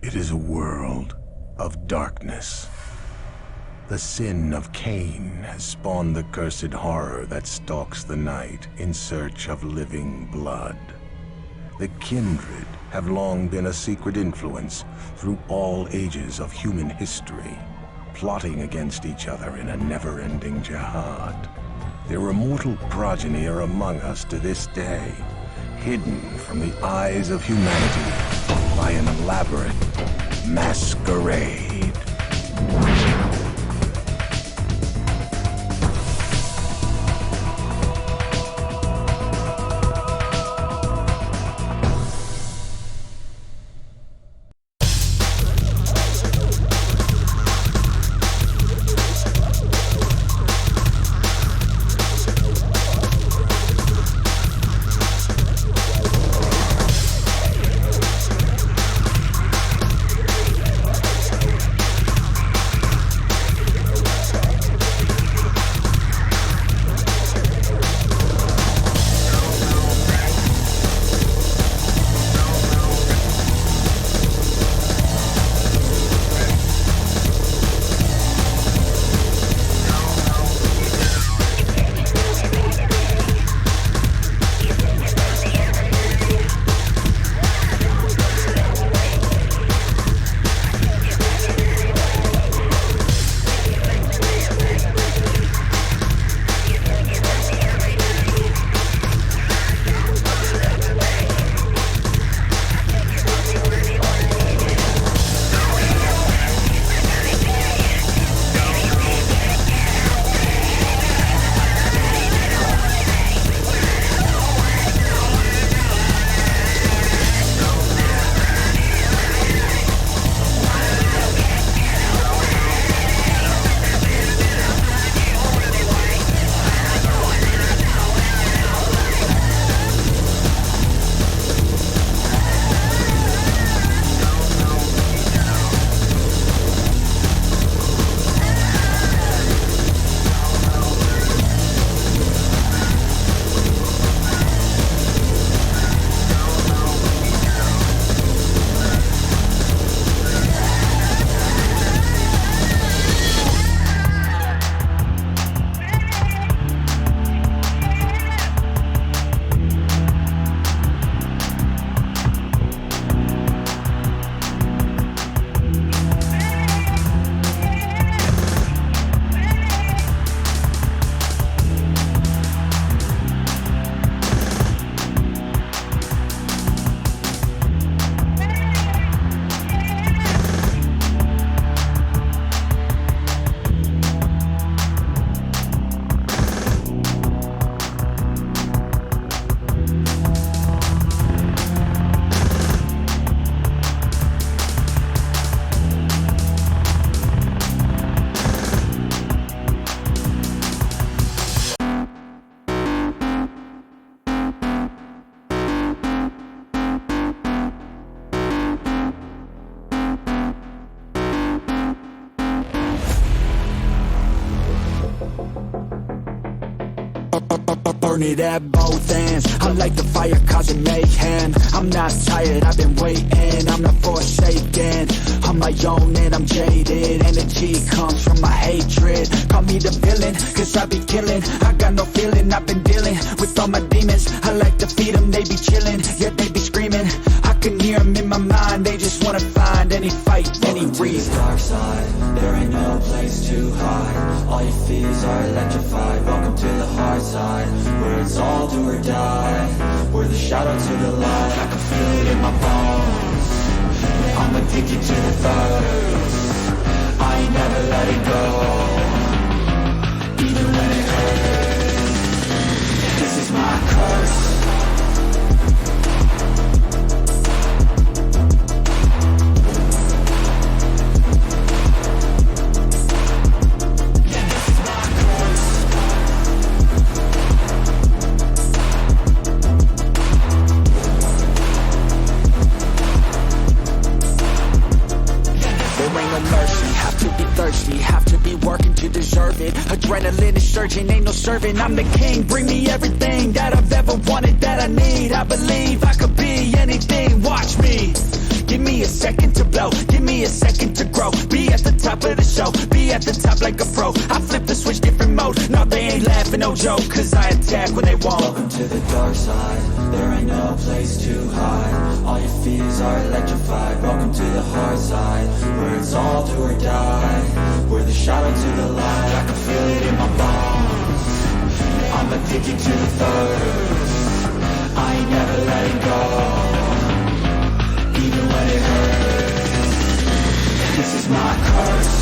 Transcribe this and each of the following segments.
It is a world of darkness. The sin of Cain has spawned the cursed horror that stalks the night in search of living blood. The kindred have long been a secret influence through all ages of human history, plotting against each other in a never-ending jihad. Their immortal progeny are among us to this day, hidden from the eyes of humanity by an elaborate masquerade. Burn it at both ends. I like the fire causing mayhem. I'm not tired, I've been waiting. I'm not forsaken, I'm my own and I'm jaded. Energy comes from my hatred. Call me the villain, cause I be killing. I got no feeling, I've been dealing with all my demons. I like to feed them, they be chilling, yeah they be screaming. I can hear them in my mind, they just wanna find any fight, any reason. Dark side, there ain't no place to hide. All your fears are electrified. Welcome to the hard side, where it's all do or die. We're the shadow to the light. I can feel it in my bones. I'm addicted to the thirst. I ain't never let it go, even when it hurts. This is my curse. Adrenaline is surging, ain't no serving. I'm the king, bring me everything that I've ever wanted, that I need. I believe I could be anything, watch me. Give me a second to blow. Give me a second to grow. Be at the top of the show, be at the top like a pro. I flip the switch, different mode. No, they ain't laughing, no joke, cause I attack when they won't. Welcome to the dark side, there ain't no place to hide. All your fears are electrified. Welcome to the hard side, where it's all do or die. We're the shadow to the light, I can feel it in my bones. I'm addicted to the thirst, I ain't never letting go, even when it hurts. This is my curse.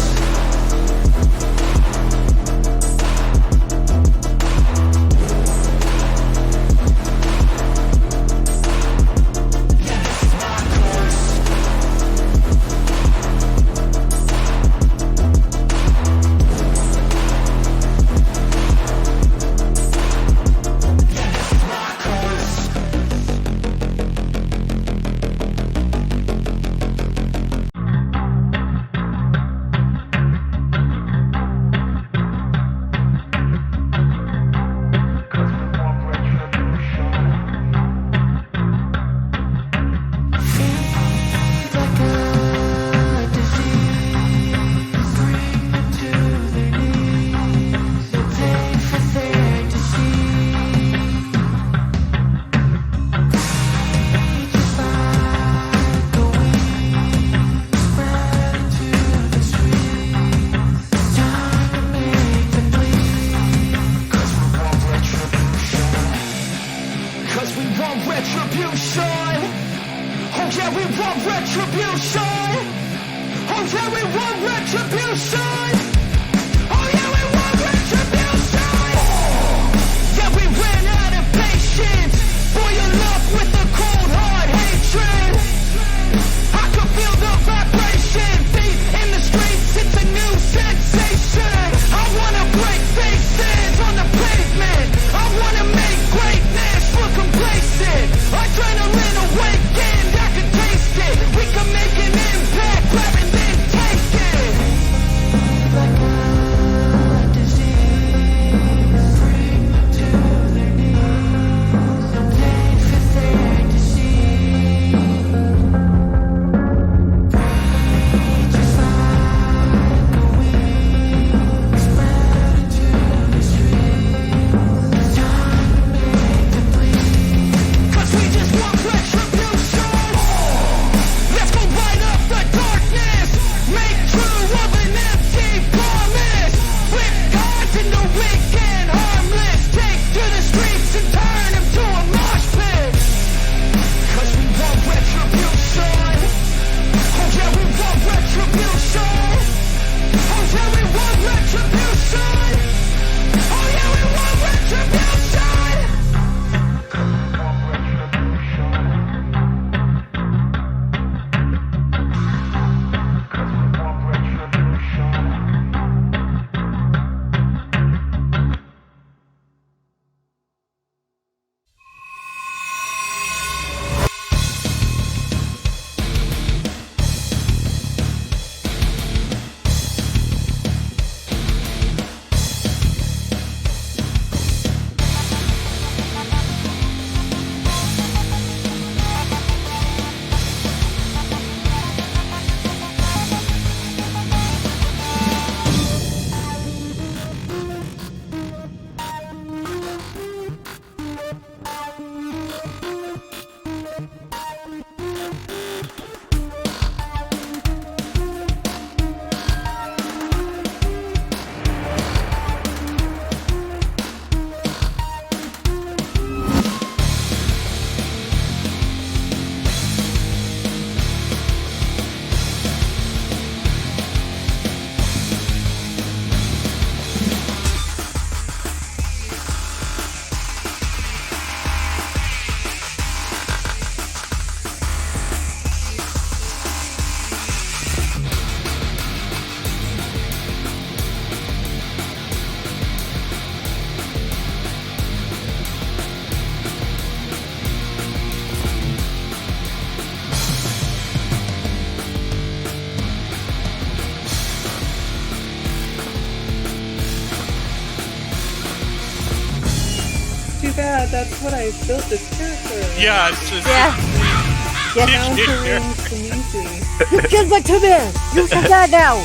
Too bad, that's what I built this character. Yeah, it's just, Yeah. Countering Sneezy. You killed my bear. You shall die now.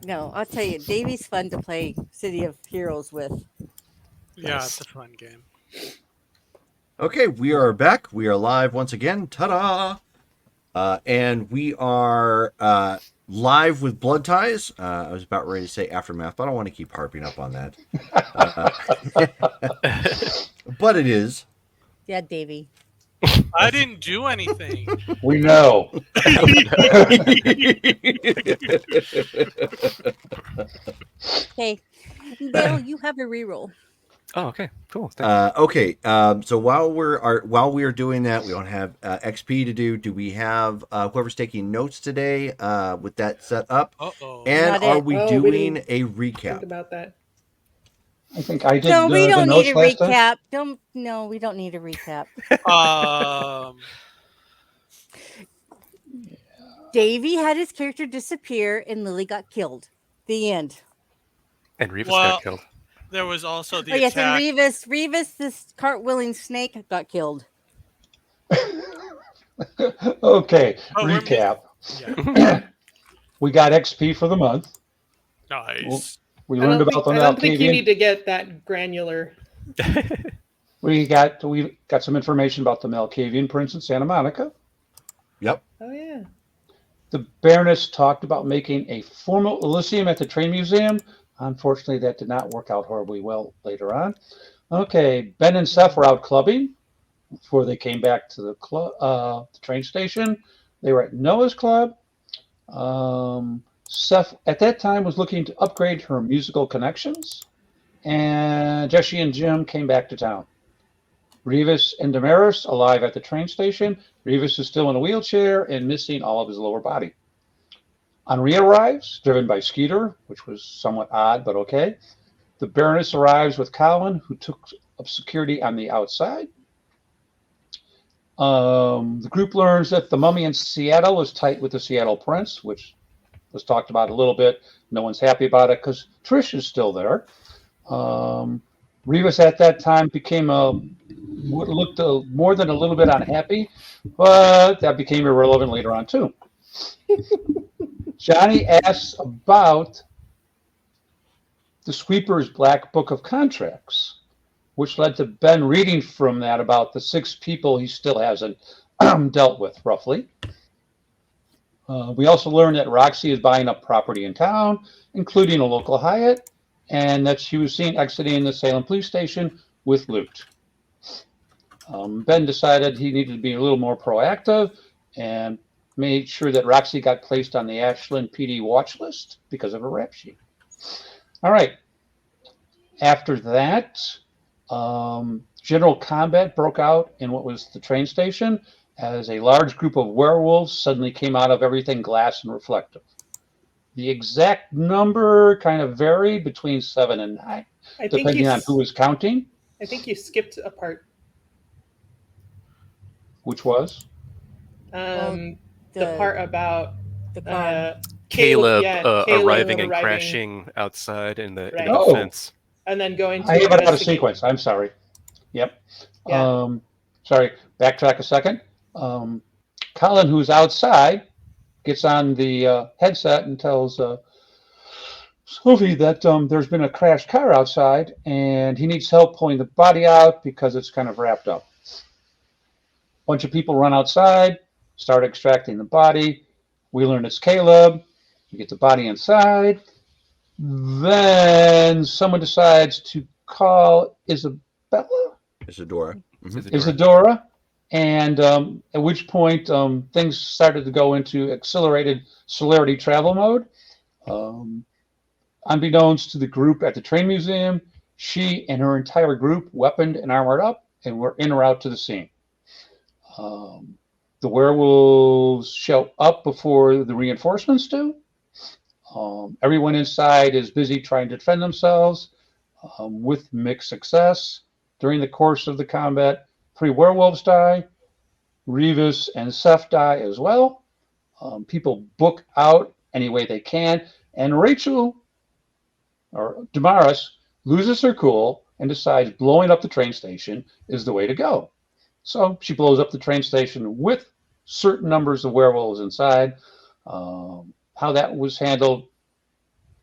No, I'll tell you, Davy's fun to play City of Heroes with. Yeah, it's a fun game. Okay, we are back. We are live once again. Ta-da! And we are live with Blood Ties. I was about ready to say Aftermath, but I don't want to keep harping up on that. But it is. Yeah, Davy. I didn't do anything. We know. Hey, Dale, you have a reroll. Oh, okay, cool. Thanks. Okay, so while we are doing that, we don't have XP to do. Do we have whoever's taking notes today with that set up? Uh-oh. And Not are it. we Oh, we doing a Think recap? about that. I think I did. No, we the don't notes need a last time. recap. No, we don't need a recap. Davy had his character disappear and Lily got killed. The end. And Revis well, got killed. There was also the Oh, yes, and attack. Revis, this cartwheeling snake, got killed. Okay, Oh, we're recap. Yeah, We got XP for the month. nice. We I learned don't about the think, I don't think you Malkavian. need to get that granular. We got some information about the Malkavian Prince in Santa Monica. Yep. Oh yeah. The Baroness talked about making a formal Elysium at the Train Museum. Unfortunately, that did not work out horribly well later on. Okay, Ben and Seth were out clubbing before they came back to the train station. They were at Noah's Club. Seth, at that time, was looking to upgrade her musical connections. And Jesse and Jim came back to town. Revis and Damaris alive at the train station. Revis is still in a wheelchair and missing all of his lower body. Henri arrives, driven by Skeeter, which was somewhat odd, but okay. The Baroness arrives with Colin, who took up security on the outside. The group learns that the mummy in Seattle is tight with the Seattle Prince, which was talked about a little bit. No one's happy about it because Trish is still there. Revis at that time became looked more than a little bit unhappy, but that became irrelevant later on too. Johnny asks about the Sweeper's Black Book of Contracts, which led to Ben reading from that about the 6 people he still hasn't dealt with, roughly. We also learned that Roxy is buying up property in town, including a local Hyatt, and that she was seen exiting the Salem police station with loot. Ben decided he needed to be a little more proactive and made sure that Roxy got placed on the Ashland PD watch list because of her rap sheet. All right. After that, general combat broke out in what was the train station as a large group of werewolves suddenly came out of everything glass and reflective. The exact number kind of varied between 7 and 9, depending on who was counting. I think you skipped a part. Which was? The part about Caleb, Caleb arriving and crashing outside in the fence. And then going to I have it out of sequence. I'm sorry. Yep. Yeah. Sorry. Backtrack a second. Colin, who's outside, gets on the headset and tells Sophie that there's been a crashed car outside and he needs help pulling the body out because it's kind of wrapped up. A bunch of people run outside, start extracting the body. We learn it's Caleb. We get the body inside. Then someone decides to call Isadora. Isadora. And at which point things started to go into accelerated celerity travel mode. Unbeknownst to the group at the train museum, she and her entire group weaponed and armored up and were en route to the scene. The werewolves show up before the reinforcements do. Everyone inside is busy trying to defend themselves with mixed success. During the course of the combat, 3 werewolves die. Revis and Seth die as well. People book out any way they can. And Rachel, or Damaris, loses her cool, and decides blowing up the train station is the way to go. So she blows up the train station with certain numbers of werewolves inside. How that was handled,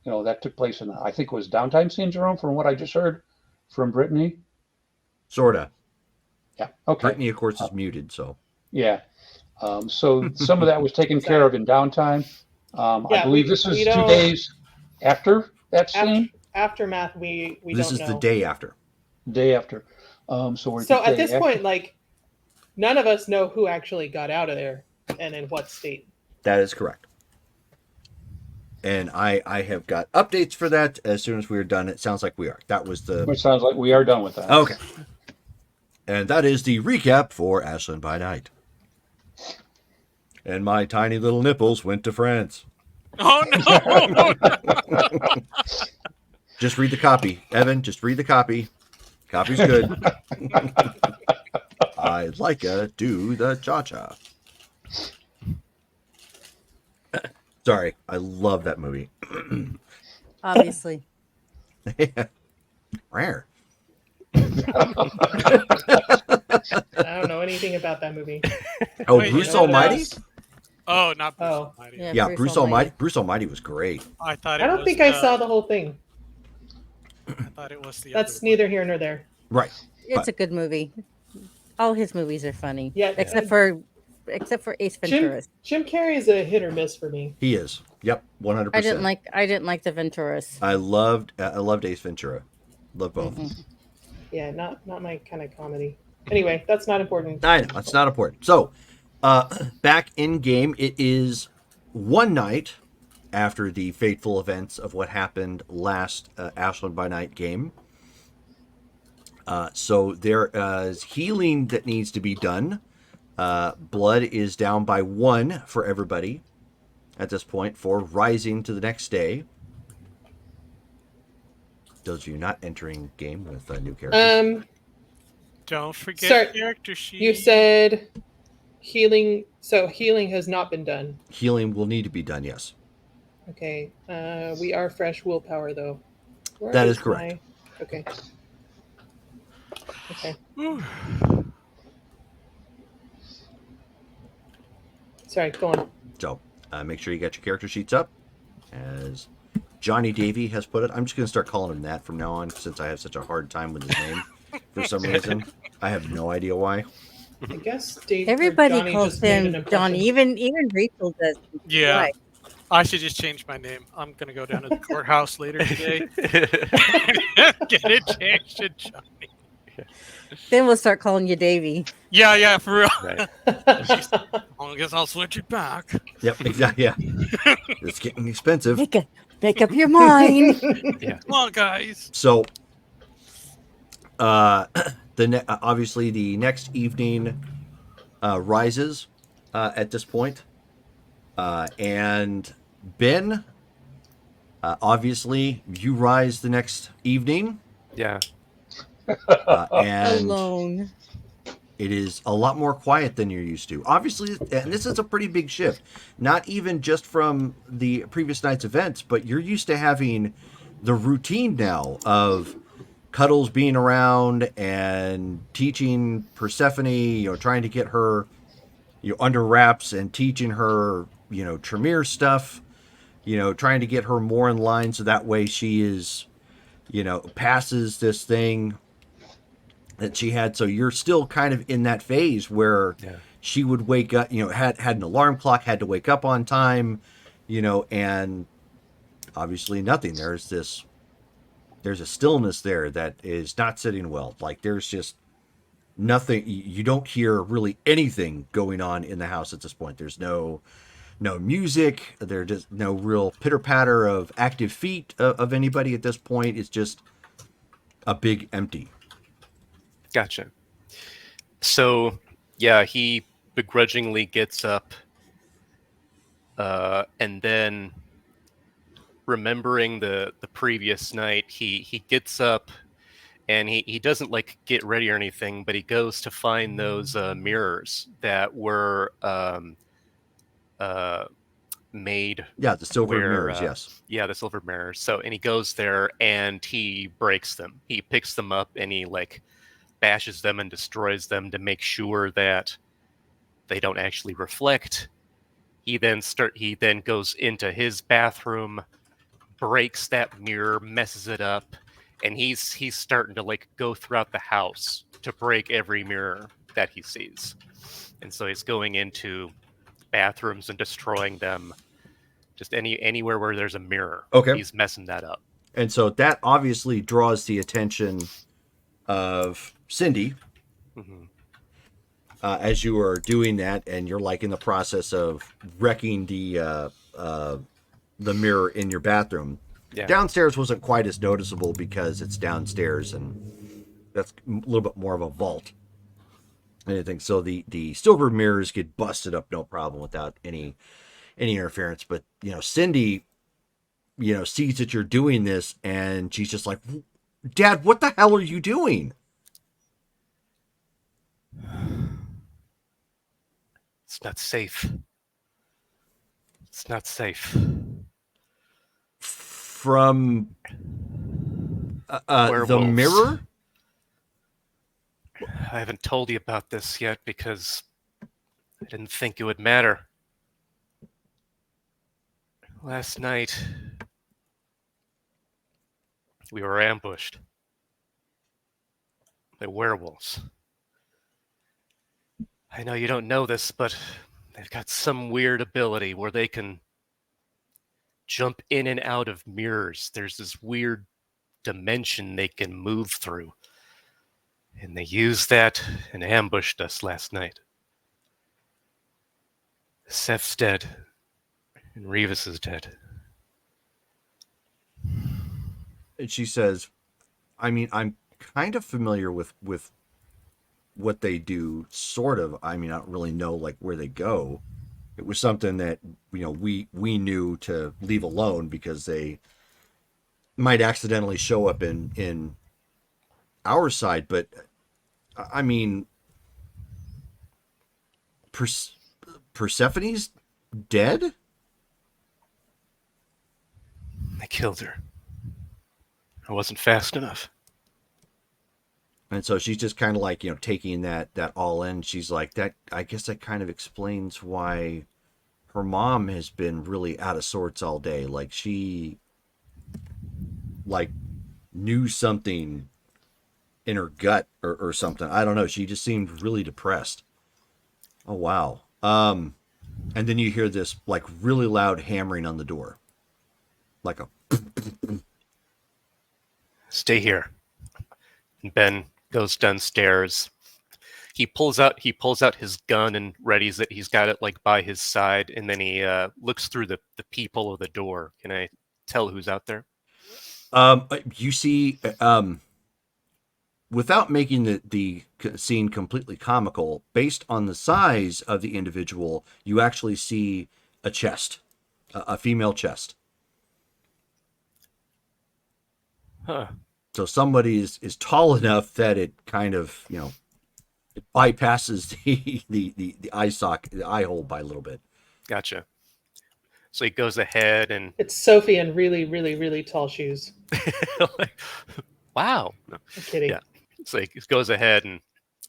that took place in, I think it was downtime scene, Jerome, from what I just heard from Brittany. Sorta. Yeah. Okay. Brittany, of course, is muted, so. Yeah. So some of that was taken care of in downtime. I believe this is 2 days after that scene. Aftermath, we this don't is know. the day after. Day after. So at this point, like, none of us know who actually got out of there and in what state. That is correct. And I have got updates for that as soon as we are done. It sounds like we are. That was the. It sounds like we are done with that. Okay. And that is the recap for Ashland by Night. And my tiny little nipples went to France. Oh no! Just read the copy, Evan. Just read the copy. Copy's good. I'd like to do the cha-cha. Sorry, I love that movie. Obviously. Rare. I don't know anything about that movie. Oh, Wait, Bruce you know what Almighty? else? Oh, not Bruce Oh. Almighty. Yeah, Bruce Almighty. Bruce Almighty was great. I thought I don't think I saw the whole thing. I thought it was the. That's other neither here nor there. Right. It's a good movie. All his movies are funny. Yeah, except for Ace Ventura. Jim Carrey is a hit or miss for me. He is. Yep, 100%. I didn't like the Venturas. I loved Ace Ventura. Love both. Mm-mm. Yeah, not my kind of comedy. Anyway, that's not important. I know, that's not important. So, back in game, it is one night after the fateful events of what happened last Ashland by Night game. So there is healing that needs to be done. Blood is down by 1 for everybody at this point for rising to the next day. Those of you not entering game with new characters. Don't forget character sheet. You said healing, so healing has not been done. Healing will need to be done, yes. Okay. We are fresh willpower, though. That is correct. Okay. Okay. Sorry, go on. So, make sure you get your character sheets up. As Johnny Davey has put it. I'm just going to start calling him that from now on since I have such a hard time with his name for some reason. I have no idea why. I guess Dave. Everybody Johnny calls just made an him impression. Johnny. Even Rachel does. Yeah. Why? I should just change my name. I'm gonna go down to the courthouse later today. Get it changed to Johnny. Then we'll start calling you Davey. Yeah, for real. Right. I guess I'll switch it back. Yep, exactly. Yeah, it's getting expensive. Make up your mind. Yeah. Come on, guys. So, obviously the next evening rises at this point, and Ben, obviously you rise the next evening. Yeah. And Alone. it is a lot more quiet than you're used to. Obviously, and this is a pretty big shift. Not even just from the previous night's events, but you're used to having the routine now of Cuddles being around and teaching Persephone, trying to get her, under wraps and teaching her, Tremere stuff, trying to get her more in line so that way she is, passes this thing that she had. So you're still kind of in that phase where she would wake up, had an alarm clock, had to wake up on time, and obviously nothing. There's a stillness there that is not sitting well. Like there's just nothing. You don't hear really anything going on in the house at this point. There's no music. There's just no real pitter patter of active feet of anybody at this point. It's just a big empty. Gotcha. So, yeah, he begrudgingly gets up, and then remembering the previous night, he gets up, and he doesn't get ready or anything, but he goes to find those mirrors that were made. Yeah, the silver where, mirrors, yes. Yeah, the silver mirrors. So, and he goes there and he breaks them. He picks them up and he like bashes them and destroys them to make sure that they don't actually reflect. He then goes into his bathroom, breaks that mirror, messes it up, and he's starting to like go throughout the house to break every mirror that he sees. And so he's going into bathrooms and destroying them. Just anywhere where there's a mirror. Okay. He's messing that up. And so that obviously draws the attention of Cindy. Mm-hmm. As you are doing that, and you're like in the process of wrecking the mirror in your bathroom. Yeah. Downstairs wasn't quite as noticeable because it's downstairs, and that's a little bit more of a vault. Anything. So the silver mirrors get busted up, no problem, without any interference. But Cindy, sees that you're doing this, and she's just like, "Dad, what the hell are you doing?" It's not safe. It's not safe. From the Werewolves. mirror? I haven't told you about this yet because I didn't think it would matter. Last night, we were ambushed by werewolves. I know you don't know this, but they've got some weird ability where they can jump in and out of mirrors. There's this weird dimension they can move through. And they used that and ambushed us last night. Seth's dead. And Revis is dead. And she says, I mean, I'm kind of familiar with what they do, sort of. I mean, I don't really know like where they go. It was something that we knew to leave alone because they might accidentally show up in our side. But I mean, Persephone's dead? I killed her. I wasn't fast enough. And so she's just kind of like, taking that all in. She's like, that, I guess that kind of explains why her mom has been really out of sorts all day. Like she knew something in her gut or something. I don't know. She just seemed really depressed. Oh, wow. And then you hear this like really loud hammering on the door. Like a Stay here. And Ben goes downstairs. He pulls out his gun and readies it. He's got it like by his side, and then he looks through the peephole of the door. Can I tell who's out there? You see, without making the scene completely comical, based on the size of the individual, you actually see a chest, a female chest. Huh. So somebody is tall enough that it kind of, it bypasses the eye socket, the eye hole by a little bit. Gotcha. So he goes ahead and It's Sophie in really, really, really tall shoes. like, wow. No. I'm kidding. Yeah. So he goes ahead and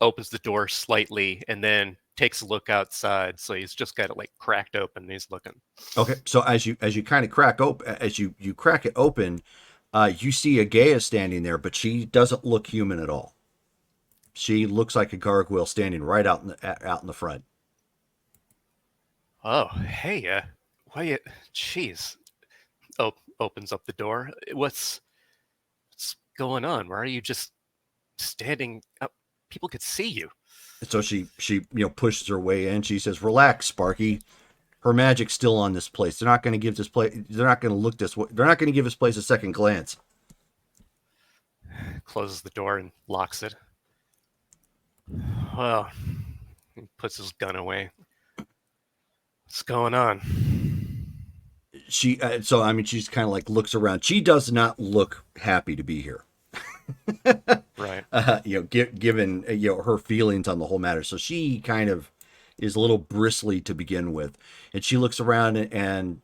opens the door slightly and then takes a look outside. So he's just got it like cracked open and he's looking. Okay. So as you kind of crack it open, you see Agaya standing there, but she doesn't look human at all. She looks like a gargoyle standing right out in the front. Oh, hey, why you? Jeez. Opens up the door. What's going on? Why are you just standing up? People could see you. So she pushes her way in. She says, "Relax, Sparky. Her magic's still on this place. They're not going to give this place. They're not going to look this way. They're not going to give this place a second glance." Closes the door and locks it. Well, he puts his gun away. What's going on? She she's kind of like looks around. She does not look happy to be here. Right. Given her feelings on the whole matter. So she kind of is a little bristly to begin with. And she looks around and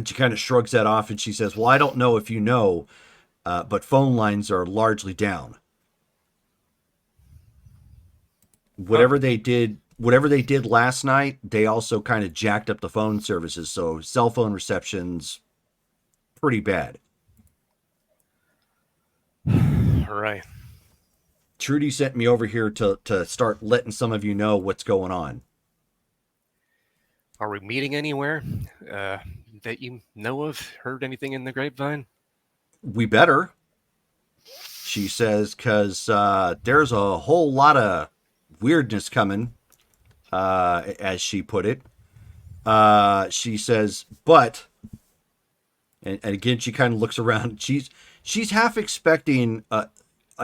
she kind of shrugs that off and she says, well, I don't know if you know, but phone lines are largely down. Whatever they did last night, they also kind of jacked up the phone services. So cell phone reception's pretty bad. All right. Trudy sent me over here to start letting some of you know what's going on. Are we meeting anywhere that you know of? Heard anything in the grapevine? We better, she says, because there's a whole lot of weirdness coming, as she put it. She says, but, and again, she kind of looks around. She's half expecting a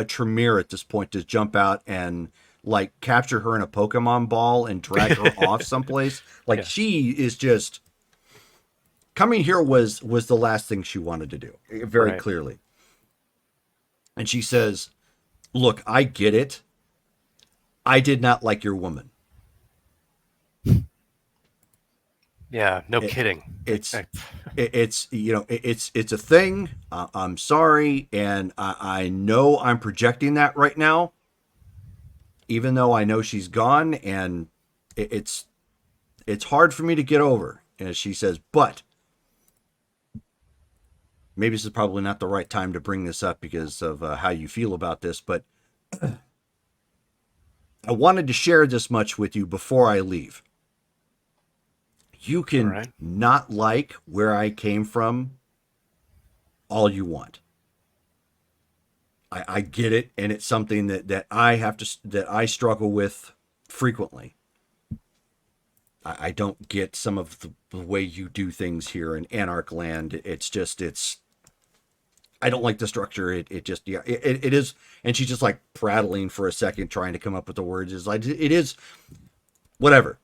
Tremere at this point to jump out and like capture her in a Pokemon ball and drag her off someplace. Like Yeah. she is just coming here was the last thing she wanted to do, very Right. clearly. And she says, look, I get it. I did not like your woman. Yeah, no kidding. It's you know, it's a thing. I'm sorry, and I know I'm projecting that right now, even though I know she's gone, and it's hard for me to get over. And she says, but maybe this is probably not the right time to bring this up because of how you feel about this, but I wanted to share this much with you before I leave. You can All right. not like where I came from all you want. I get it, and it's something that I struggle with frequently. I don't get some of the way you do things here in Anarch Land. I don't like the structure. It is, and she's just like prattling for a second, trying to come up with the words. It is, whatever.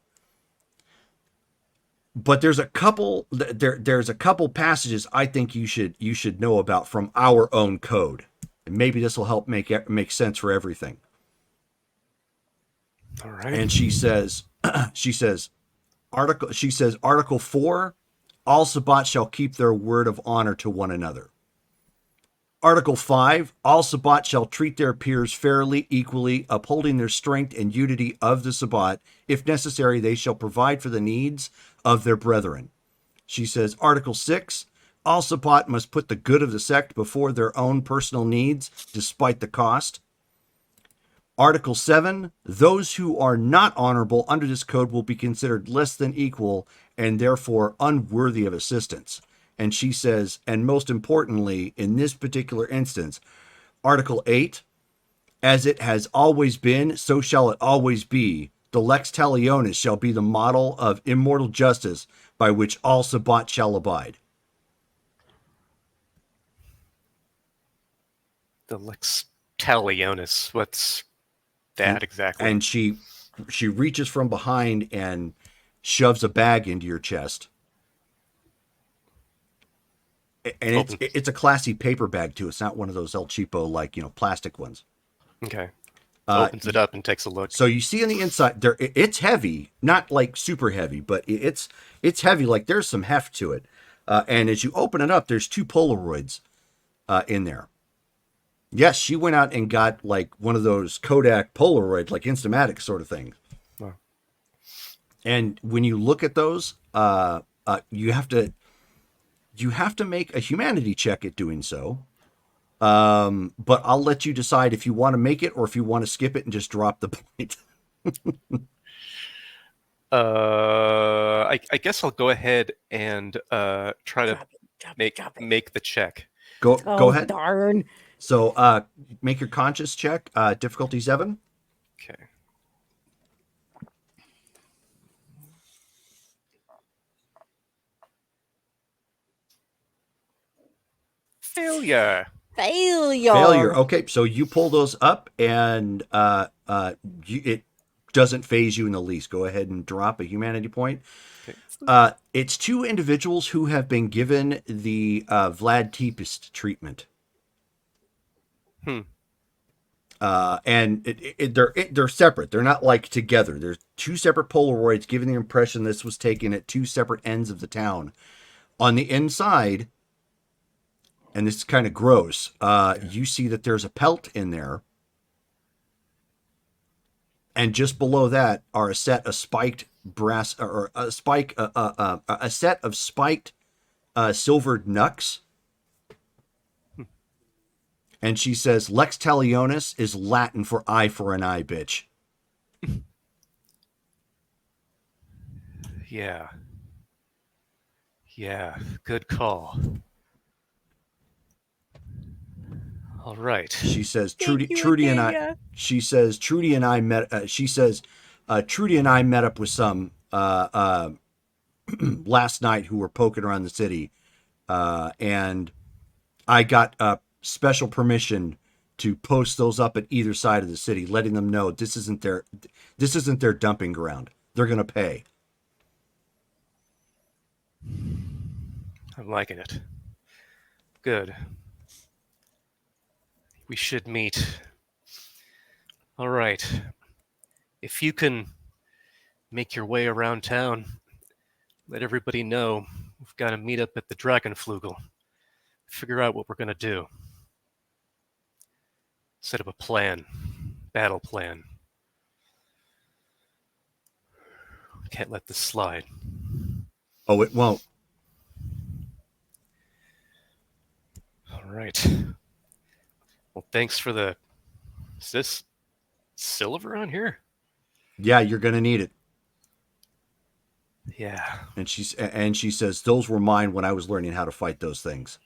But there's a couple passages I think you should know about from our own code, and maybe this will help make sense for everything. All right. And she says, Article 4, all Sabbats shall keep their word of honor to one another. Article 5, all Sabbats shall treat their peers fairly, equally, upholding their strength and unity of the Sabbat. If necessary, they shall provide for the needs of their brethren. She says, Article 6, all Sabbat must put the good of the sect before their own personal needs, despite the cost. Article 7, those who are not honorable under this code will be considered less than equal and therefore unworthy of assistance. And she says, and most importantly, in this particular instance, Article 8, as it has always been, so shall it always be. The lex talionis shall be the model of immortal justice by which all Sabbat shall abide. The lex talionis. What's that exactly? And she reaches from behind and shoves a bag into your chest. And it's a classy paper bag too. It's not one of those El Cheapo plastic ones. Okay. Opens it up and takes a look. So you see on the inside there, it's heavy, not like super heavy, but it's heavy. Like there's some heft to it. And as you open it up, there's 2 Polaroids in there. Yes, she went out and got like one of those Kodak Polaroid, like Instamatic sort of thing. Wow. And when you look at those, you have to make a humanity check at doing so. But I'll let you decide if you want to make it or if you want to skip it and just drop the point. I guess I'll go ahead and try to make the check. Go ahead. Darn. So make your conscious check, difficulty 7. Okay. Failure. Failure. Okay, so you pull those up and it doesn't phase you in the least. Go ahead and drop a humanity point. Okay. It's 2 individuals who have been given the Vlad Tepest treatment. And they're separate. They're not like together. There's two separate Polaroids, giving the impression this was taken at two separate ends of the town. On the inside, and this is kind of gross, you see that there's a pelt in there. And just below that are a set of spiked brass, or a set of spiked silvered knucks. And she says, Lex Talionis is Latin for eye for an eye, bitch. Yeah. Yeah, good call. All right. She says, Thank you, Trudy and I. Acadia. She says, Trudy and I met. She says, Trudy and I met up with some last night who were poking around the city, and I got special permission to post those up at either side of the city, letting them know this isn't their dumping ground. They're gonna pay. I'm liking it. Good. We should meet. All right. If you can make your way around town, let everybody know we've got to meet up at the Dragonflugel. Figure out what we're going to do. Set up a plan. Battle plan. Can't let this slide. Oh, it won't. All right. Well, thanks for the... Is this silver on here? Yeah, you're gonna need it. Yeah. And she says, those were mine when I was learning how to fight those things.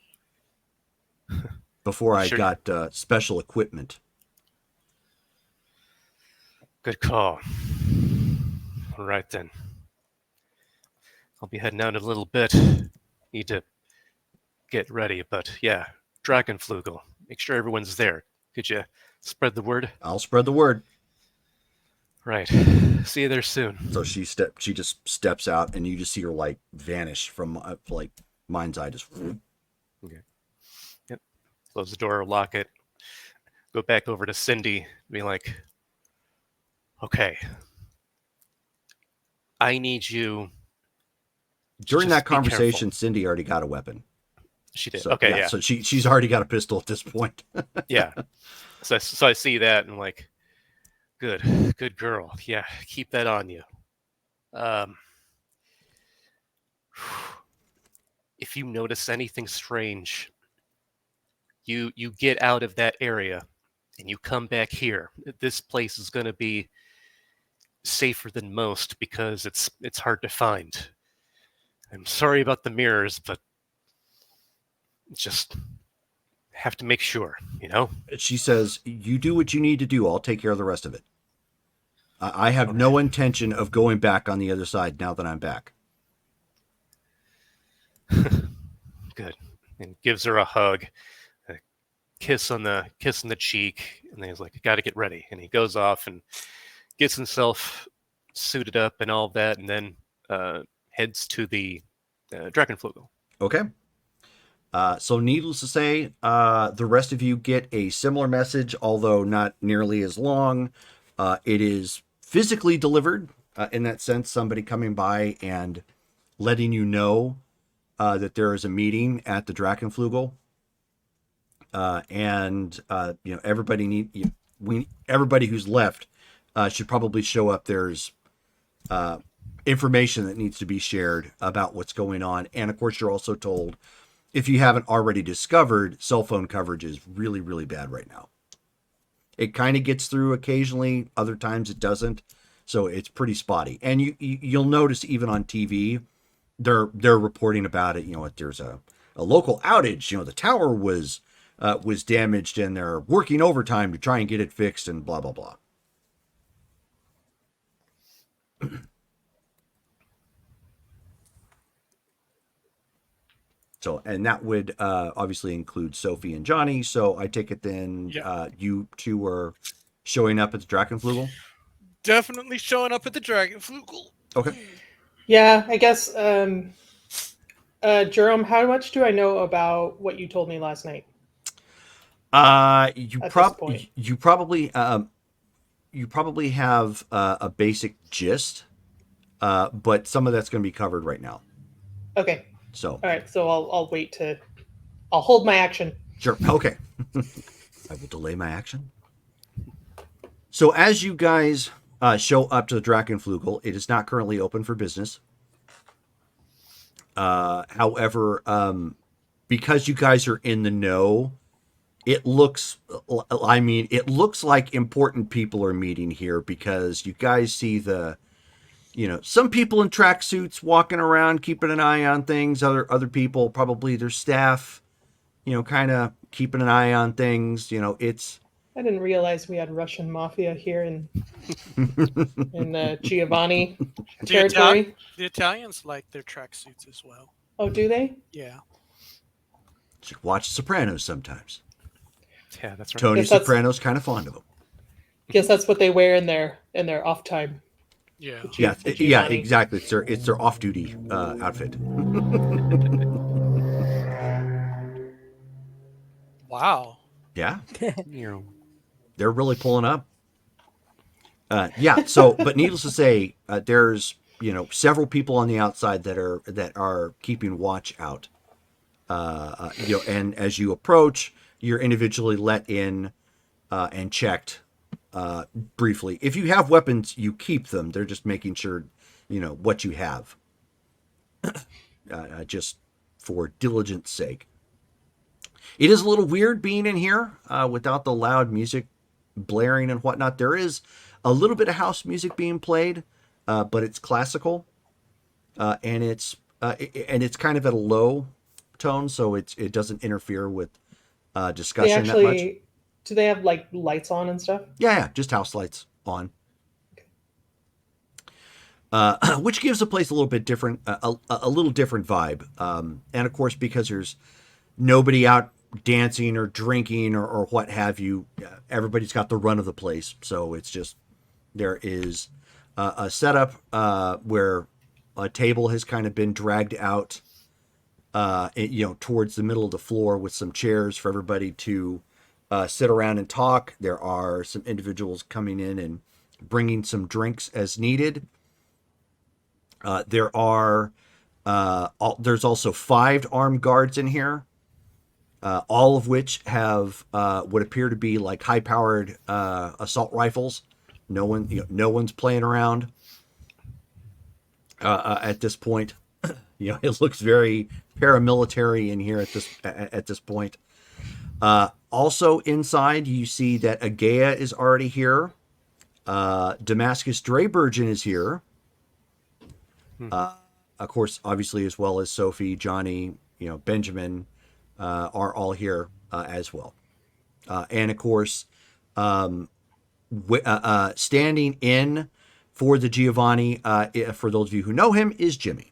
Before I got special equipment. Good call. All right, then. I'll be heading out in a little bit. Need to get ready, but yeah, Dragonflugel. Make sure everyone's there. Could you spread the word? I'll spread the word. Right. See you there soon. So she just steps out, and you just see her like vanish from like mind's eye. Just okay. Yep. Close the door, lock it. Go back over to Cindy. Be like, okay. I need you. During that be conversation, careful. Cindy already got a weapon. She did. So, Okay, yeah. So she's already got a pistol at this point. Yeah. So I see that and I'm like, good girl. Yeah, keep that on you. If you notice anything strange, you get out of that area and you come back here. This place is going to be safer than most because it's hard to find. I'm sorry about the mirrors, but just have to make sure, you know? She says, you do what you need to do. I'll take care of the rest of it. I have no intention of going back on the other side now that I'm back. Good. And gives her a hug, a kiss on the cheek, and then he's like, "Got to get ready." And he goes off and gets himself suited up and all that, and then heads to the Dragonflugel. Okay. So needless to say, the rest of you get a similar message, although not nearly as long. It is physically delivered in that sense, somebody coming by and letting you know that there is a meeting at the Dragonflugel. And everybody who's left should probably show up. There's information that needs to be shared about what's going on. And of course, you're also told, if you haven't already discovered, cell phone coverage is really, really bad right now. It kind of gets through occasionally. Other times it doesn't. So it's pretty spotty. And you'll notice even on TV, they're reporting about it. You know, there's a local outage. You know, the tower was damaged and they're working overtime to try and get it fixed and blah, blah, blah. So, and that would obviously include Sophie and Johnny. So I take it then you two are showing up at the Dragonflugel? Definitely showing up at the Dragonflugel. Okay. Yeah, I guess, Jerome, how much do I know about what you told me last night? You At this point. you probably have a basic gist, but some of that's going to be covered right now. Okay. So All right. So I'll wait to. I'll hold my action. sure, okay. I will delay my action. So as you guys show up to the Drachenflugel, it is not currently open for business. However, because you guys are in the know, it looks like important people are meeting here, because you guys see some people in tracksuits walking around, keeping an eye on things. Other people, probably their staff, kind of keeping an eye on things. It's I didn't realize we had Russian mafia here in the Giovanni territory. The Italians like their tracksuits as well. Oh, do they? Yeah. should watch Sopranos sometimes. Yeah, that's right. Tony Yes, that's- Soprano's kind of fond of them. Guess that's what they wear in their off time. Yeah. Yeah, the yeah, Giovanni. exactly. It's their off-duty outfit. Wow. Yeah, You know, they're really pulling up. Yeah. So, but needless to say, there's several people on the outside that are keeping watch out. And as you approach, you're individually let in and checked briefly. If you have weapons, you keep them. They're just making sure what you have, just for diligence sake. It is a little weird being in here without the loud music blaring and whatnot. There is a little bit of house music being played, but it's classical, and it's kind of at a low tone, so it doesn't interfere with discussion that much. Do they have like lights on and stuff? Yeah, just house lights on, which gives the place a little bit different, a little different vibe. And of course, because there's nobody out dancing or drinking or what have you, everybody's got the run of the place. So it's just, there is a setup where a table has kind of been dragged out, towards the middle of the floor, with some chairs for everybody to sit around and talk. There are some individuals coming in and bringing some drinks as needed. There's also 5 armed guards in here, all of which have what appear to be like high-powered assault rifles. No one's playing around at this point. It looks very paramilitary in here at this point. Also inside, you see that Agea is already here. Damascus Drayburgeon is here. Of course, obviously, as well as Sophie, Johnny, Benjamin are all here as well. And of course, standing in for the Giovanni, for those of you who know him, is Jimmy.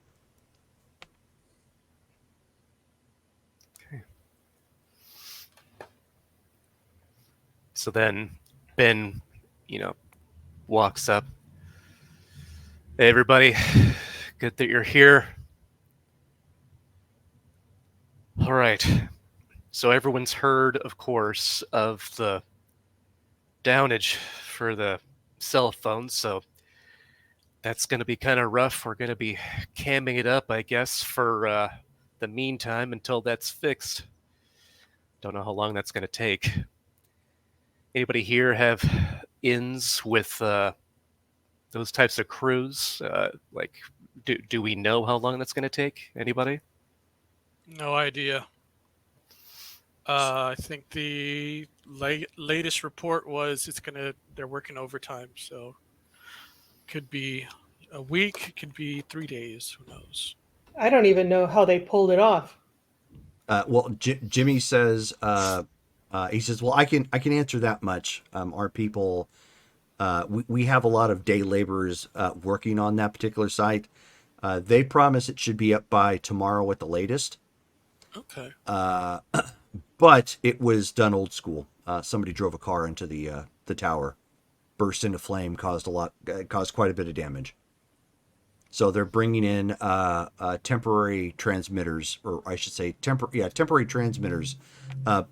so then Ben, walks up. Hey, everybody. Good that you're here. All right. So everyone's heard, of course, of the downage for the cell phones. So that's going to be kind of rough. We're going to be camming it up, I guess, for the meantime until that's fixed. Don't know how long that's going to take. Anybody here have ins with those types of crews? Do we know how long that's going to take? Anybody? No idea. I think the latest report was they're working overtime, so could be a week, could be 3 days, who knows. I don't even know how they pulled it off. Jimmy says, he says, well, I can answer that much. Our people, we have a lot of day laborers working on that particular site. They promise it should be up by tomorrow at the latest. Okay. But it was done old school. Somebody drove a car into the tower, burst into flame, caused quite a bit of damage. So they're bringing in temporary transmitters, or I should say, temporary transmitters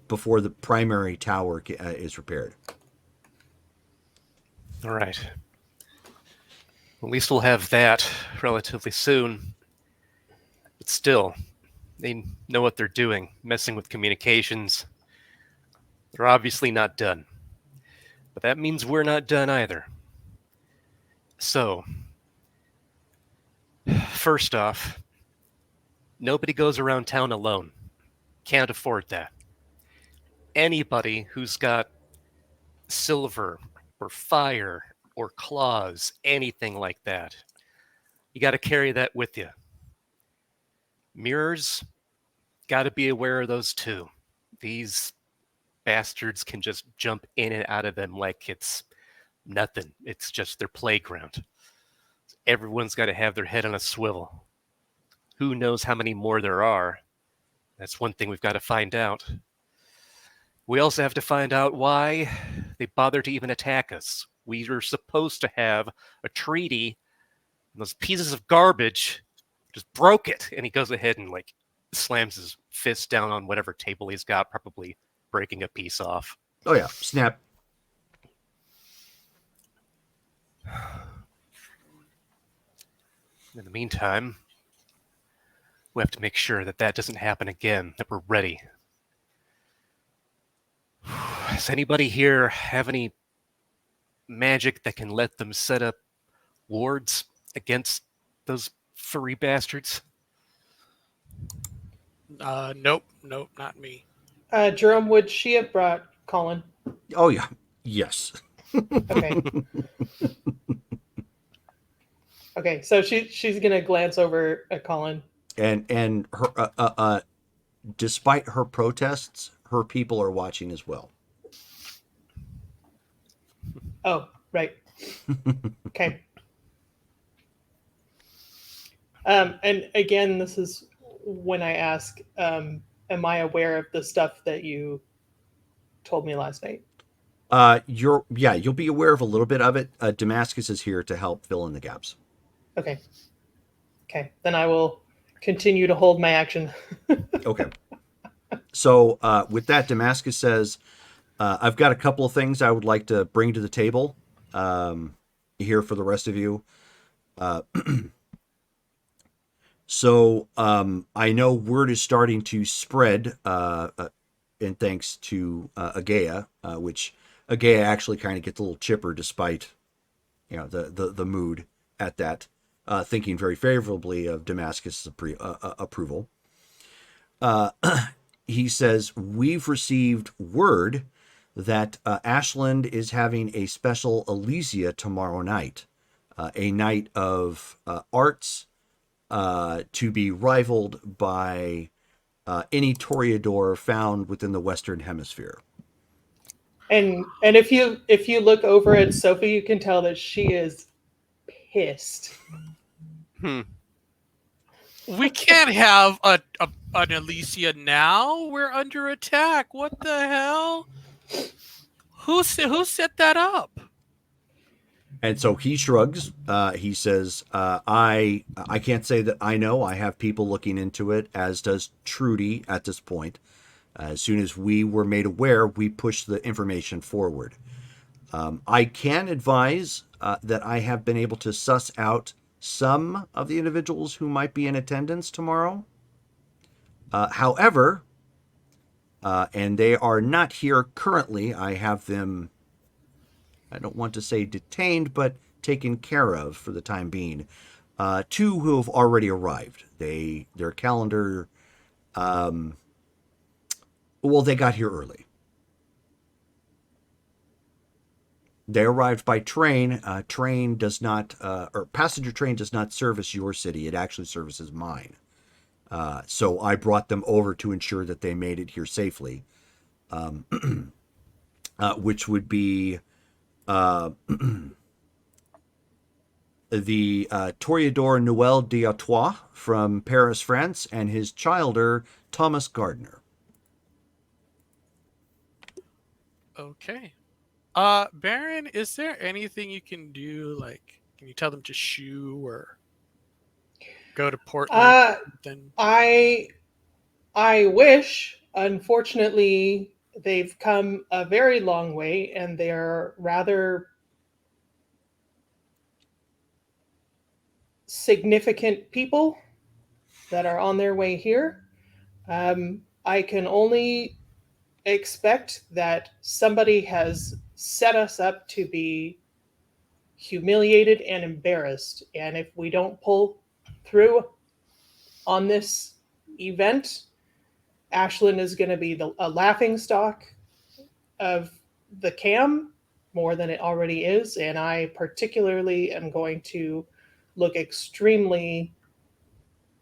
before the primary tower is repaired. All right. At least we'll have that relatively soon. But still, they know what they're doing, messing with communications. They're obviously not done. But that means we're not done either. So, first off, nobody goes around town alone. Can't afford that. Anybody who's got silver or fire or claws, anything like that, you got to carry that with you. Mirrors, got to be aware of those too. These bastards can just jump in and out of them like it's nothing. It's just their playground. Everyone's got to have their head on a swivel. Who knows how many more there are? That's one thing we've got to find out. We also have to find out why they bother to even attack us. We were supposed to have a treaty, and those pieces of garbage just broke it. And he goes ahead and like slams his fist down on whatever table he's got, probably breaking a piece off. Oh yeah, snap. In the meantime, we have to make sure that that doesn't happen again, that we're ready. Does anybody here have any magic that can let them set up wards against those furry bastards? Nope, not me. Jerome, would she have brought Colin? Oh yeah, yes. Okay. Okay, so she's gonna glance over at Colin. And her despite her protests, her people are watching as well. Oh, right. Okay. And again, this is when I ask, am I aware of the stuff that you told me last night? You'll be aware of a little bit of it. Damascus is here to help fill in the gaps. Okay. Okay, then I will continue to hold my action. Okay. So with that, Damascus says, I've got a couple of things I would like to bring to the table here for the rest of you. So I know word is starting to spread, and thanks to Agea, which Agea actually kind of gets a little chipper despite, the mood at that, thinking very favorably of Damascus' approval. He says, we've received word that Ashland is having a special Elysia tomorrow night, a night of arts to be rivaled by any Toreador found within the Western Hemisphere. And if you look over at Sophie, you can tell that she is pissed. We can't have an Elysia now. We're under attack. What the hell? Who set that up? And so he shrugs. He says, I can't say that I know. I have people looking into it, as does Trudy at this point. As soon as we were made aware, we pushed the information forward. I can advise that I have been able to suss out some of the individuals who might be in attendance tomorrow. However, and they are not here currently. I have them, I don't want to say detained, but taken care of for the time being. Two who have already arrived. Their calendar, they got here early. They arrived by train. Train does not, or passenger train does not service your city. It actually services mine. So I brought them over to ensure that they made it here safely, which would be the Toreador Noël d'Artois from Paris, France, and his childer, Thomas Gardner. Okay. Baron, is there anything you can do? Like, can you tell them to shoo or go to Portland. Uh, Then I wish. Unfortunately, they've come a very long way, and they're rather significant people that are on their way here. I can only expect that somebody has set us up to be humiliated and embarrassed. And if we don't pull through on this event, Ashland is going to be a laughing stock of the cam more than it already is. And I particularly am going to look extremely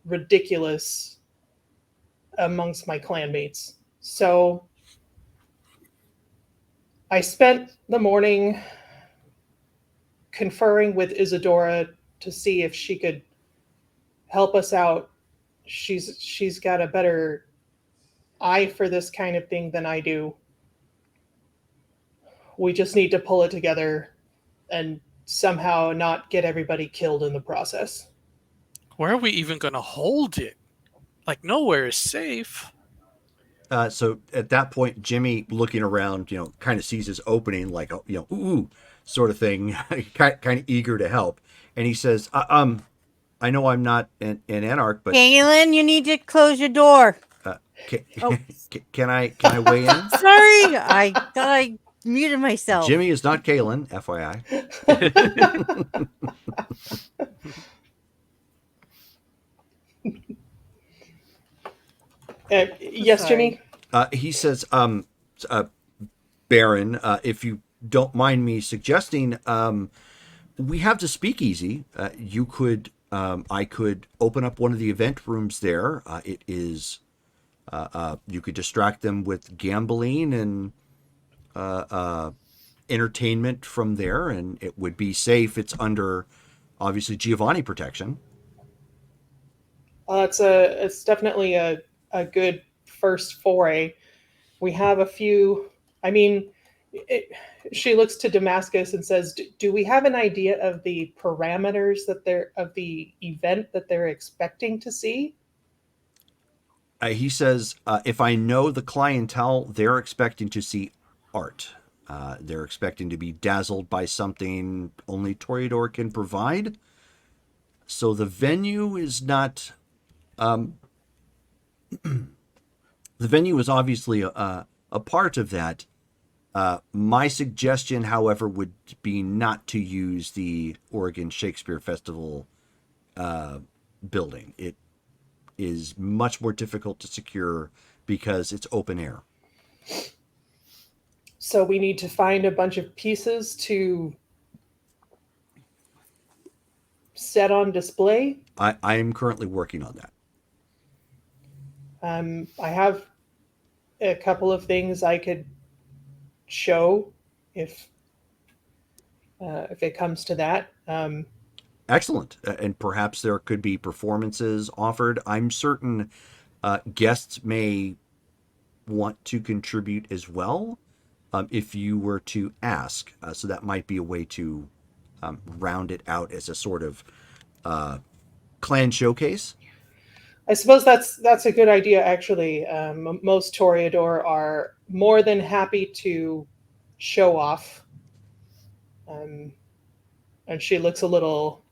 ridiculous amongst my clanmates. So I spent the morning conferring with Isadora to see if she could help us out. She's got a better eye for this kind of thing than I do. We just need to pull it together and somehow not get everybody killed in the process. where are we even going to hold it? Like nowhere is safe. So at that point, Jimmy, looking around, kind of sees his opening, like, ooh, sort of thing, kind of eager to help. And he says, I know I'm not an anarch, but Galen, you need to close your door. can, Oh. can I weigh in? Sorry, I thought I muted myself. Jimmy is not Kalen, FYI. Yes, Sorry. Jimmy? He says, Baron, if you don't mind me suggesting, we have the speakeasy. You could, I could open up one of the event rooms there. It is, you could distract them with gambling and entertainment from there, and it would be safe. It's under, obviously, Giovanni protection. It's definitely a good first foray. We have a few. I mean, she looks to Damascus and says, "Do we have an idea of the parameters of the event that they're expecting to see?" He says, if I know the clientele, they're expecting to see art. They're expecting to be dazzled by something only Toreador can provide. So the venue is not. The venue is obviously a part of that. My suggestion, however, would be not to use the Oregon Shakespeare Festival building. It is much more difficult to secure because it's open air. So we need to find a bunch of pieces to set on display. I am currently working on that. I have a couple of things I could show if it comes to that. Excellent. And perhaps there could be performances offered. I'm certain guests may want to contribute as well if you were to ask. So that might be a way to round it out as a sort of clan showcase. I suppose that's a good idea, actually. Most Toreador are more than happy to show off. And she looks a little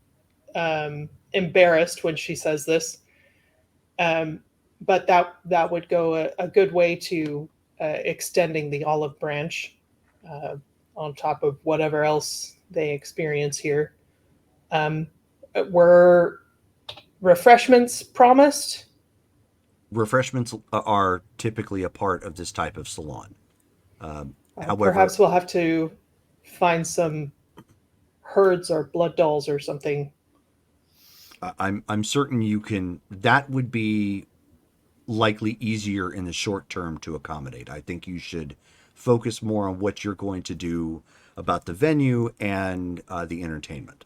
embarrassed when she says this. But that would go a good way to extending the olive branch on top of whatever else they experience here. Were refreshments promised? Refreshments are typically a part of this type of salon. However, Perhaps we'll have to find some herds or blood dolls or something. I'm certain you can. That would be likely easier in the short term to accommodate. I think you should focus more on what you're going to do about the venue and the entertainment.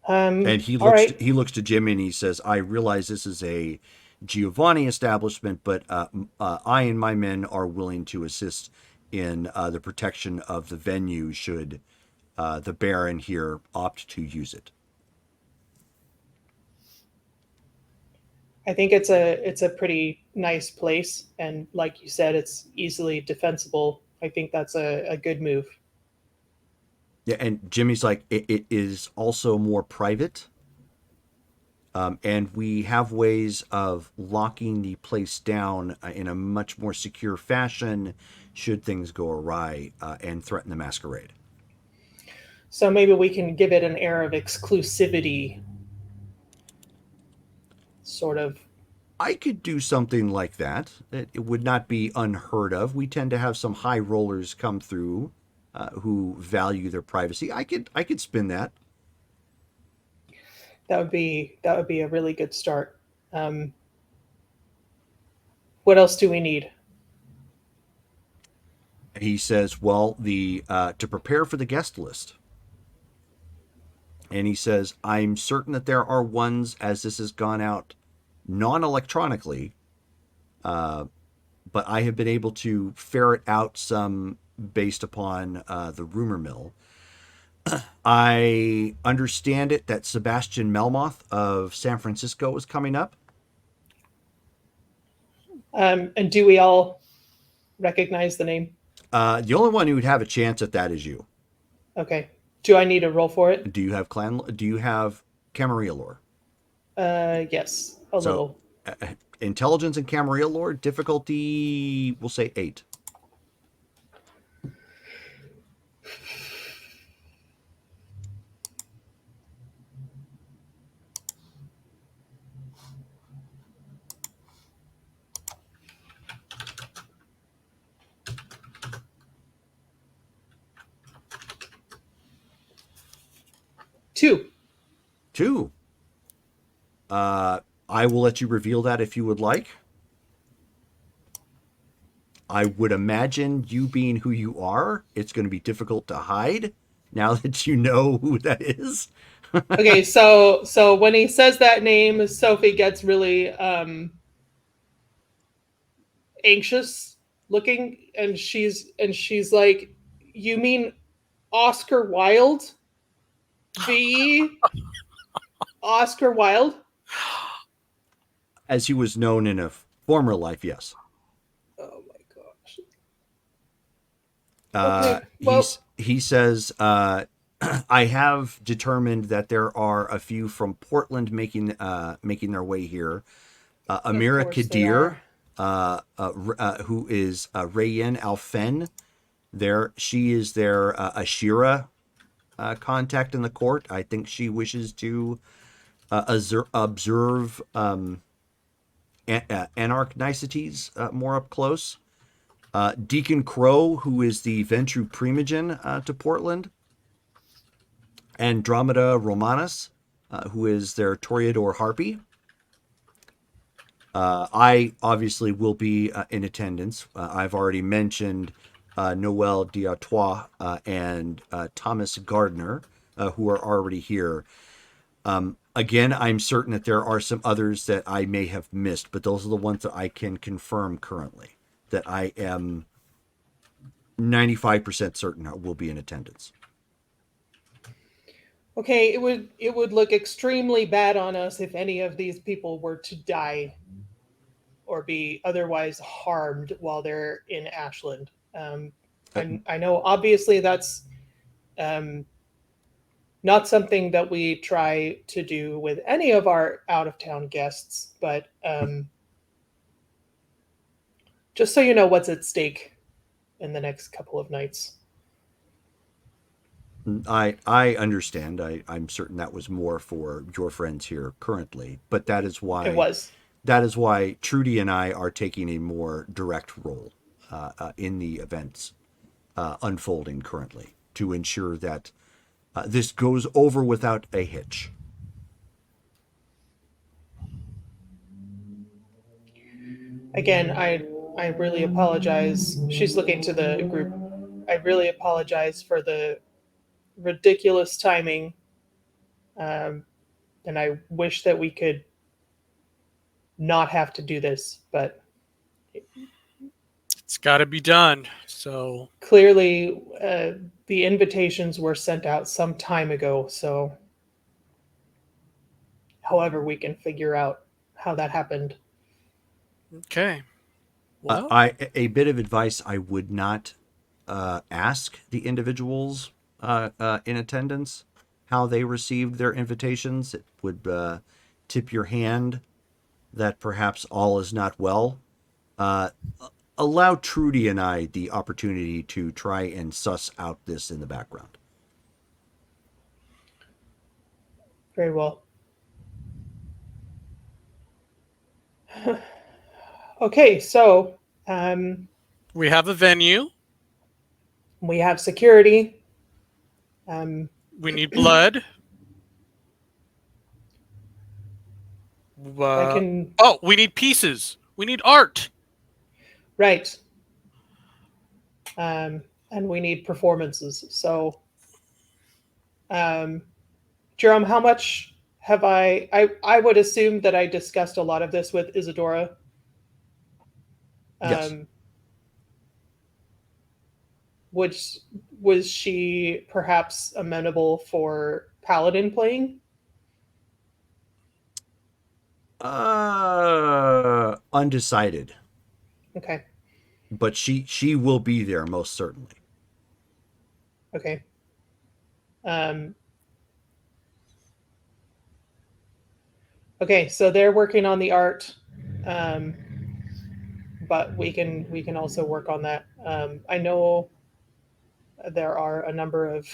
And he looks to Jimmy and he says, "I realize this is a Giovanni establishment, but I and my men are willing to assist in the protection of the venue should the Baron here opt to use it." I think it's a pretty nice place, and like you said, it's easily defensible. I think that's a good move. Yeah, and Jimmy's like, it is also more private. And we have ways of locking the place down in a much more secure fashion should things go awry and threaten the masquerade. So maybe we can give it an air of exclusivity, sort of. I could do something like that. It would not be unheard of. We tend to have some high rollers come through who value their privacy. I could spin that. That would be a really good start. Um, what else do we need? He says, well, the to prepare for the guest list. And he says, I'm certain that there are ones, as this has gone out non-electronically, but I have been able to ferret out some based upon the rumor mill. I understand it that Sebastian Melmoth of San Francisco is coming up. And do we all recognize the name? The only one who would have a chance at that is you. Okay. Do I need to roll for it? Do you have clan? Do you have Camarilla lore? Yes, a So, little. Intelligence and Camarilla lore difficulty, we'll say 8. Two. 2. I will let you reveal that if you would like. I would imagine you being who you are, it's going to be difficult to hide now that you know who that is. Okay, so when he says that name, Sophie gets really anxious looking, and she's like, "You mean Oscar Wilde? The Oscar Wilde?" As he was known in a former life, yes. Oh my gosh. Okay, well, He says, I have determined that there are a few from Portland making their way here. Amira course there Kadir, who is Rayen Alfen. She is their Ashira contact in the court. I think she wishes to observe anarch niceties more up close. Deacon Crow, who is the Ventru Primogen to Portland. Andromeda Romanus, who is their Toreador Harpy. I obviously will be in attendance. I've already mentioned Noel Diatois and Thomas Gardner, who are already here. Again, I'm certain that there are some others that I may have missed, but those are the ones that I can confirm currently, that I am 95% certain will be in attendance. okay, it would look extremely bad on us if any of these people were to die or be otherwise harmed while they're in Ashland. I know obviously that's not something that we try to do with any of our out of town guests, but just so you know what's at stake in the next couple of nights. I understand. I'm certain that was more for your friends here currently, but that is why It was. That is why Trudy and I are taking a more direct role in the events unfolding currently to ensure that this goes over without a hitch. Again, I really apologize. She's looking to the group. I really apologize for the ridiculous timing, and I wish that we could not have to do this, but It's got to be done. So clearly the invitations were sent out some time ago. So however we can figure out that happened. Okay. Well, A bit of advice: I would not ask the individuals in attendance how they received their invitations. It would tip your hand that perhaps all is not well. Allow Trudy and I the opportunity to try and suss out this in the background. Very well. Okay, so we have a venue. we have security. Um, We need blood. I can Oh, we need pieces. We need art. right, and we need performances. So, Jerome, how much have I would assume that I discussed a lot of this with Isadora. Yes. Which was she perhaps amenable for paladin playing? Undecided, Okay. but she will be there most certainly. Okay. Um, okay, so they're working on the art, but we can also work on that. I know there are a number of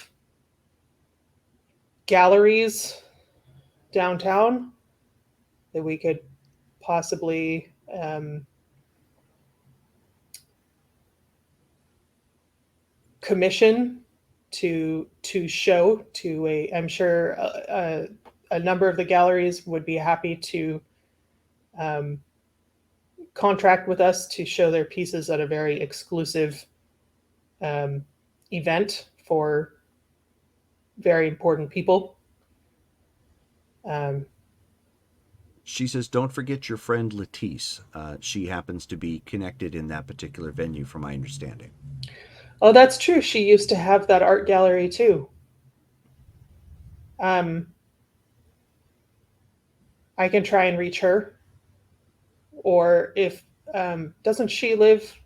galleries downtown that we could possibly commission to show to a. I'm sure a number of the galleries would be happy to contract with us to show their pieces at a very exclusive event for very important people. She says, "Don't forget your friend Lettice. She happens to be connected in that particular venue, from my understanding." Oh, that's true. She used to have that art gallery too. I can try and reach her. Or if doesn't she live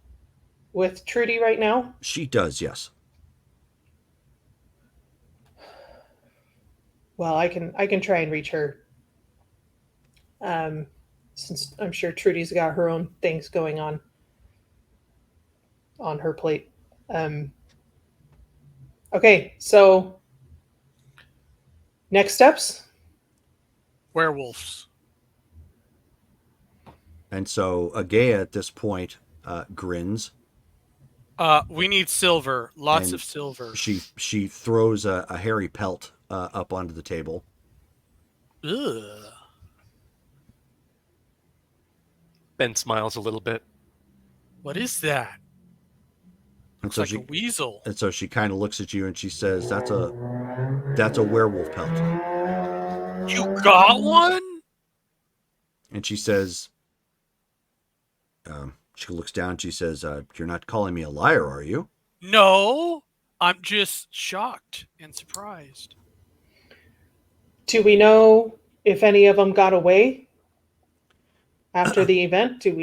with Trudy right now? She does, yes. Well, I can try and reach her. Since I'm sure Trudy's got her own things going on her plate. Okay, so next steps. Werewolves. And so Agea at this point grins. We need silver. Lots and of silver. She throws a hairy pelt up onto the table. Ugh. Ben smiles a little bit. What is that? Looks like a weasel. And so she kind of looks at you and she says, "That's a werewolf pelt." You got one? And she says, she looks down and she says, "You're not calling me a liar, are you?" No, I'm just shocked and surprised. Do we know if any of them got away after the event? Did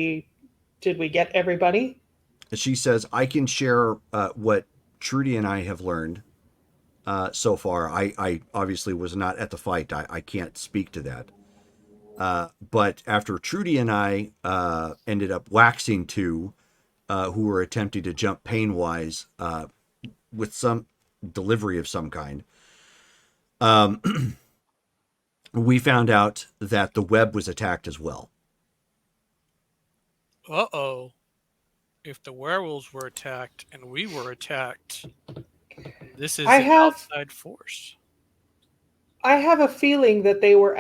we get everybody? She says, "I can share what Trudy and I have learned so far. I obviously was not at the fight. I can't speak to that. But after Trudy and I ended up waxing two who were attempting to jump pain-wise with some delivery of some kind, we found out that the web was attacked as well." Uh-oh. If the werewolves were attacked and we were attacked, this is an outside force. I have a feeling that they weren't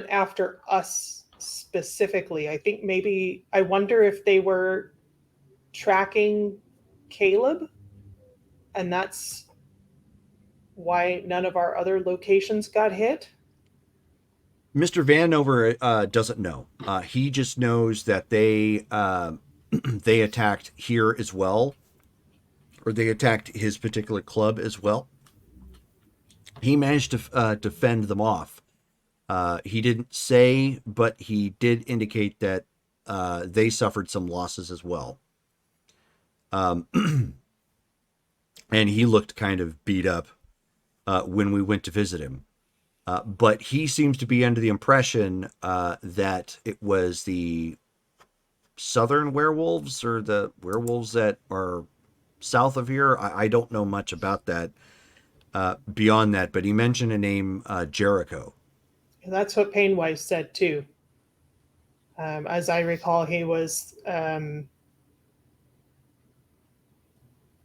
after us specifically. I think maybe, I wonder if they were tracking Caleb, and that's why none of our other locations got hit. Mr. Vanover doesn't know. He just knows that they they attacked here as well, or they attacked his particular club as well. He managed to fend them off, He didn't say, but he did indicate that they suffered some losses as well. And he looked kind of beat up when we went to visit him. But he seems to be under the impression that it was the southern werewolves or the werewolves that are south of here. I don't know much about that beyond that, but he mentioned a name, Jericho. And that's what Painwise said too. As I recall, he was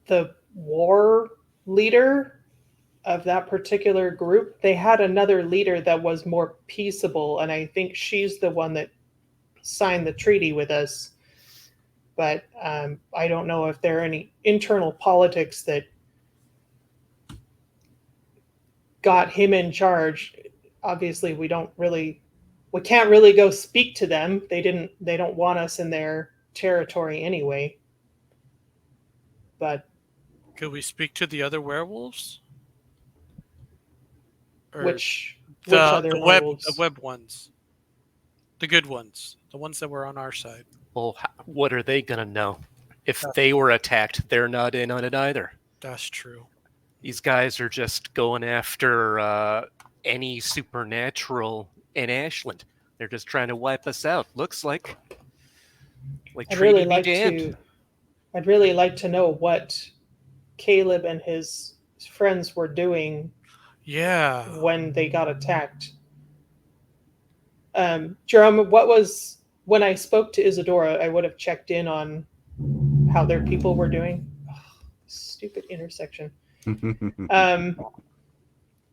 the war leader of that particular group. They had another leader that was more peaceable, and I think she's the one that signed the treaty with us. But I don't know if there are any internal politics that got him in charge. Obviously, we can't really go speak to them. They don't want us in their territory anyway. But Could we speak to the other werewolves? Or which the other werewolves? the web ones, the good ones, the ones that were on our side. Well, what are they gonna know? If they were attacked, they're not in on it either. That's true. These guys are just going after any supernatural in Ashland. They're just trying to wipe us out. Looks like I'd really treaty be damned. I'd really like to know what Caleb and his friends were doing Yeah. when they got attacked. Jerome, when I spoke to Isadora, I would have checked in on how their people were doing. Oh, stupid intersection.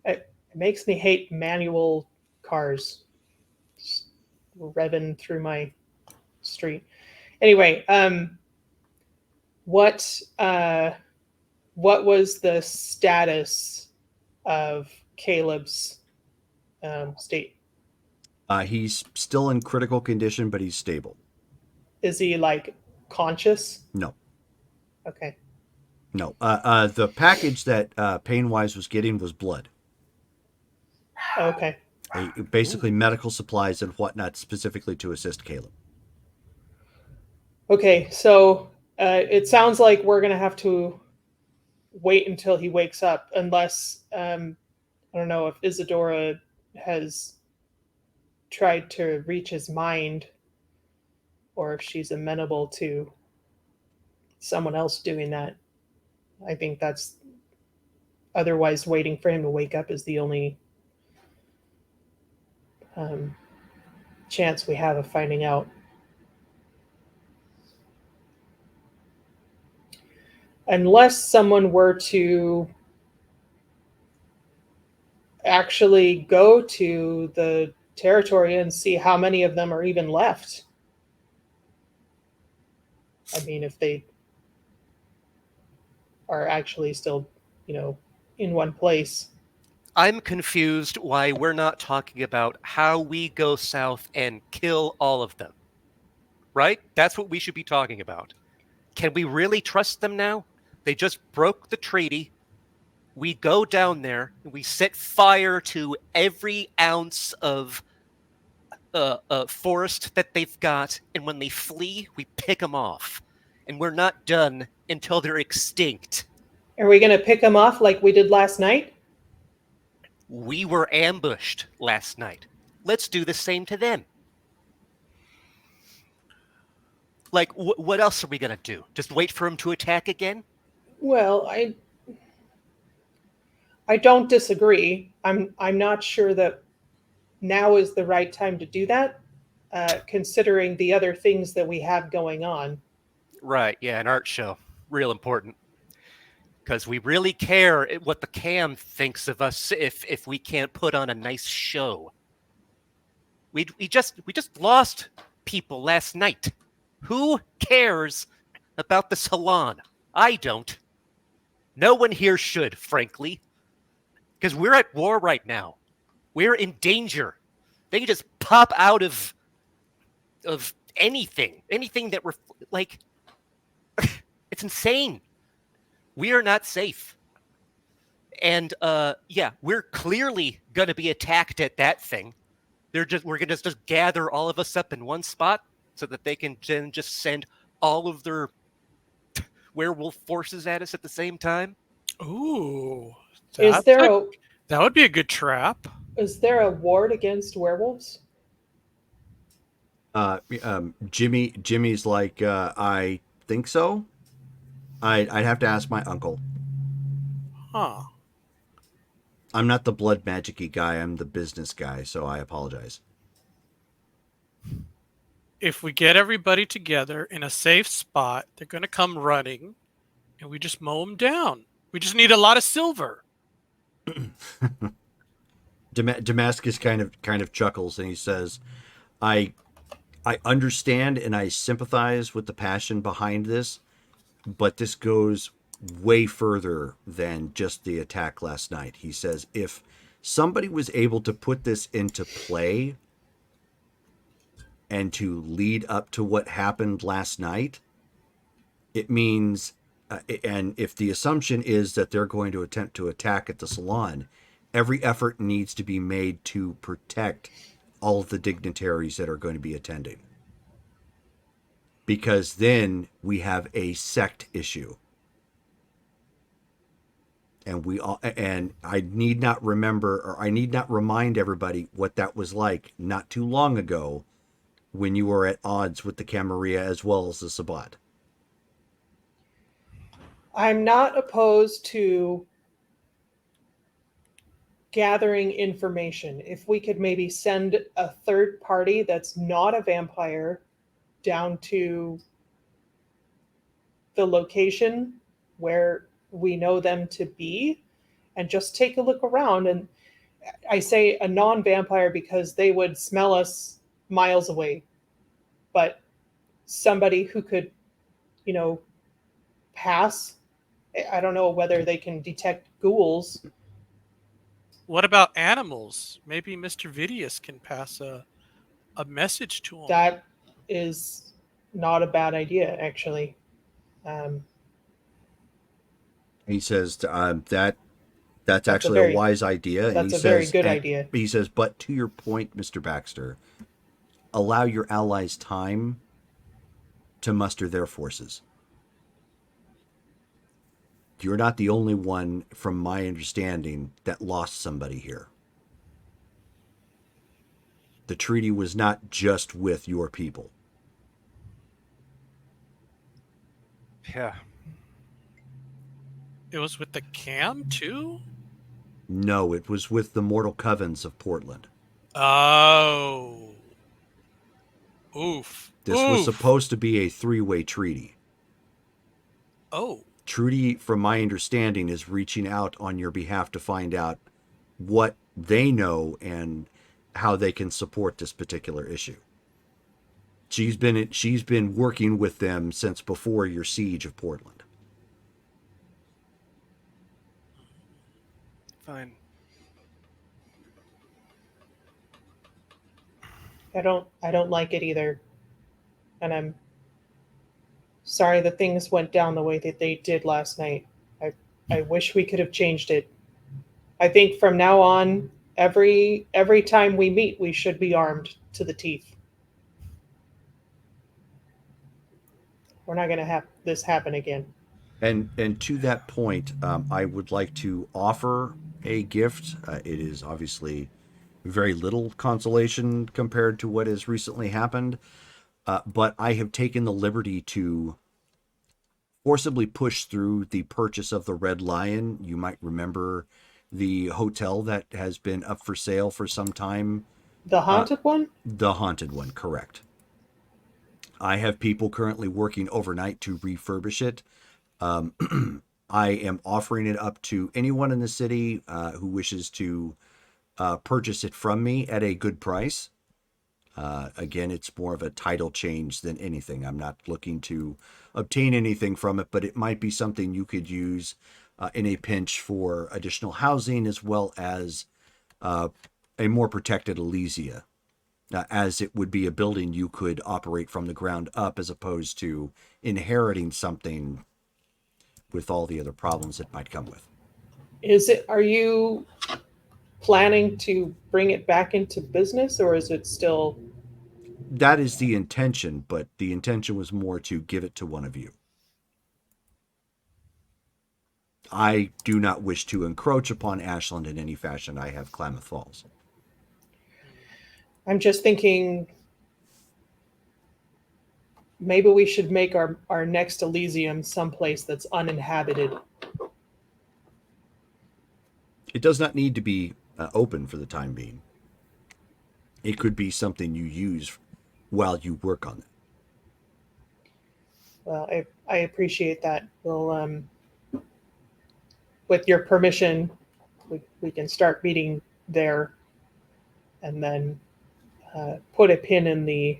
It makes me hate manual cars just revving through my street. Anyway, what was the status of Caleb's state? He's still in critical condition, but he's stable. Is he like conscious? No. Okay. No. The package that Painwise was getting was blood. Okay. Basically medical supplies and whatnot specifically to assist Caleb. Okay, so it sounds like we're going to have to wait until he wakes up, unless, I don't know if Isadora has tried to reach his mind, or if she's amenable to someone else doing that. I think that's, otherwise waiting for him to wake up is the only chance we have of finding out. Unless someone were to actually go to the territory and see how many of them are even left. I mean, if they are actually still, in one place. I'm confused why we're not talking about how we go south and kill all of them. Right? That's what we should be talking about. Can we really trust them now? They just broke the treaty. We go down there and we set fire to every ounce of forest that they've got. And when they flee, we pick them off. And we're not done until they're extinct. Are we going to pick them off like we did last night? We were ambushed last night. Let's do the same to them. Like, what else are we going to do? Just wait for them to attack again? Well, I don't disagree. I'm not sure that now is the right time to do that, considering the other things that we have going on. Right, yeah, an art show. Real important. Because we really care what the cam thinks of us if we can't put on a nice show. We just lost people last night. Who cares about the salon? I don't. No one here should, frankly. Because we're at war right now. We're in danger. They can just pop out of anything. Anything that we're like. It's insane. We are not safe. And yeah, we're clearly going to be attacked at that thing. we're gonna just gather all of us up in one spot so that they can then just send all of their werewolf forces at us at the same time. Ooh, Is that's there a a that would be a good trap. is there a ward against werewolves? Jimmy's like, I think so. I'd have to ask my uncle. Huh. I'm not the blood magic-y guy. I'm the business guy, so I apologize. If we get everybody together in a safe spot, they're going to come running, and we just mow them down. We just need a lot of silver. Damascus kind of chuckles and he says, I understand and I sympathize with the passion behind this, but this goes way further than just the attack last night. He says if somebody was able to put this into play and to lead up to what happened last night, it means, and if the assumption is that they're going to attempt to attack at the salon, every effort needs to be made to protect all of the dignitaries that are going to be attending. Because then we have a sect issue. And I need not remind everybody what that was like not too long ago when you were at odds with the Camarilla as well as the Sabbat. I'm not opposed to gathering information. If we could maybe send a third party that's not a vampire down to the location where we know them to be and just take a look around. And I say a non-vampire because they would smell us miles away, but somebody who could, pass. I don't know whether they can detect ghouls. What about animals? Maybe Mr. Vidius can pass a message to them. That is not a bad idea, actually. He says that's actually a wise idea. That's a very good idea. He says, but to your point, Mr. Baxter, allow your allies time to muster their forces. You're not the only one, from my understanding, that lost somebody here. The treaty was not just with your people. Yeah. It was with the Cam too? No, it was with the Mortal Covens of Portland. Oh. Oof. This was supposed to be a three-way treaty. Oh. Trudy, from my understanding, is reaching out on your behalf to find out what they know and how they can support this particular issue. She's been working with them since before your siege of Portland. Fine. I don't like it either. And I'm sorry that things went down the way that they did last night. I wish we could have changed it. I think from now on, every time we meet, we should be armed to the teeth. We're not going to have this happen again. And to that point, I would like to offer a gift. It is obviously very little consolation compared to what has recently happened. But I have taken the liberty to forcibly push through the purchase of the Red Lion. You might remember the hotel that has been up for sale for some time. The haunted one? The haunted one, correct. I have people currently working overnight to refurbish it. I am offering it up to anyone in the city who wishes to purchase it from me at a good price. Again, it's more of a title change than anything. I'm not looking to obtain anything from it, but it might be something you could use in a pinch for additional housing as well as a more protected Elysia, as it would be a building you could operate from the ground up as opposed to inheriting something with all the other problems it might come with. Are you planning to bring it back into business, or is it still? That is the intention, but the intention was more to give it to one of you. I do not wish to encroach upon Ashland in any fashion. I have Klamath Falls. I'm just thinking maybe we should make our next Elysium someplace that's uninhabited. It does not need to be open for the time being. It could be something you use while you work on it. Well, I appreciate that. We'll, with your permission, we can start meeting there, and then put a pin in the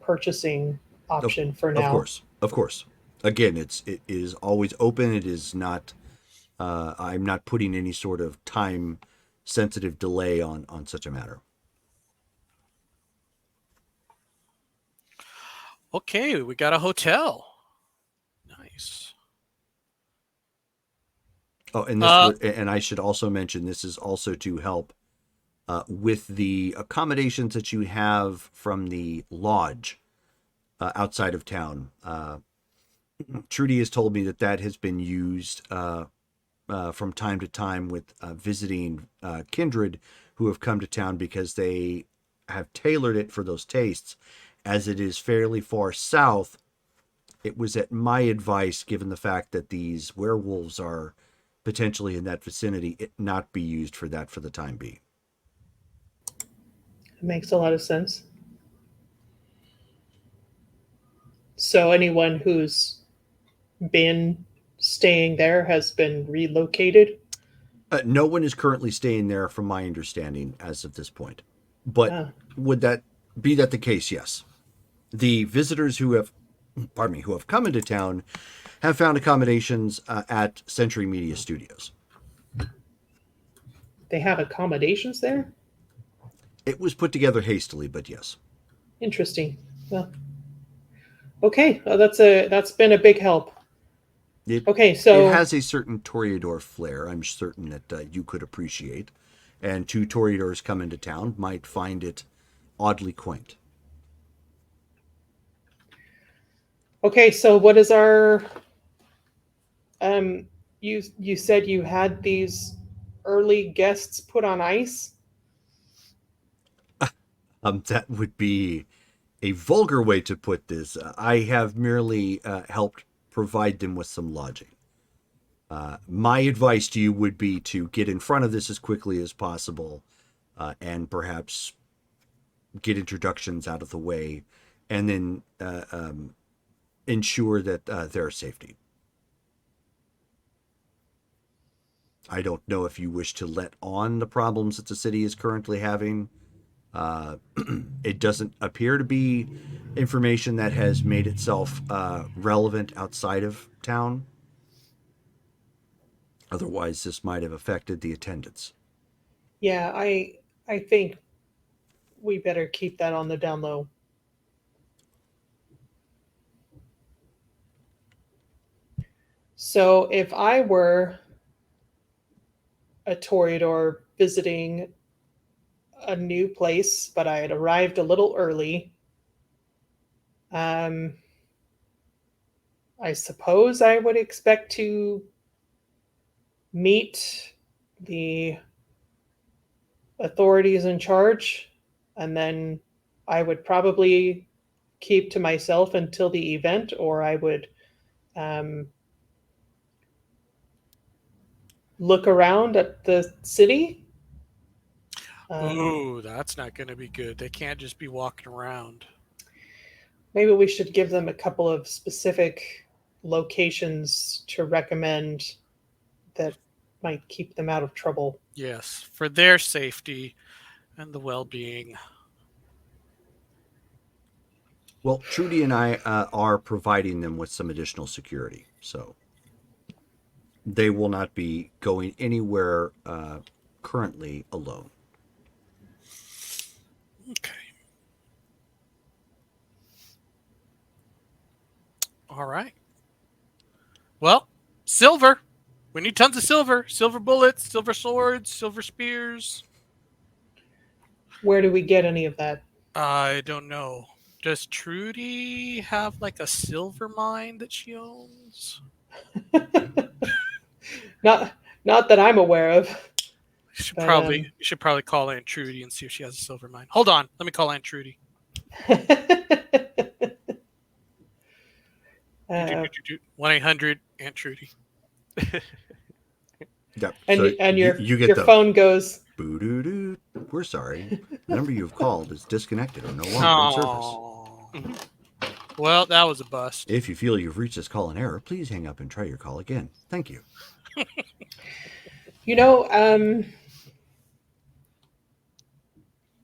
purchasing option for now. Of course. Again, it is always open. It is not. I'm not putting any sort of time sensitive delay on such a matter. Okay, we got a hotel. Nice. Oh, and and I should also mention this is also to help with the accommodations that you have from the lodge outside of town. Trudy has told me that has been used from time to time with visiting kindred who have come to town because they have tailored it for those tastes. As it is fairly far south, it was at my advice, given the fact that these werewolves are potentially in that vicinity, it not be used for that for the time being. It makes a lot of sense. So anyone who's been staying there has been relocated? No one is currently staying there, from my understanding, as of this point. But would that be the case? Yes. The visitors who have come into town have found accommodations at Century Media Studios. They have accommodations there? It was put together hastily, but yes. Interesting. Well, okay. Well, that's been a big help. Okay, so it has a certain Toreador flair. I'm certain that you could appreciate, and two Toreadors come into town might find it oddly quaint. Okay, so what is our? You said you had these early guests put on ice. That would be a vulgar way to put this. I have merely helped provide them with some lodging. My advice to you would be to get in front of this as quickly as possible, and perhaps get introductions out of the way, and then ensure that their safety. I don't know if you wish to let on the problems that the city is currently having. It doesn't appear to be information that has made itself relevant outside of town. Otherwise, this might have affected the attendance. Yeah, I think we better keep that on the down low. So if I were a Toreador visiting a new place, but I had arrived a little early, I suppose I would expect to meet the authorities in charge, and then I would probably keep to myself until the event, or I would look around at the city. Ooh, that's not going to be good. They can't just be walking around. Maybe we should give them a couple of specific locations to recommend that might keep them out of trouble. Yes, for their safety and the well-being. Well, Trudy and I are providing them with some additional security, so they will not be going anywhere currently alone. Okay. All right. Well, Silver, We need tons of silver. Silver bullets, silver swords, silver spears. Where do we get any of that? I don't know. Does Trudy have like a silver mine that she owns? Not that I'm aware of. You should But, probably call Aunt Trudy and see if she has a silver mine. Hold on, let me call Aunt Trudy. 1-800 Aunt Trudy. Yep. and So and your you get your the phone goes. boo-doo-doo. We're sorry. The number you've called is disconnected or no longer in service. Oh. Well, that was a bust. If you feel you've reached this call in error, please hang up and try your call again. Thank you. You know,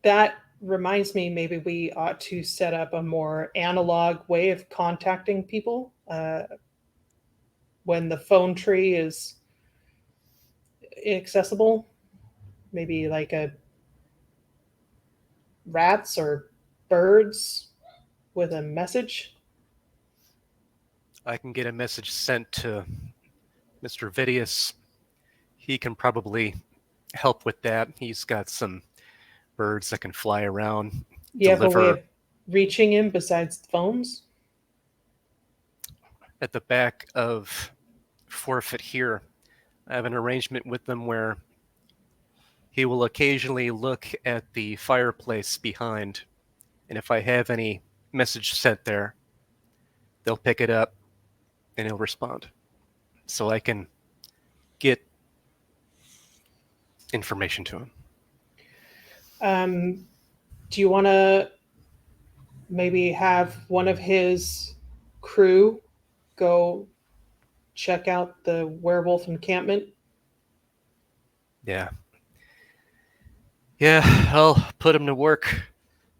that reminds me, maybe we ought to set up a more analog way of contacting people when the phone tree is inaccessible. Maybe like a rats or birds with a message. I can get a message sent to Mr. Vidius. He can probably help with that. He's got some birds that can fly around. You have a way of reaching him besides phones? At the back of Forfeit here, I have an arrangement with them where he will occasionally look at the fireplace behind, and if I have any message sent there, they'll pick it up and he'll respond. So I can get information to him. Do you want to maybe have one of his crew go check out the werewolf encampment? Yeah, I'll put him to work.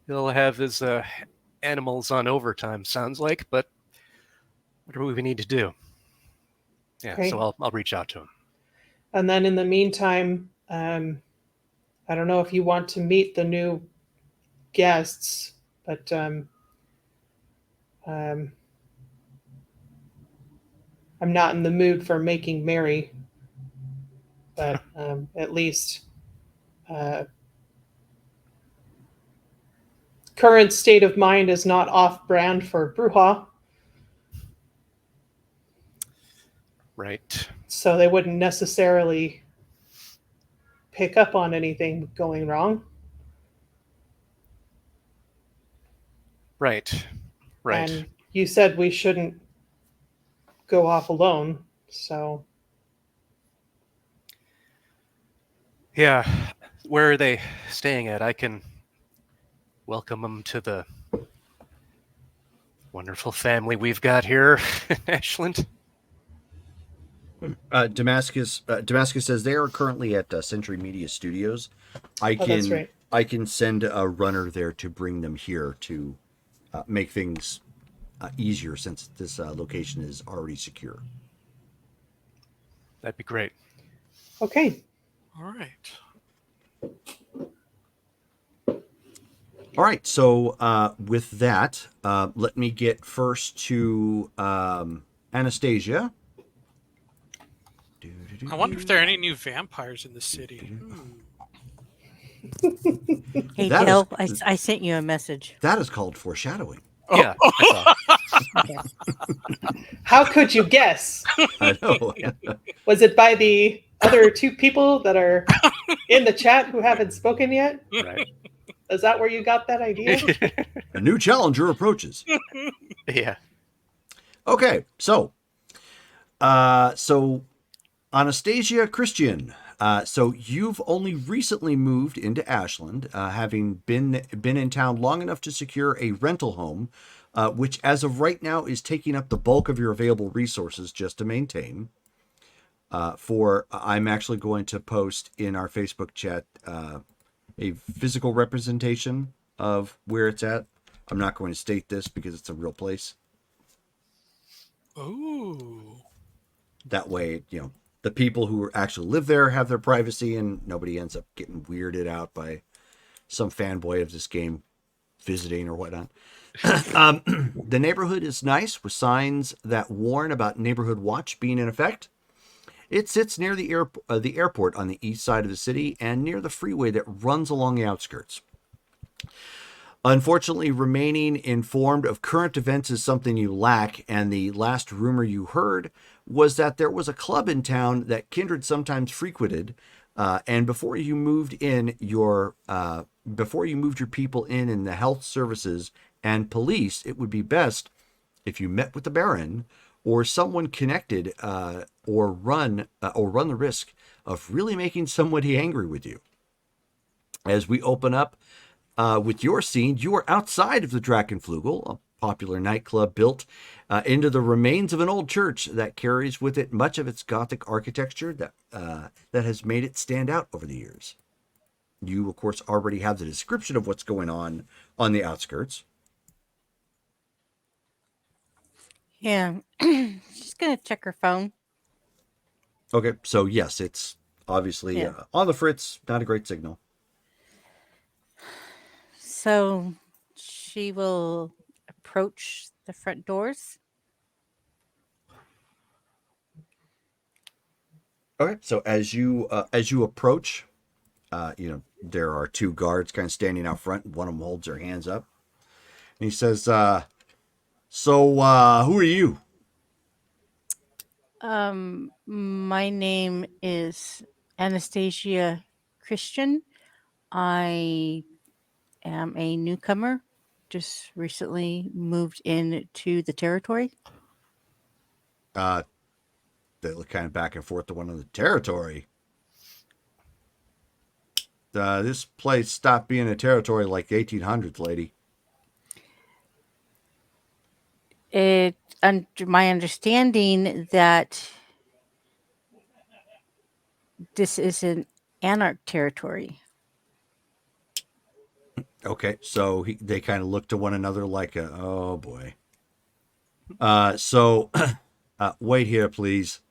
He'll have his animals on overtime, sounds like, but what do we need to do? Yeah, Okay. so I'll reach out to him. And then in the meantime, I don't know if you want to meet the new guests, but I'm not in the mood for making merry. But at least current state of mind is not off-brand for Bruja, Right. so they wouldn't necessarily pick up on anything going wrong. Right. And you said we shouldn't go off alone, so Yeah. Where are they staying at? I can welcome them to the wonderful family we've got here in Ashland. Damascus says they are currently at Century Media Studios. that's right. I can send a runner there to bring them here to make things easier since this location is already secure. That'd be great. Okay. All right. All right. So with that, let me get first to Anastasia. I wonder if there are any new vampires in the city. Hey, That Jill, is- I sent you a message. That is called foreshadowing. Yeah. I saw. How could you guess? I know. Was it by the other two people that are in the chat who haven't spoken yet? Right. Is that where you got that idea? A new challenger approaches. Yeah. Okay, so Anastasia Christian. So you've only recently moved into Ashland, having been in town long enough to secure a rental home, which as of right now is taking up the bulk of your available resources just to maintain. I'm actually going to post in our Facebook chat a physical representation of where it's at. I'm not going to state this because it's a real place. Ooh. That way, the people who actually live there have their privacy and nobody ends up getting weirded out by some fanboy of this game visiting or whatnot. The neighborhood is nice with signs that warn about neighborhood watch being in effect. It sits near the airport on the east side of the city and near the freeway that runs along the outskirts. Unfortunately, remaining informed of current events is something you lack, and the last rumor you heard was that there was a club in town that Kindred sometimes frequented, and before you moved your people in the health services and police, it would be best if you met with the Baron or someone connected, or run the risk of really making somebody angry with you. As we open up with your scene, you are outside of the Drachenflügel, a popular nightclub built into the remains of an old church that carries with it much of its Gothic architecture that has made it stand out over the years. You, of course, already have the description of what's going on the outskirts. Yeah. She's going to check her phone. Okay, so yes, it's obviously on the fritz, not a great signal. So she will approach the front doors. Okay, so as you approach, there are two guards kind of standing out front. One of them holds their hands up, and he says, "So, who are you?" My name is Anastasia Christian. I am a newcomer. Just recently moved into the territory. They look kind of back and forth to one of the territory. This place stopped being a territory like the 1800s, lady. Under my understanding that this is an anarch territory. Okay, so they kind of look to one another like, oh boy. So wait here, please.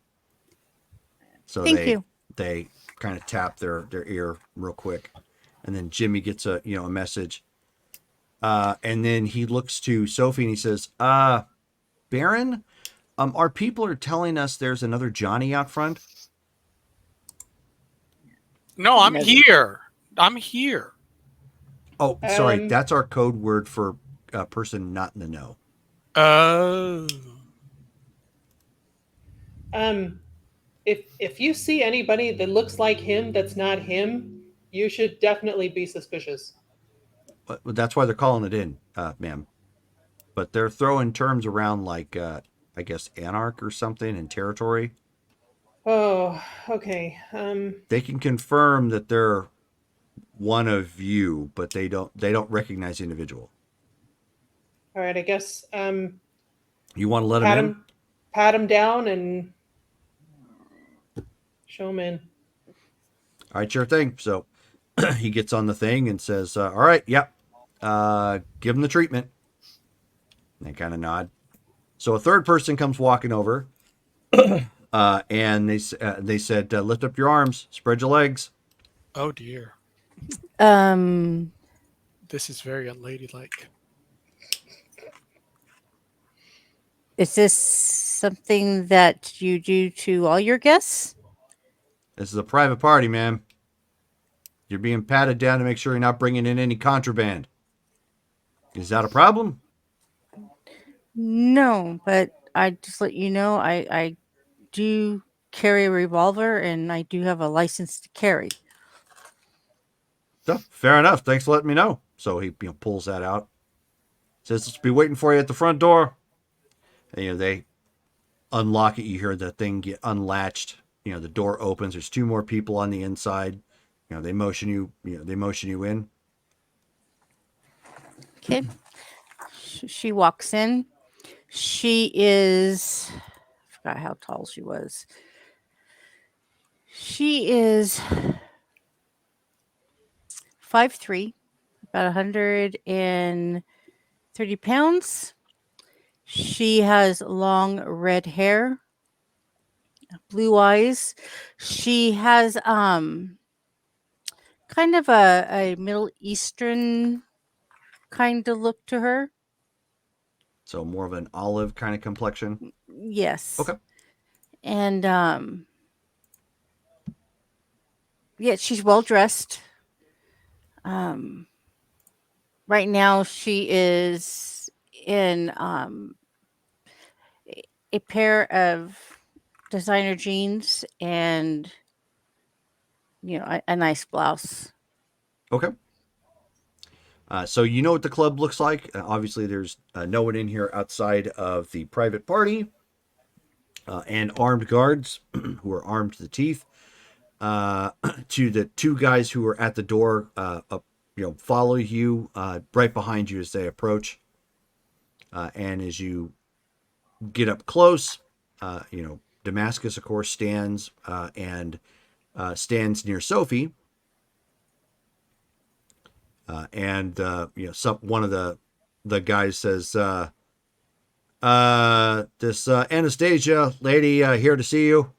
So Thank you. They kind of tap their ear real quick, and then Jimmy gets a message, and then he looks to Sophie and he says, Baron, our people are telling us there's another Johnny out front. No, I'm here. I'm here. Oh, sorry. That's our code word for a person not in the know. Oh. If you see anybody that looks like him that's not him, you should definitely be suspicious. But that's why they're calling it in, ma'am. But they're throwing terms around like, I guess, anarch or something and territory. Oh, okay. They can confirm that they're one of you, but they don't recognize the individual. All right, I guess. You want to let him in? Pat him down and show him in. All right, sure thing. So he gets on the thing and says, all right, yep, give him the treatment. And they kind of nod. So a third person comes walking over, and they said, lift up your arms, spread your legs. Oh dear. This is very unladylike. Is this something that you do to all your guests? This is a private party, ma'am. You're being patted down to make sure you're not bringing in any contraband. Is that a problem? No, but I just let you know I do carry a revolver and I do have a license to carry. So, fair enough. Thanks for letting me know. So he pulls that out. Says, let's be waiting for you at the front door. And, they unlock it. You hear the thing get unlatched. The door opens. There's two more people on the inside. They motion you. They motion you in. Okay. She walks in. She is, I forgot how tall she was. She is 5'3", about 130 pounds. She has long red hair, blue eyes. She has kind of a Middle Eastern kind of look to her. So more of an olive kind of complexion? Yes. Okay. And Yeah, she's well dressed. Right now, she is in a pair of designer jeans and a nice blouse. Okay. So you know what the club looks like. Obviously, there's no one in here outside of the private party and armed guards who are armed to the teeth. To the two guys who are at the door, follow you right behind you as they approach. And as you get up close, Damascus, of course, stands and stands near Sophie. One of the guys says, this Anastasia lady here to see you.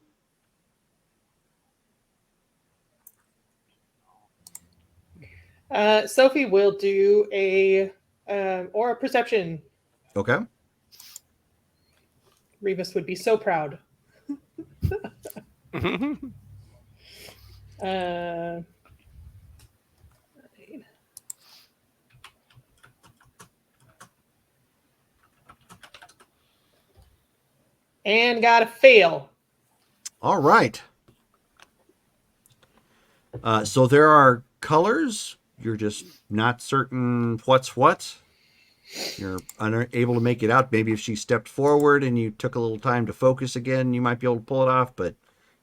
Sophie will do a aura perception. Okay. Revis would be so proud. And got a fail. All right. So there are colors. You're just not certain what's what. You're unable to make it out. Maybe if she stepped forward and you took a little time to focus again, you might be able to pull it off, but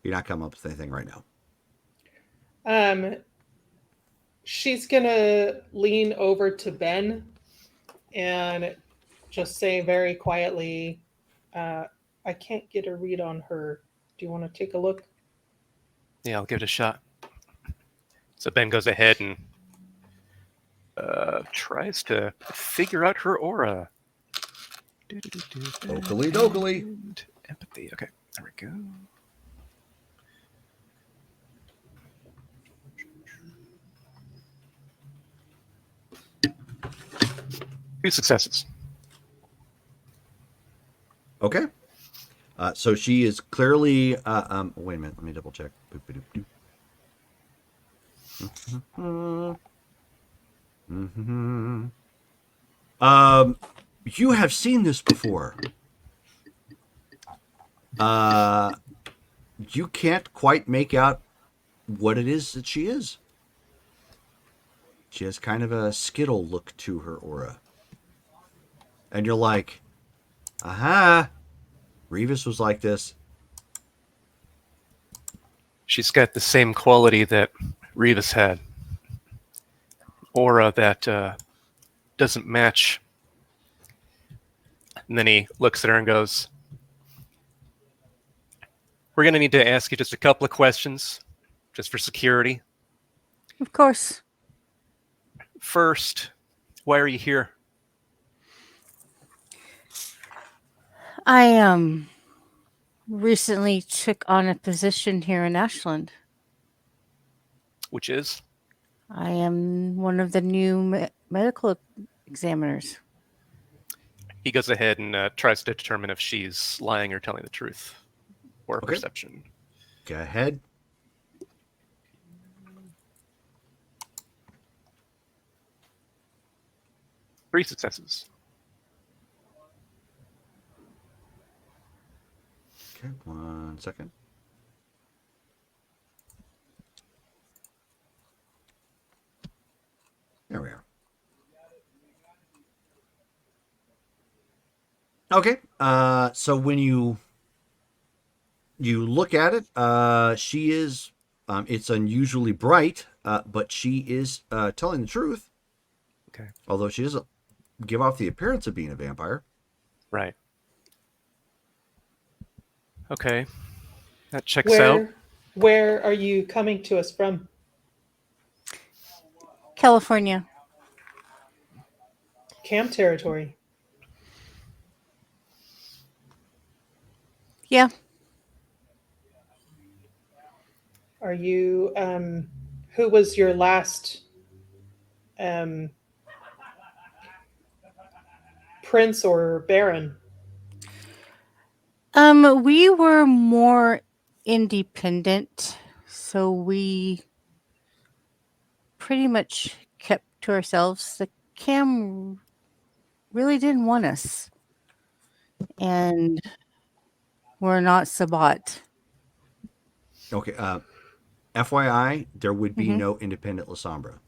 you're not coming up with anything right now. She's going to lean over to Ben and just say very quietly, I can't get a read on her. Do you want to take a look? Yeah, I'll give it a shot. So Ben goes ahead and tries to figure out her aura. Dokily. Empathy. Okay, there we go. Two successes. Okay. So she is clearly. Wait a minute. Let me double check. You have seen this before. You can't quite make out what it is that she is. She has kind of a skittle look to her aura. And you're like, aha, Revis was like this. She's got the same quality that Revis had. Aura that doesn't match. And then he looks at her and goes, we're going to need to ask you just a couple of questions, just for security. Of course. First, why are you here? I recently took on a position here in Ashland. Which is? I am one of the new medical examiners. He goes ahead and tries to determine if she's lying or telling the truth. Or Okay. Perception. Go ahead. Three successes. Okay, 1 second. There we are. Okay. So when you look at it, she is. It's unusually bright, but she is telling the truth. Okay. Although she doesn't give off the appearance of being a vampire. Right. Okay. That checks out. Where are you coming to us from? California. Camp territory. Yeah. Are you, who was your last prince or baron? We were more independent, so we pretty much kept to ourselves. The cam really didn't want us, and we're not Sabat. Okay. FYI, there would be Mhm. no independent Lasombra.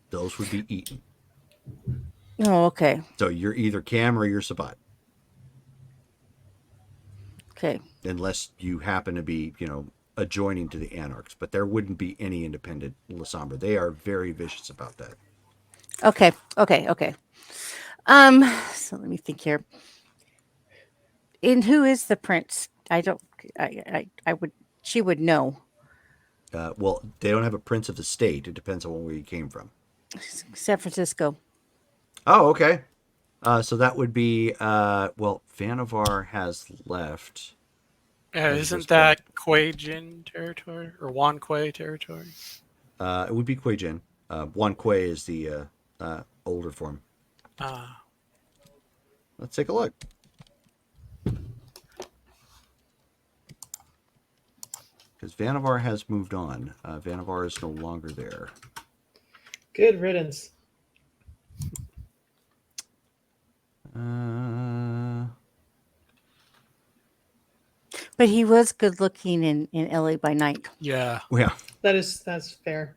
Those would be eaten. Oh, okay. So you're either Cam or you're Sabat, Okay. unless you happen to be, adjoining to the Anarchs. But there wouldn't be any independent Lasombra. They are very vicious about that. Okay. Okay. So let me think here. And who is the prince? I don't. I would. She would know. Well, they don't have a prince of the state. It depends on where you came from. San Francisco. Oh, okay. So that would be Vanavar has left. Isn't that Kuei Jin territory or Wan Kuei territory? It would be Kuei Jin. Wan Kuei is the older form. Let's take a look. Because Vanavar has moved on. Vanavar is no longer there. Good riddance. But he was good looking in LA by night. Yeah. Yeah. That's fair.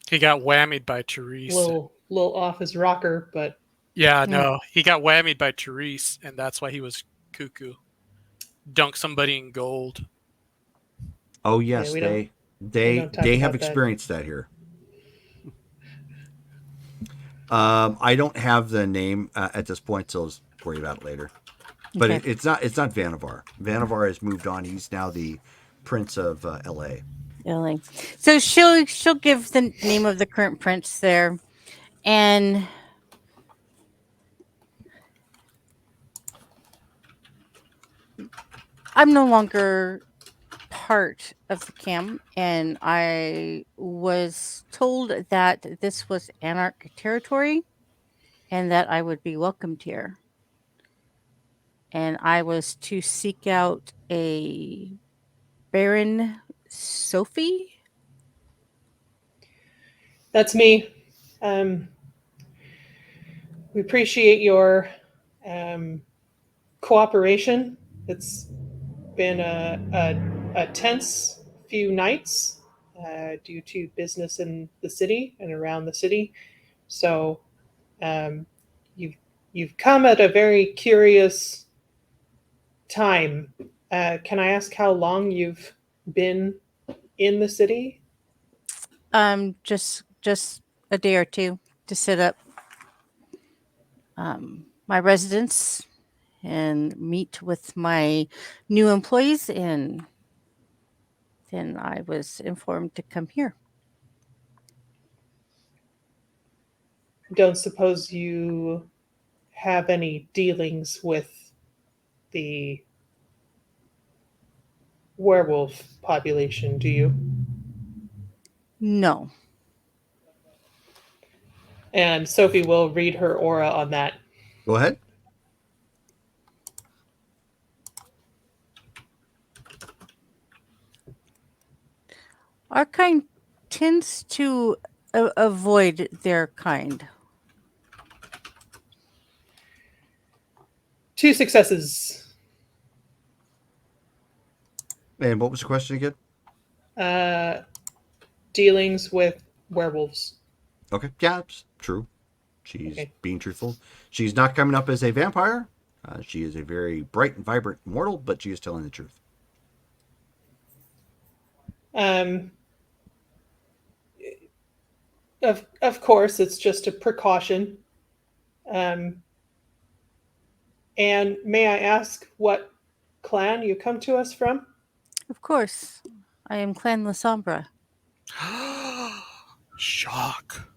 He got whammied by Therese. Little off his rocker, but yeah, no, he got whammied by Therese, and that's why he was cuckoo. Dunk somebody in gold. Oh yes, Yeah, they have experienced that here. I don't have the name at this point, so I'll worry about it later. But Okay. it's not Vanavar. Vanavar has moved on. He's now the Prince of LA. LA. So she'll give the name of the current prince there, and I'm no longer part of the camp, and I was told that this was Anarch territory, and that I would be welcomed here. And I was to seek out a Baron Sophie. that's me. We appreciate your cooperation. It's been a tense few nights due to business in the city and around the city. So um, you've come at a very curious time. Can I ask how long you've been in the city? Just a day or two to set up my residence and meet with my new employees, and then I was informed to come here. Don't suppose you have any dealings with the werewolf population, do you? No. And Sophie will read her aura on that. Go ahead. Our kind tends to avoid their kind. 2 successes. And what was the question again? Dealings with werewolves. Okay. Yeah, it's true. She's Okay. being truthful. She's not coming up as a vampire. She is a very bright and vibrant mortal, but she is telling the truth. Of course, it's just a precaution. And may I ask what clan you come to us from? Of course, I am Clan La Sombra. Shock.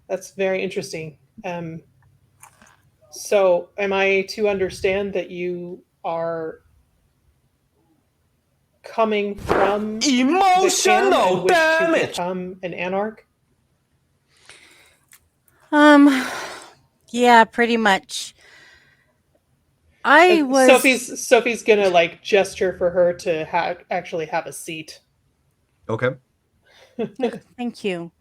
That's very interesting. So, am I to understand that you are coming from Emotional, the camp and wish to damage. become an anarch? Yeah, pretty much. I was Sophie's gonna like gesture for her to actually have a seat. Okay. Thank you.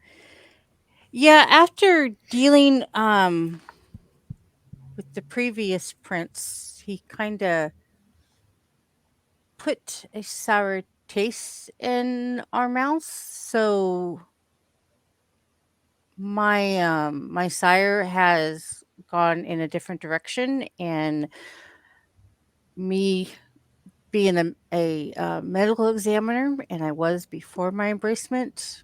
Yeah, after dealing with the previous prince, he kind of put a sour taste in our mouths. So my sire has gone in a different direction, and me being a medical examiner, and I was before my embracement,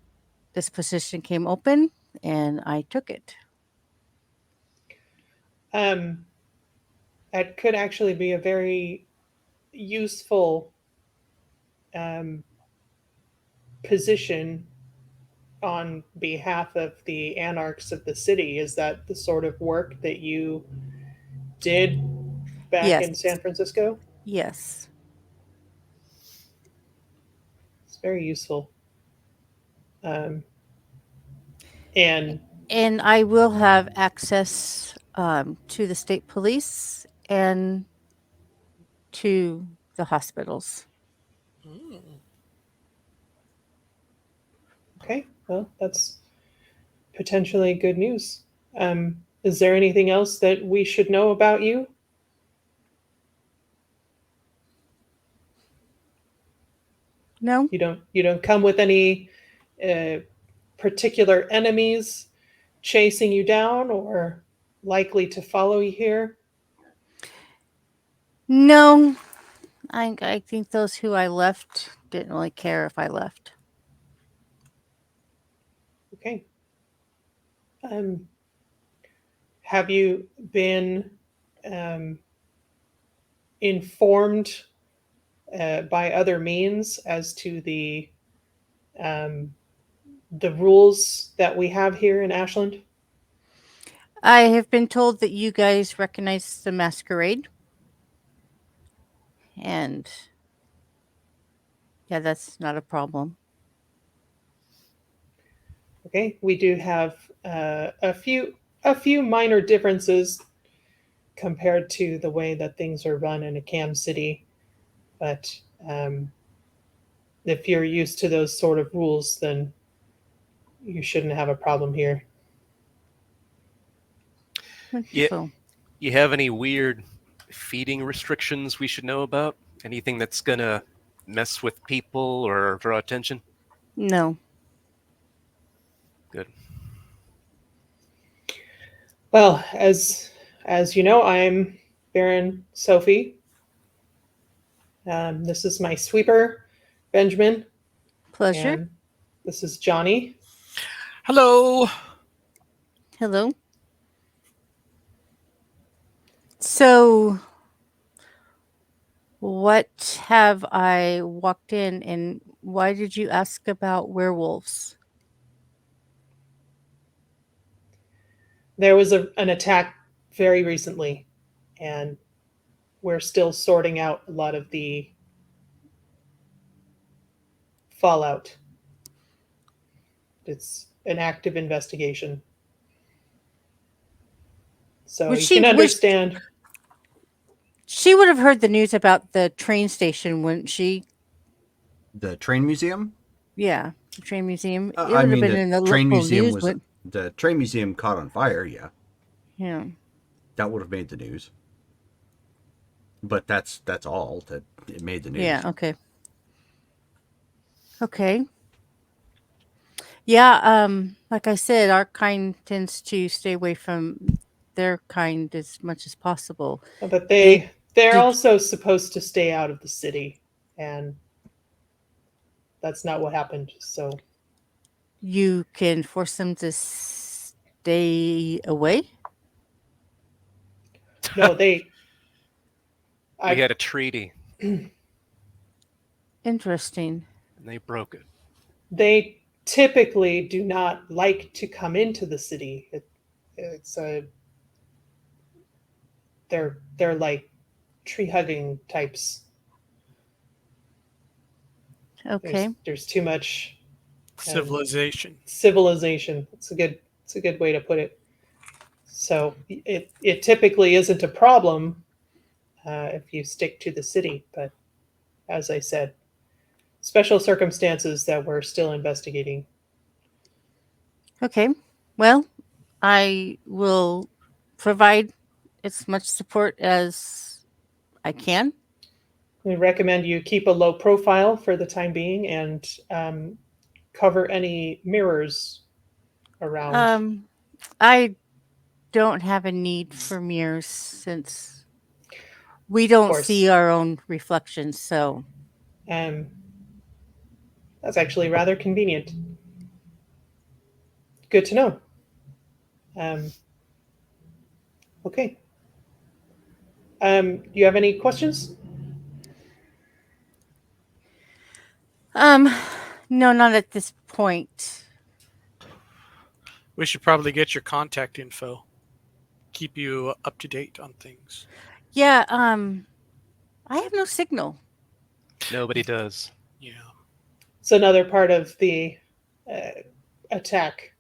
this position came open, and I took it. um, that could actually be a very useful um, position on behalf of the anarchs of the city. Is that the sort of work that you did back Yes, in San Francisco? yes. It's very useful. Um, and And I will have access to the state police and to the hospitals. Mm. okay, well, that's potentially good news. Is there anything else that we should know about you? No, You don't come with any uh, particular enemies chasing you down or likely to follow you here? no. I think those who I left didn't really care if I left. Okay. Have you been um, informed by other means as to um, the rules that we have here in Ashland? I have been told that you guys recognize the masquerade, and yeah, that's not a problem. Okay, we do have a few minor differences compared to the way that things are run in a cam city, but um, if you're used to those sort of rules, then you shouldn't have a problem here. Yeah. Wonderful. You have any weird feeding restrictions we should know about? Anything that's gonna mess with people or draw attention? No. Good. Well, as you know, I'm Baron Sophie. This is my sweeper, Benjamin, Pleasure. and this is Johnny. Hello. Hello. So, what have I walked in, and why did you ask about werewolves? There was an attack very recently, and we're still sorting out a lot of the fallout. It's an active investigation. So Would you she can wish understand. she would have heard the news about the train station, wouldn't she? The train museum. Yeah, the train museum. It I would have mean, been the in the train local museum news, was but the train museum caught on fire. Yeah, yeah. that would have made the news. But that's all that it made the news. Yeah, okay. Okay. Yeah, like I said, our kind tends to stay away from their kind as much as possible. But They they're did also supposed to stay out of the city, and that's not what happened. So you can force them to stay away? no, We I had a treaty Interesting. and they broke it. they typically do not like to come into the city. It's a they're like tree hugging types. Okay. There's too much Civilization. civilization. It's a good way to put it. So it typically isn't a problem if you stick to the city, but as I said, special circumstances that we're still investigating. Okay. Well, I will provide as much support as I can. We recommend you keep a low profile for the time being and cover any mirrors around. I don't have a need for mirrors since we Of don't see course, our own reflections. So, um, that's actually rather convenient. Good to know. Um, okay. Do you have any questions? um, no, not at this point. We should probably get your contact info. Keep you up to date on things. Yeah, I have no signal. Nobody does. Yeah. It's another part of the uh, attack.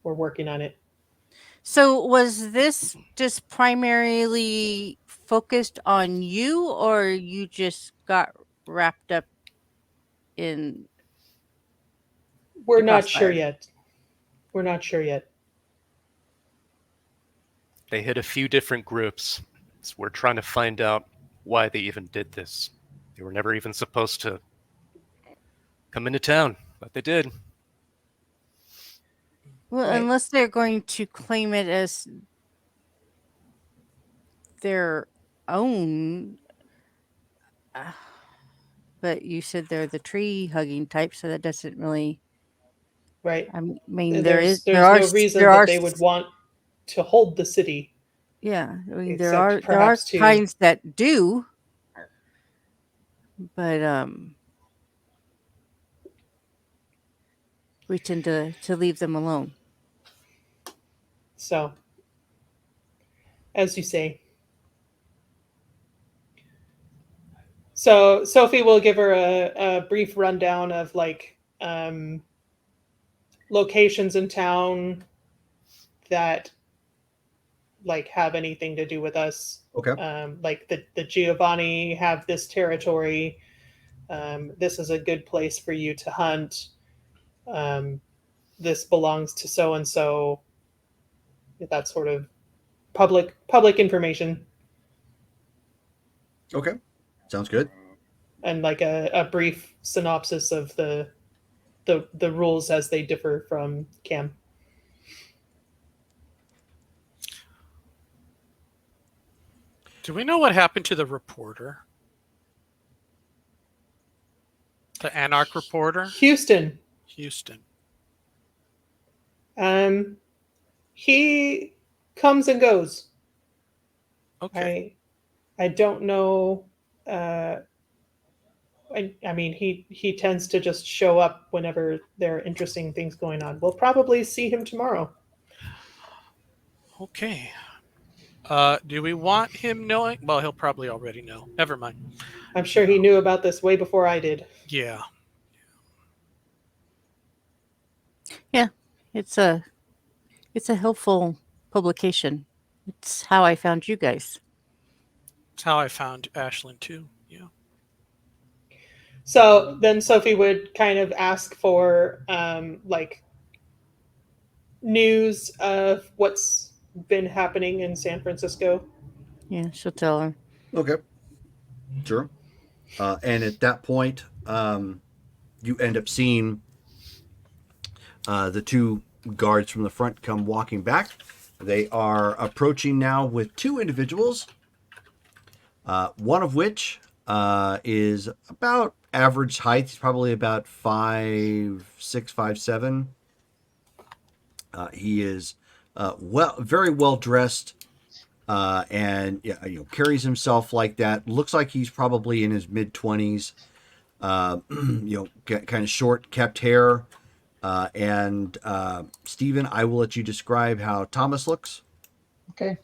We're working on it. So, was this just primarily focused on you, or you just got wrapped up in We're the not sure crossfire? yet. We're not sure yet. They hit a few different groups. So we're trying to find out why they even did this. They were never even supposed to come into town, but they did. Well, Right. unless they're going to claim it as their own. uh, But you said they're the tree hugging type, so that doesn't really. Right. I mean, There's no reason that they would want to hold the city, yeah. I mean, except there are perhaps to. kinds that do, but we tend to leave them alone. So, as you say. So Sophie will give her a brief rundown of like locations in town that like have anything to do with us. Okay. Like the Giovanni have this territory. This is a good place for you to hunt. This belongs to so and so. That sort of public information, Okay. Sounds good. and like a brief synopsis of the rules as they differ from CAM. Do we know what happened to the reporter? The Anarch reporter? Houston. Houston. He comes and goes. Okay. I don't know. I mean, he tends to just show up whenever there are interesting things going on. We'll probably see him tomorrow. Okay. Do we want him knowing? Well, he'll probably already know. Never mind. I'm sure he knew about this way before I did. Yeah. Yeah, it's a helpful publication. It's how I found you guys. That's how I found Ashland too. Yeah. So then Sophie would kind of ask for like news of what's been happening in San Francisco. Yeah, she'll tell her. Okay. Sure. And at that point, you end up seeing the two guards from the front come walking back. They are approaching now with two individuals, one of which is about average height. He's probably about 5'6", 5'7". He is very well dressed, and carries himself like that. Looks like he's probably in his mid-20s. Kind of short, kept hair. And Stephen, I will let you describe how Thomas looks. Okay.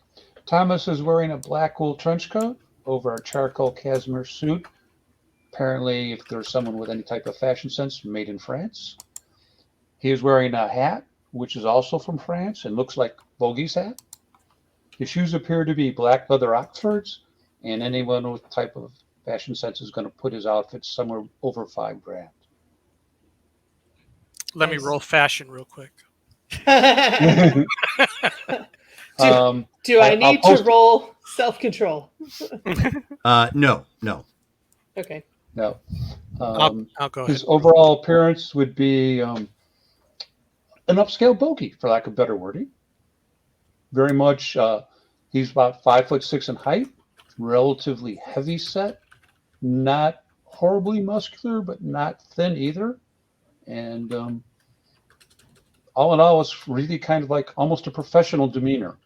Thomas is wearing a black wool trench coat over a charcoal cashmere suit. Apparently, if there's someone with any type of fashion sense, made in France. He is wearing a hat, which is also from France and looks like Bogey's hat. His shoes appear to be black leather Oxfords, and anyone with type of fashion sense is going to put his outfit somewhere over $5,000. Let me Nice. roll fashion real quick. Um, Do I I'll need to post- roll self-control? No. Okay. No. I'll go ahead. His overall appearance would be an upscale bogey, for lack of better wording. Very much, he's about 5'6" in height, relatively heavy set, not horribly muscular, but not thin either. And all in all, it's really kind of like almost a professional demeanor.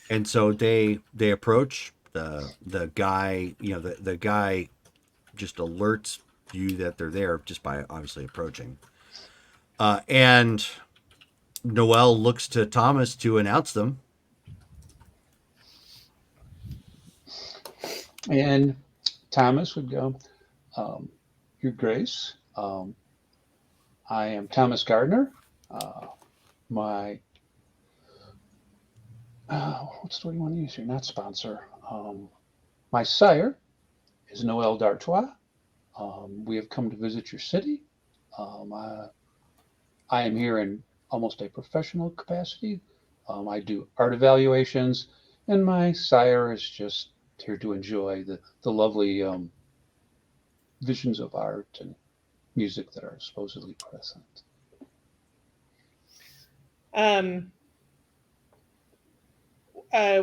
And so they approach the guy. The guy just alerts you that they're there just by obviously approaching. And Noel looks to Thomas to announce them. And Thomas would go, Your Grace, I am Thomas Gardner. My, what's the word you want to use here? Not sponsor. My sire is Noel D'Artois. We have come to visit your city. I am here in almost a professional capacity. I do art evaluations, and my sire is just here to enjoy the lovely visions of art and music that are supposedly present.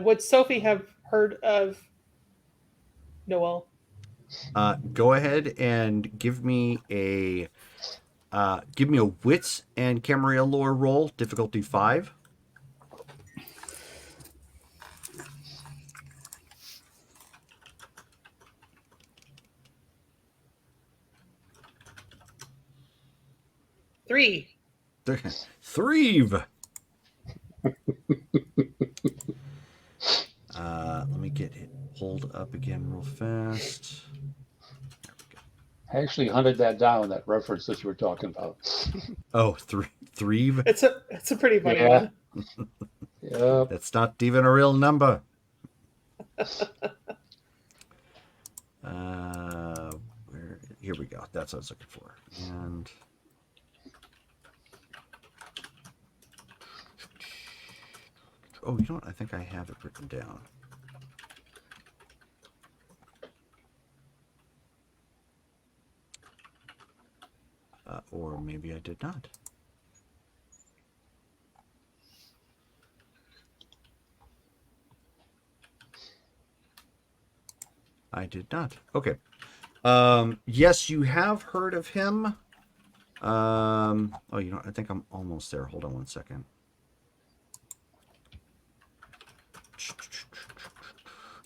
Would Sophie have heard of Noel? Go ahead and give me a wits and Camarilla lore roll, difficulty 5. Three. Threve. Let me get it pulled up again real fast. I actually hunted that down, that reference that you were talking about. Oh, Threve. It's a pretty funny Yeah. one. Yep. That's not even a real number. Here we go. That's what I was looking for. And oh, you know what? I think I have it written down. Or maybe I did not. I did not. Okay. Yes, you have heard of him. Oh, I think I'm almost there. Hold on one second.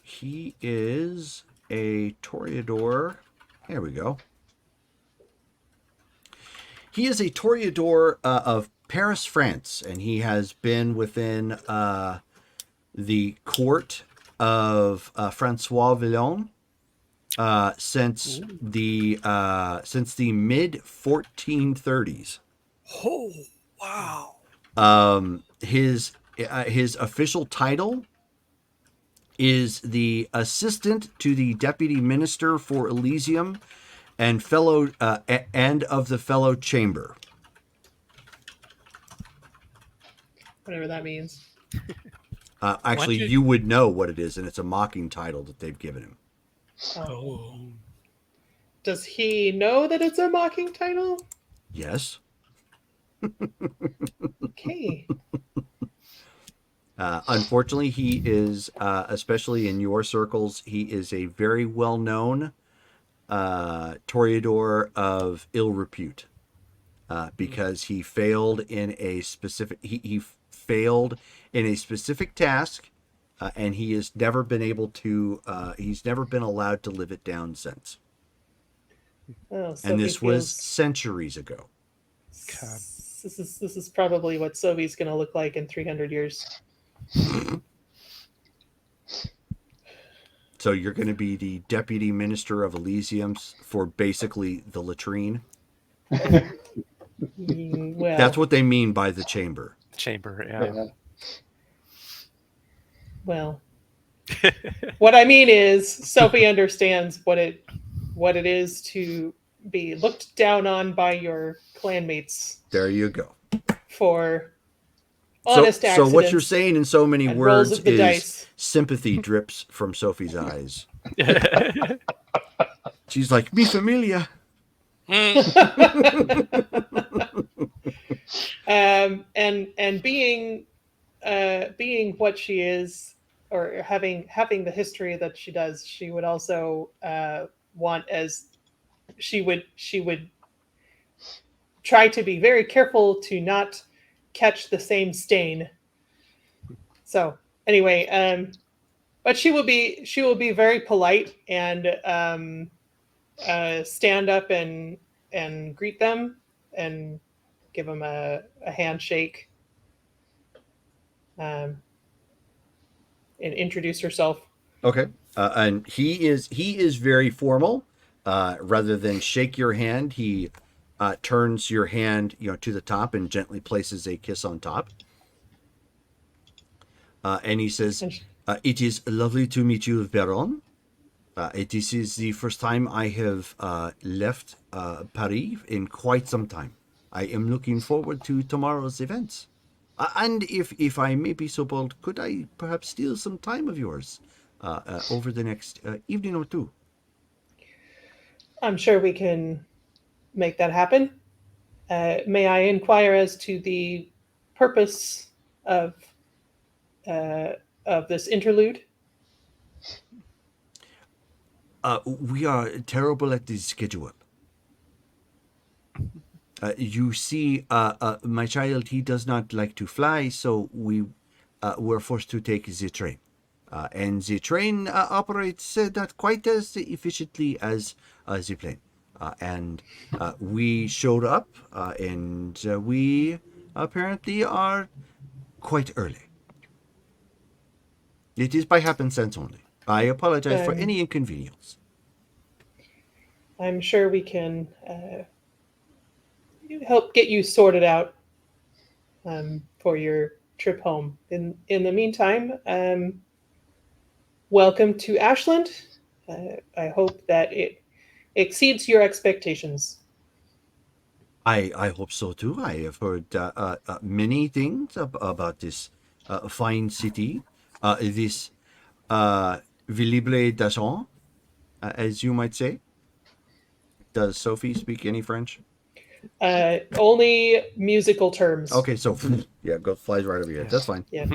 He is a Toreador. Here we go. He is a Toreador of Paris, France, and he has been within the court of Francois Villon since the mid 1430s. Oh, wow. His official title is the assistant to the deputy minister for Elysium and fellow and of the fellow chamber. Whatever that means. Actually, you would know what it is, and it's a mocking title that they've given him. Oh. Does he know that it's a mocking title? Yes. Okay. Unfortunately, he is, especially in your circles, he is a very well-known Toreador of ill repute because he failed in a specific he failed in a specific task, and he has never been able to. He's never been allowed to live it down since. Oh, And this Sophie was feels- centuries ago. God. This is probably what Sophie's going to look like in 300 years. So you're going to be the deputy minister of Elysium for basically the latrine. Well, That's what they mean by the chamber. Chamber, yeah. well, What I mean is, Sophie understands what it is to be looked down on by your clanmates There you go. for So, honest so accidents. what you're saying in so many and rolls words of the is dice. sympathy drips from Sophie's eyes. She's like, "Mi familia." And being what she is, or having the history that she does, she would also want, as she would try to be very careful to not catch the same stain. So anyway, but she will be very polite and stand up and greet them and give them a handshake, and introduce herself. Okay. And he is very formal. Rather than shake your hand, he turns your hand, to the top and gently places a kiss on top. And he says, And "It is lovely to meet you, Baron. This is the first time I have left Paris in quite some time. I am looking forward to tomorrow's events. And if I may be so bold, could I perhaps steal some time of yours over the next evening or two?" I'm sure we can make that happen. May I inquire as to the purpose of this interlude? We are terrible at the schedule. You see, my child, he does not like to fly, so we were forced to take the train. And the train operates not quite as efficiently as the plane. And we showed up, and we apparently are quite early. It is by happenstance only. I apologize for any inconvenience. I'm sure we can help get you sorted out for your trip home. In the meantime, welcome to Ashland. I hope that it exceeds your expectations. I hope so too. I have heard many things about this fine city, this Villable d'Argent, as you might say. Does Sophie speak any French? Only musical terms. Okay, so yeah, go flies right over your head. That's fine. Yeah.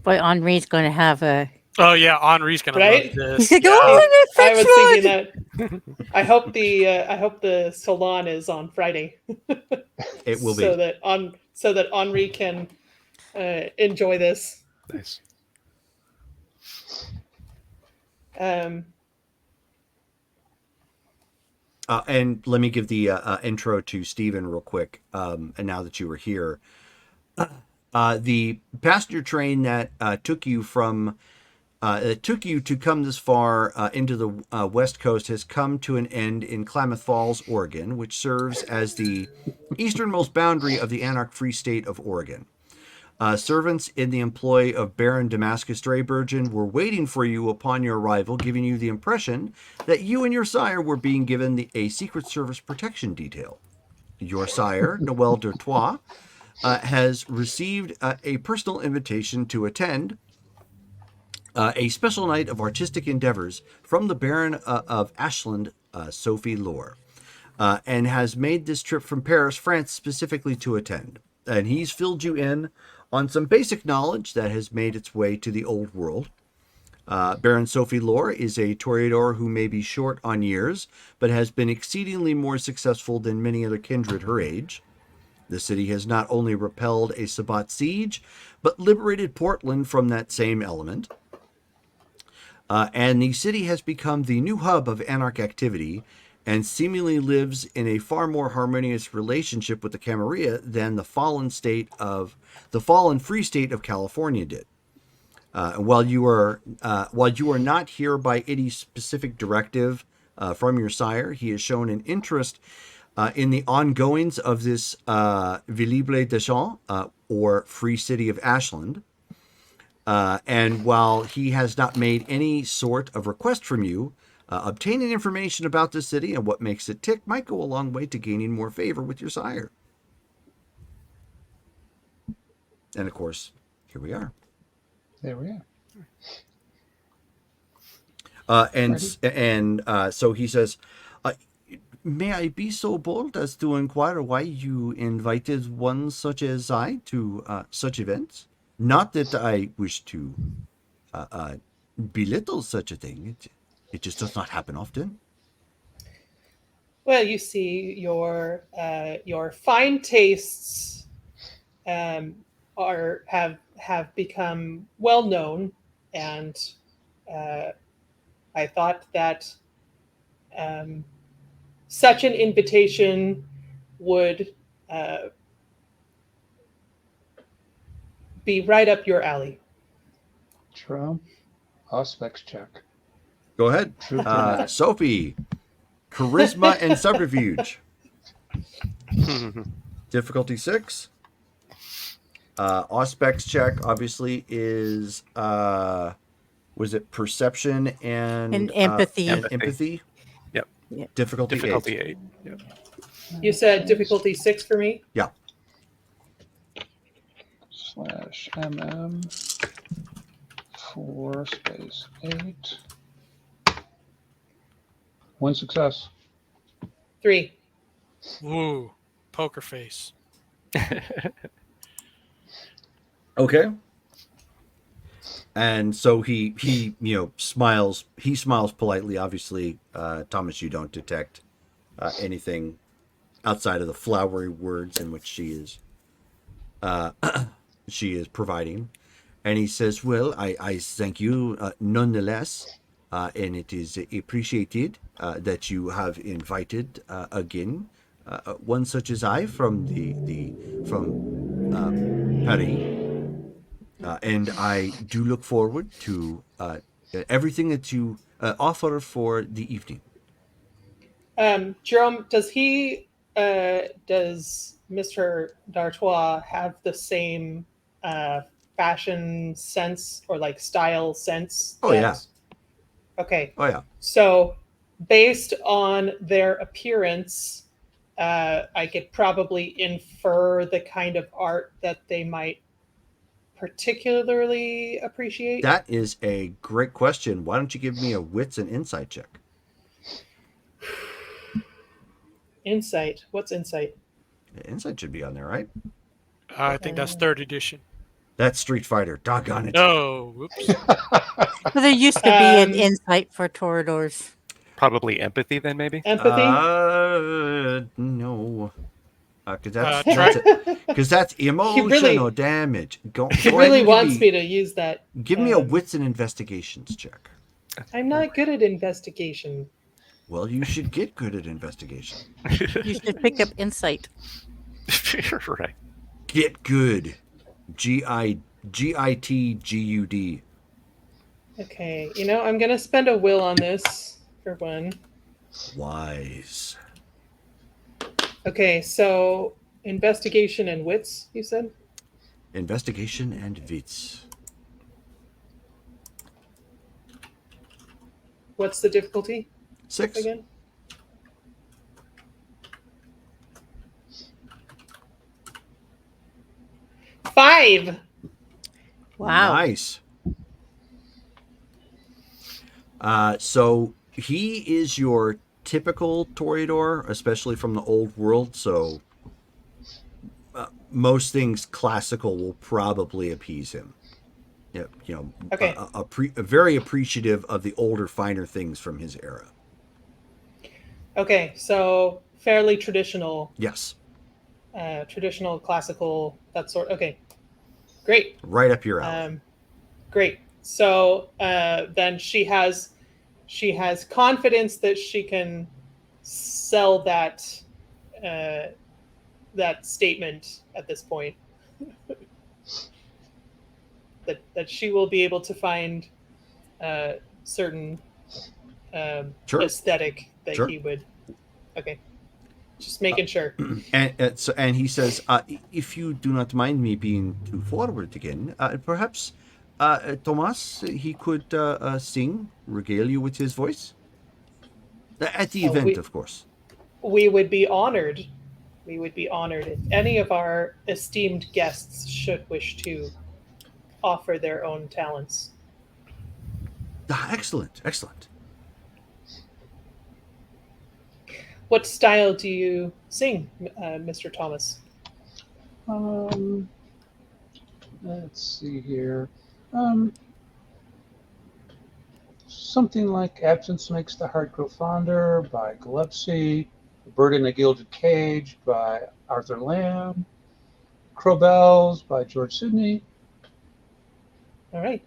Boy, Henri's going to have a. Oh yeah, Henri's gonna Right? love He's this. like, oh, the I French was one! thinking that. I hope the salon is on Friday. It will be. So that Henri can enjoy this. Nice. And let me give the intro to Stephen real quick. And now that you were here, the passenger train that took you to come this far into the West Coast has come to an end in Klamath Falls, Oregon, which serves as the easternmost boundary of the Anarch Free State of Oregon. Servants in the employ of Baron Damascus Draybergen were waiting for you upon your arrival, giving you the impression that you and your sire were being given a Secret Service protection detail. Your sire, Noel Durtois, has received a personal invitation to attend a special night of artistic endeavors from the Baron of Ashland, Sophie Lore, and has made this trip from Paris, France, specifically to attend. And he's filled you in on some basic knowledge that has made its way to the old world. Baron Sophie Lore is a toreador who may be short on years, but has been exceedingly more successful than many other kindred her age. The city has not only repelled a Sabbat siege, but liberated Portland from that same element. And the city has become the new hub of Anarch activity and seemingly lives in a far more harmonious relationship with the Camarilla than the fallen free state of California did. While you are not here by any specific directive from your sire, he has shown an interest in the ongoings of this Villable d'Argent, or Free City of Ashland. And while he has not made any sort of request from you, obtaining information about the city and what makes it tick might go a long way to gaining more favor with your sire. And of course, here we are. There we are. So he says, may I be so bold as to inquire why you invited one such as I to such events? Not that I wish to belittle such a thing. It just does not happen often. Well, you see, your fine tastes have become well known, and I thought that such an invitation would be right up your alley. True. Auspex check. Go ahead. Truth or not. Sophie, charisma and subterfuge. Difficulty 6. Auspex check obviously is was it perception and empathy? And empathy. Yep. Difficulty 8. Yep. You said difficulty 6 for me? Yeah. /MM 4 space 8. 1 success. 3. Ooh, poker face. Okay. And so he smiles. He smiles politely. Obviously, Thomas, you don't detect anything outside of the flowery words in which she is providing. And he says, well, I thank you nonetheless, and it is appreciated that you have invited again one such as I from Paris. And I do look forward to everything that you offer for the evening. Jerome, does Mr. D'Artois have the same fashion sense or like style sense? Oh, yeah. Okay. Oh, yeah. So based on their appearance, I could probably infer the kind of art that they might particularly appreciate. That is a great question. Why don't you give me a wits and insight check? Insight. What's insight? Insight should be on there, right? I think that's 3rd edition. That's Street Fighter. Doggone it. No, whoops. Well, there used to be an insight for Toreadors. Probably empathy then, maybe? Empathy? No. Because that's emotional damage. He really wants me to use that. Give me a wits and investigations check. I'm not good at investigation. Well, you should get good at investigation. You should pick up insight. Right. Get good. GITGUD. Okay, I'm going to spend a will on this for one. Wise. Okay, so investigation and wits, you said? Investigation and wits. What's the difficulty? 6. Again? Five. Wow. Nice. So he is your typical Toreador, especially from the old world. So most things classical will probably appease him. Okay. Very appreciative of the older, finer things from his era. Okay, so fairly traditional. Yes. Traditional, classical, that sort. Okay, great. Right up your alley. Great. So then she has confidence that she can sell that that statement at this point. that she will be able to find certain Sure. aesthetic that Sure. he would. Okay, just making sure. And he says, if you do not mind me being too forward again, perhaps Tomas, he could sing, regale you with his voice. At the Oh, event, of course. We would be honored. We would be honored if any of our esteemed guests should wish to offer their own talents. Excellent, excellent. What style do you sing, Mr. Thomas? Let's see here. Something like Absence Makes the Heart Grow Fonder by Gillespie, The Bird in the Gilded Cage by Arthur Lamb, Crow Bells by George Sidney. All right.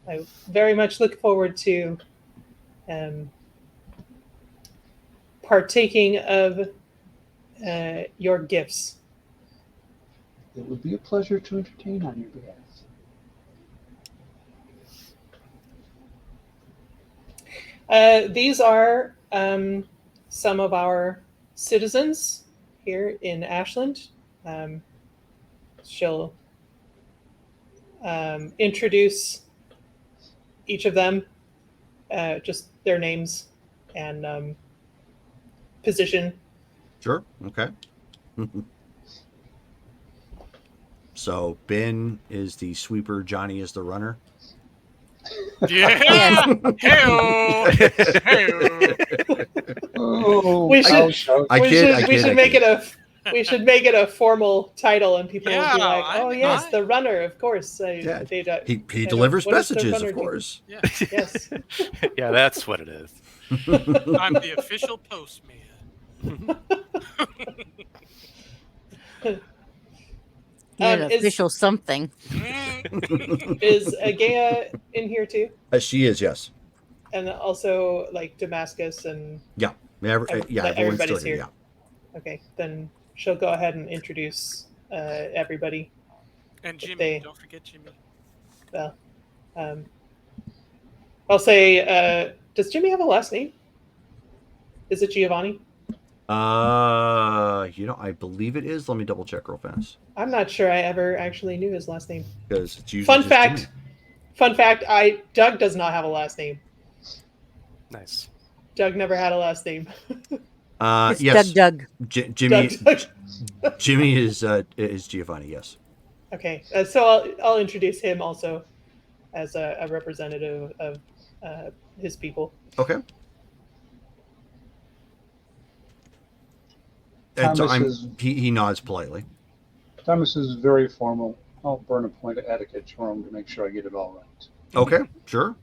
I very much look forward to partaking of your gifts. It would be a pleasure to entertain on your behalf. These are some of our citizens here in Ashland. She'll introduce each of them, just their names and position. Sure. Okay. So Ben is the sweeper, Johnny is the runner. Yeah. Hey-o. Hey-o. Oh, We should- ouch, ouch. I we kid, should, I we kid, should I make kid. it a we should make it a formal title, and people will be Yeah, like, "Oh yes, I- the runner, of course." Yeah, He He they don't- delivers what does the messages, runner of do? course. Yeah. Yes. Yeah, that's what it is. I'm the official postman. You're an Is- official something. Is Agea in here too? She is, yes. And also like Damascus and Yeah. Everyone's still everybody's here. here. Okay, then she'll go ahead and introduce everybody. And Jimmy, They- don't forget Jimmy. Well, I'll say, does Jimmy have a last name? Is it Giovanni? I believe it is. Let me double check real fast. I'm not sure I ever actually knew his last name. Because it's usually Fun just fact. Jimmy. Fun fact: Doug does not have a last name. Nice. Doug never had a last name. It's Yes. Doug. Jimmy. Doug. Jimmy is Giovanni. Yes. Okay, so I'll introduce him also as a representative of his people. Okay. And so he nods politely. Thomas is very formal. I'll burn a point of etiquette for him to make sure I get it all right. Okay, sure.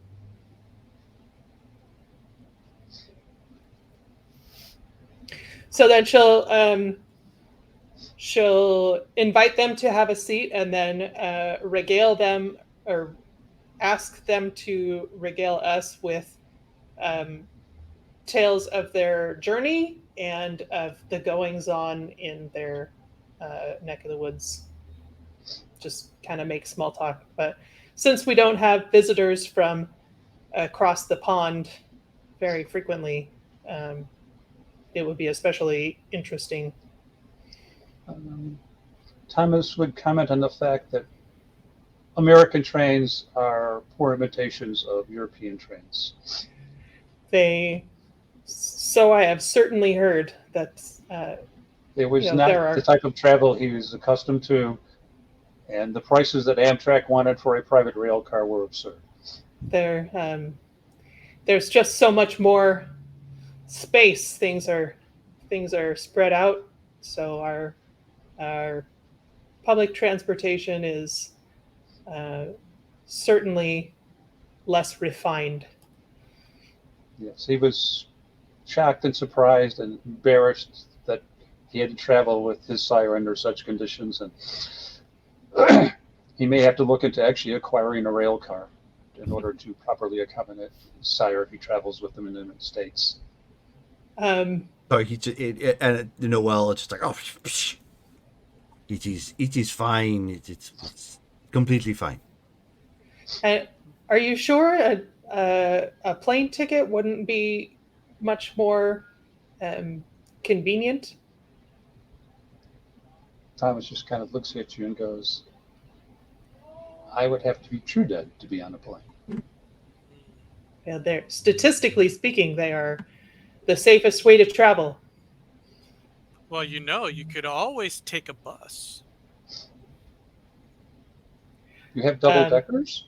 So then she'll invite them to have a seat, and then regale them or ask them to regale us with tales of their journey and of the goings on in their neck of the woods. Just kind of make small talk. But since we don't have visitors from across the pond very frequently, it would be especially interesting. Thomas would comment on the fact that American trains are poor imitations of European trains. So I have certainly heard that. It was You know, not there are- the type of travel he was accustomed to, and the prices that Amtrak wanted for a private rail car were absurd. There's just so much more space. Things are spread out. So our public transportation is certainly less refined. Yes, he was shocked and surprised and embarrassed that he had to travel with his sire under such conditions, and he may have to look into actually acquiring a rail car in order to properly accommodate his sire if he travels with them in the United States. So Noel, it's just like, oh, psh, it is fine. It's completely fine. Are you sure a plane ticket wouldn't be much more convenient? Thomas just kind of looks at you and goes, I would have to be true dead to be on a plane. Yeah, they're statistically speaking, they are the safest way to travel. Well, you could always take a bus. You have double Um, deckers?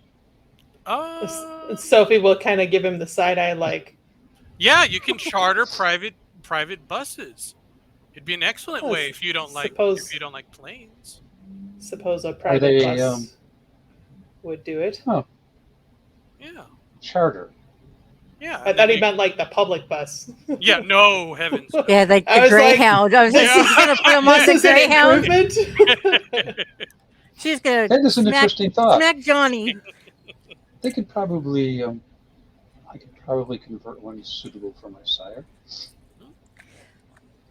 Sophie will kind of give him the side eye, like, Yeah, you can charter private buses. It'd be an excellent oh, way if you don't like planes. suppose a Are private they bus would do it. Yeah, charter? yeah. I and thought then he meant like the public bus. Yeah, no heavens. No. Yeah, like I the was like- Greyhound. I was like, Yeah. she's gonna put him on This the is an Greyhound. improvement. She's gonna That is an interesting thought. smack Johnny. They could probably, I could probably convert one suitable for my sire.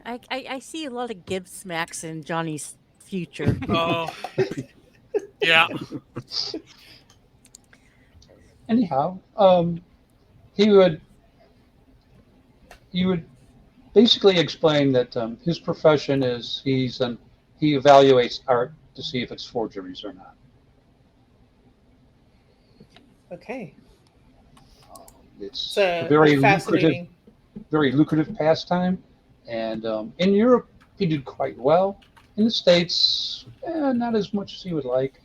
I see a lot of Gibbs smacks in Johnny's future. Oh, yeah. Anyhow, he would basically explain that his profession is he evaluates art to see if it's forgeries or not. Okay, It's it's a very fascinating. lucrative pastime, and in Europe he did quite well. In the States, not as much as he would like.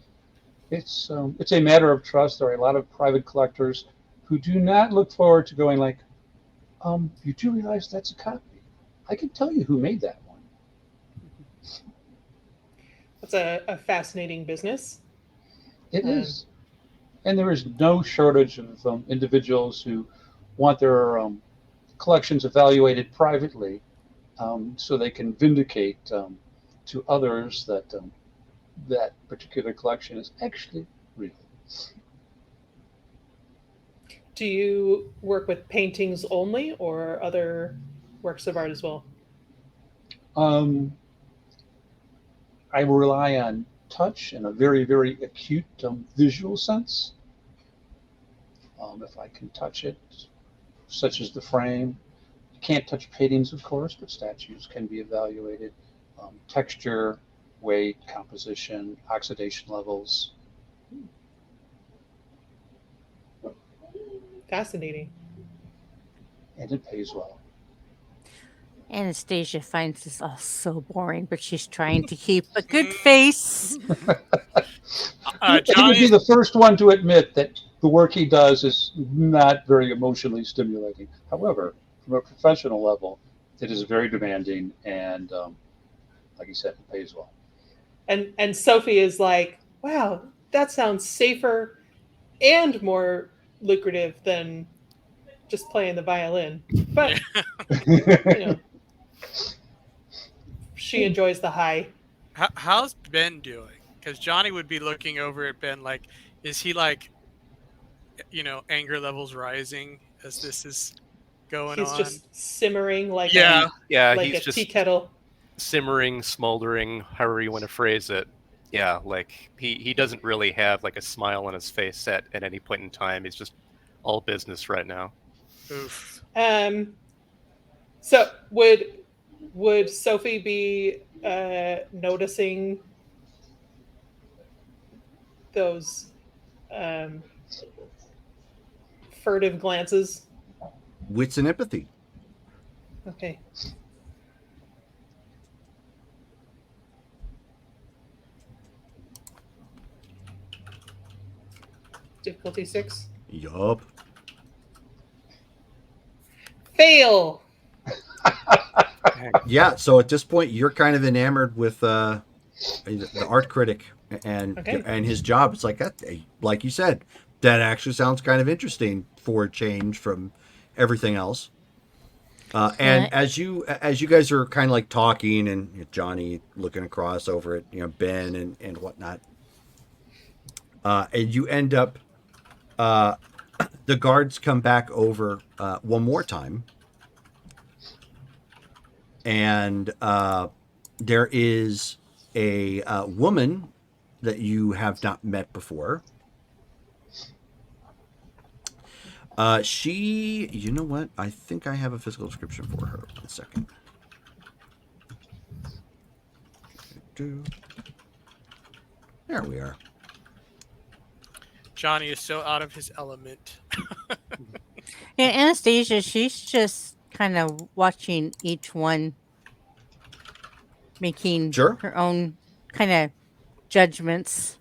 It's a matter of trust. There are a lot of private collectors who do not look forward to going like, you do realize that's a copy. I can tell you who made that one. It's a fascinating business. It is. And there is no shortage of individuals who want their collections evaluated privately so they can vindicate to others that that particular collection is actually real. Do you work with paintings only or other works of art as well? I rely on touch in a very, very acute visual sense. If I can touch it, such as the frame. You can't touch paintings, of course, but statues can be evaluated. Texture, weight, composition, oxidation levels. Fascinating. And it pays well. Anastasia finds this all so boring, but she's trying to keep a good face. He would be Johnny, the first one to admit that the work he does is not very emotionally stimulating. However, from a professional level, it is very demanding and, like you said, it pays well. And Sophie is like, wow, that sounds safer and more lucrative than just playing the violin. But she enjoys the high. how's Ben doing? Because Johnny would be looking over at Ben like, is he like, anger levels rising as this is going He's on? just simmering like Yeah. like he's a just tea kettle. simmering, smoldering, however you want to phrase it. Yeah, like he doesn't really have like a smile on his face at any point in time. He's just all business right now. Oof. So would Sophie be noticing those furtive glances? Wits and empathy. Okay. Difficulty 6. Yup. Fail. Yeah, so at this point, you're kind of enamored with the art critic and Okay. and his job. It's like that, like you said, that actually sounds kind of interesting for a change from everything else. And as you guys are kind of like talking and Johnny looking across over at Ben and whatnot, and you end up the guards come back over one more time. And there is a woman that you have not met before. She, you know what? I think I have a physical description for her. 1 second. There we are. Johnny is so out of his element. Yeah, Anastasia, she's just kind of watching each one making Sure. her own kind of judgments.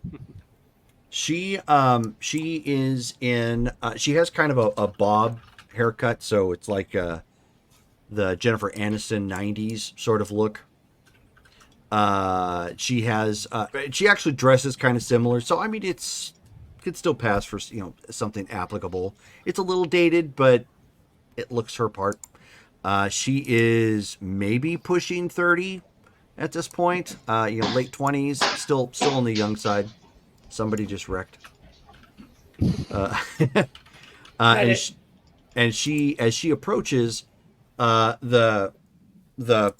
She is in she has kind of a bob haircut, so it's like the Jennifer Aniston 90s sort of look. She has she actually dresses kind of similar, so I mean it's could still pass for something applicable. It's a little dated, but it looks her part. She is maybe pushing 30 at this point. Late 20s, still on the young side. Somebody just wrecked. And she as she approaches the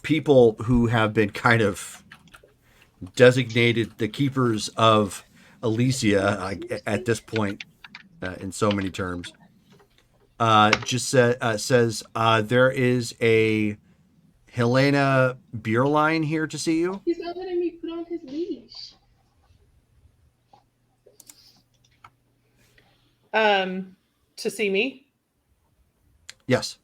people who have been kind of designated the keepers of Elysia at this point in so many terms, just says there is a Helena beer line here to see you. He's not letting me put on his leash. To see me. Yes.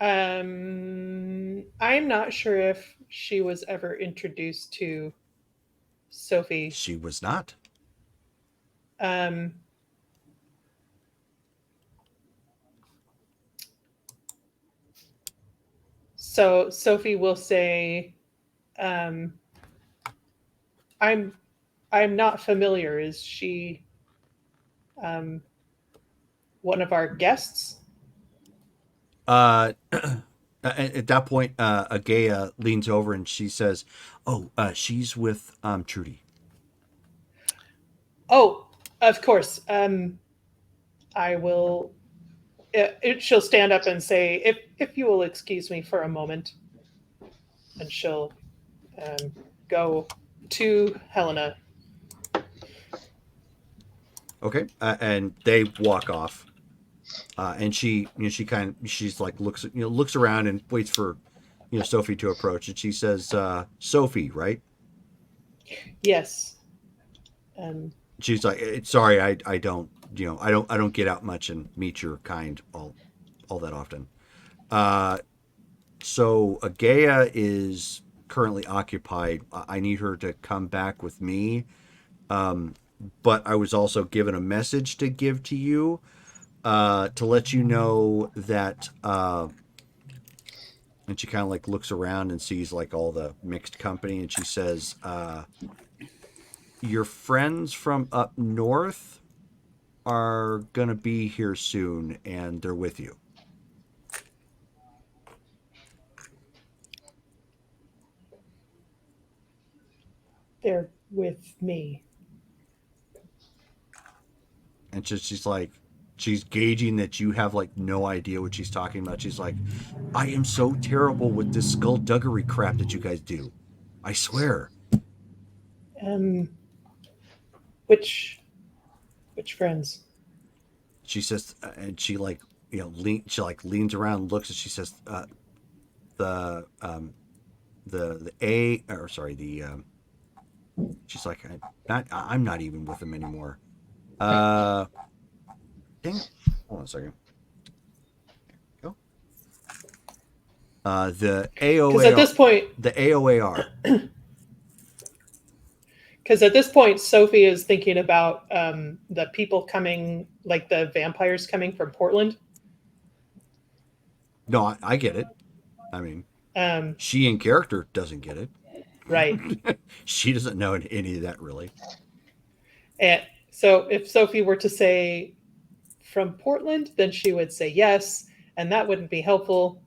I'm not sure if she was ever introduced to Sophie. She was not. So Sophie will say, I'm not familiar. Is she one of our guests? At that point, Agaya leans over and she says, "Oh, she's with Trudy." Oh, of course. I will. She'll stand up and say, "If you will excuse me for a moment," and she'll go to Helena. Okay, and they walk off. And she's like looks around and waits for Sophie to approach, and she says, "Sophie, right?" Yes. She's like, "Sorry, I don't I don't get out much and meet your kind all that often." So Agaya is currently occupied. I need her to come back with me. But I was also given a message to give to you. To let you know that and she kind of like looks around and sees like all the mixed company, and she says, your friends from up north are gonna be here soon and they're with you. They're with me. And she's gauging that you have like no idea what she's talking about. She's like, I am so terrible with this skullduggery crap that you guys do. I swear. Which friends? She says, and she like leans around, and looks, and she says, she's like, I'm not even with them anymore. Dang. Hold on a second. There we go. The AOAR. Because at this point, the AOAR. Because at this point, Sophie is thinking about the people coming, like the vampires coming from Portland. No, I get it. I mean, she in character doesn't get it. Right. She doesn't know any of that really. And so if Sophie were to say from Portland, then she would say yes, and that wouldn't be helpful.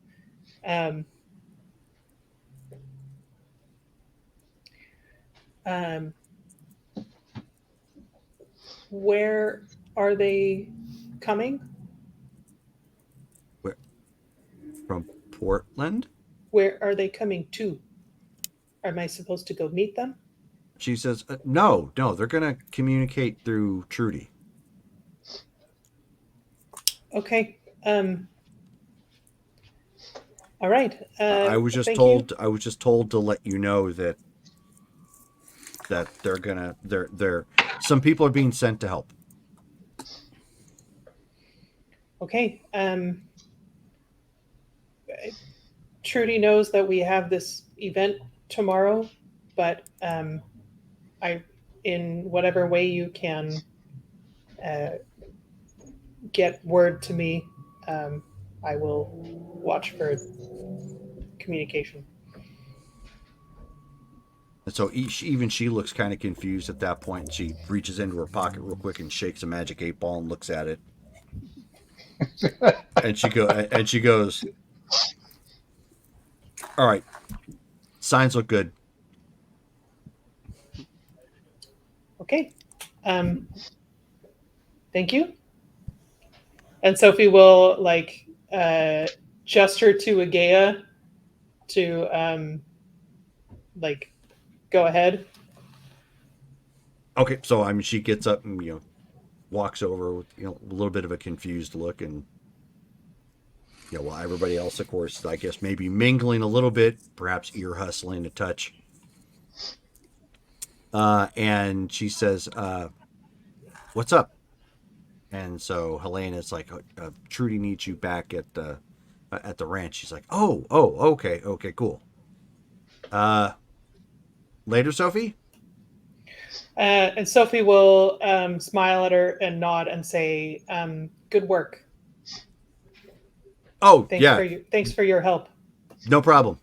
Where are they coming? Where? From Portland? Where are they coming to? Am I supposed to go meet them? She says, no, they're going to communicate through Trudy. Okay. All right. I was just told to let you know that they're some people are being sent to help. Okay. Trudy knows that we have this event tomorrow, but in whatever way you can get word to me, I will watch for communication. And so even she looks kind of confused at that point. And she reaches into her pocket real quick and shakes a magic 8-ball and looks at it. and she goes, "All right, signs look good." Okay. Thank you. And Sophie will gesture to Agea to go ahead. Okay, so I mean, she gets up and walks over with a little bit of a confused look, and while everybody else, of course, I guess maybe mingling a little bit, perhaps ear hustling a touch. And she says, "What's up?" And so Helena's like, "Trudy needs you back at the ranch." She's like, "Oh, okay, cool. Later, Sophie." And Sophie will smile at her and nod and say, "Good work. Oh, Thanks for your help." No problem.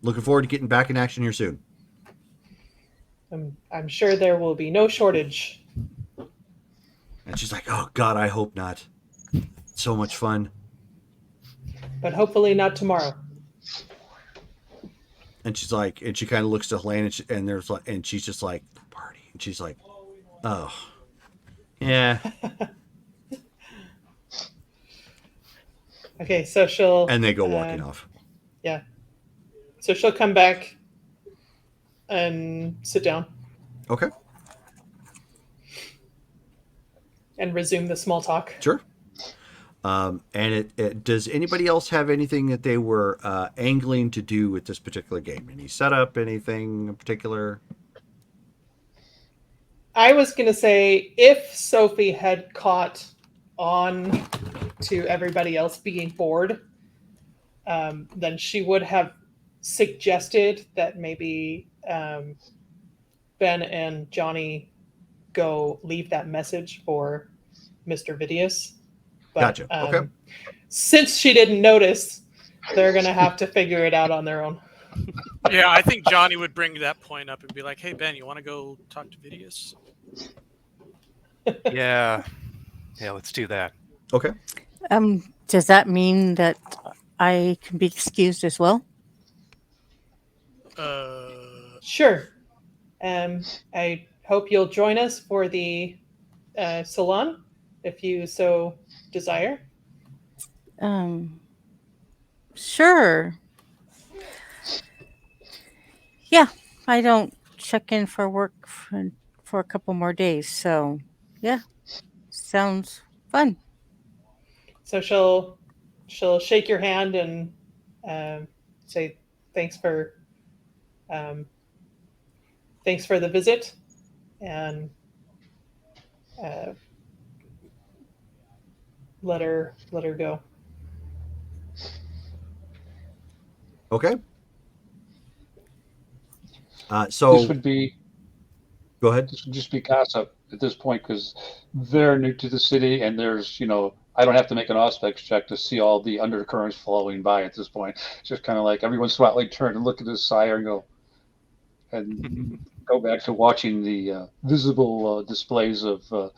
Looking forward to getting back in action here soon. I'm sure there will be no shortage. And she's like, "Oh God, I hope not. So much fun." But hopefully not tomorrow. And she's like, and she kind of looks to Helene, and she's just like, "The party." And she's like, "Oh, yeah." Okay, so she'll... And they go walking off. Yeah. So she'll come back and sit down. Okay. And resume the small talk. Sure. And does anybody else have anything that they were angling to do with this particular game? Any setup, anything in particular? I was going to say, if Sophie had caught on to everybody else being bored, then she would have suggested that maybe Ben and Johnny go leave that message for Mr. Vidius. But, Gotcha. Okay. Since she didn't notice, they're going to have to figure it out on their own. Yeah, I think Johnny would bring that point up and be like, "Hey, Ben, you want to go talk to Vidius?" Yeah, let's do that. Okay. Does that mean that I can be excused as well? Sure. I hope you'll join us for the salon, if you so desire. Sure. Yeah, I don't check in for work for a couple more days, so yeah, sounds fun. So she'll shake your hand and say thanks for the visit, and let her go. Okay. So this would be. Go ahead. This would just be gossip at this point because they're new to the city, and there's I don't have to make an Auspex check to see all the undercurrents flowing by at this point. It's just kind of like every once in a while, I turn and look at this sire and go back to watching the visible displays of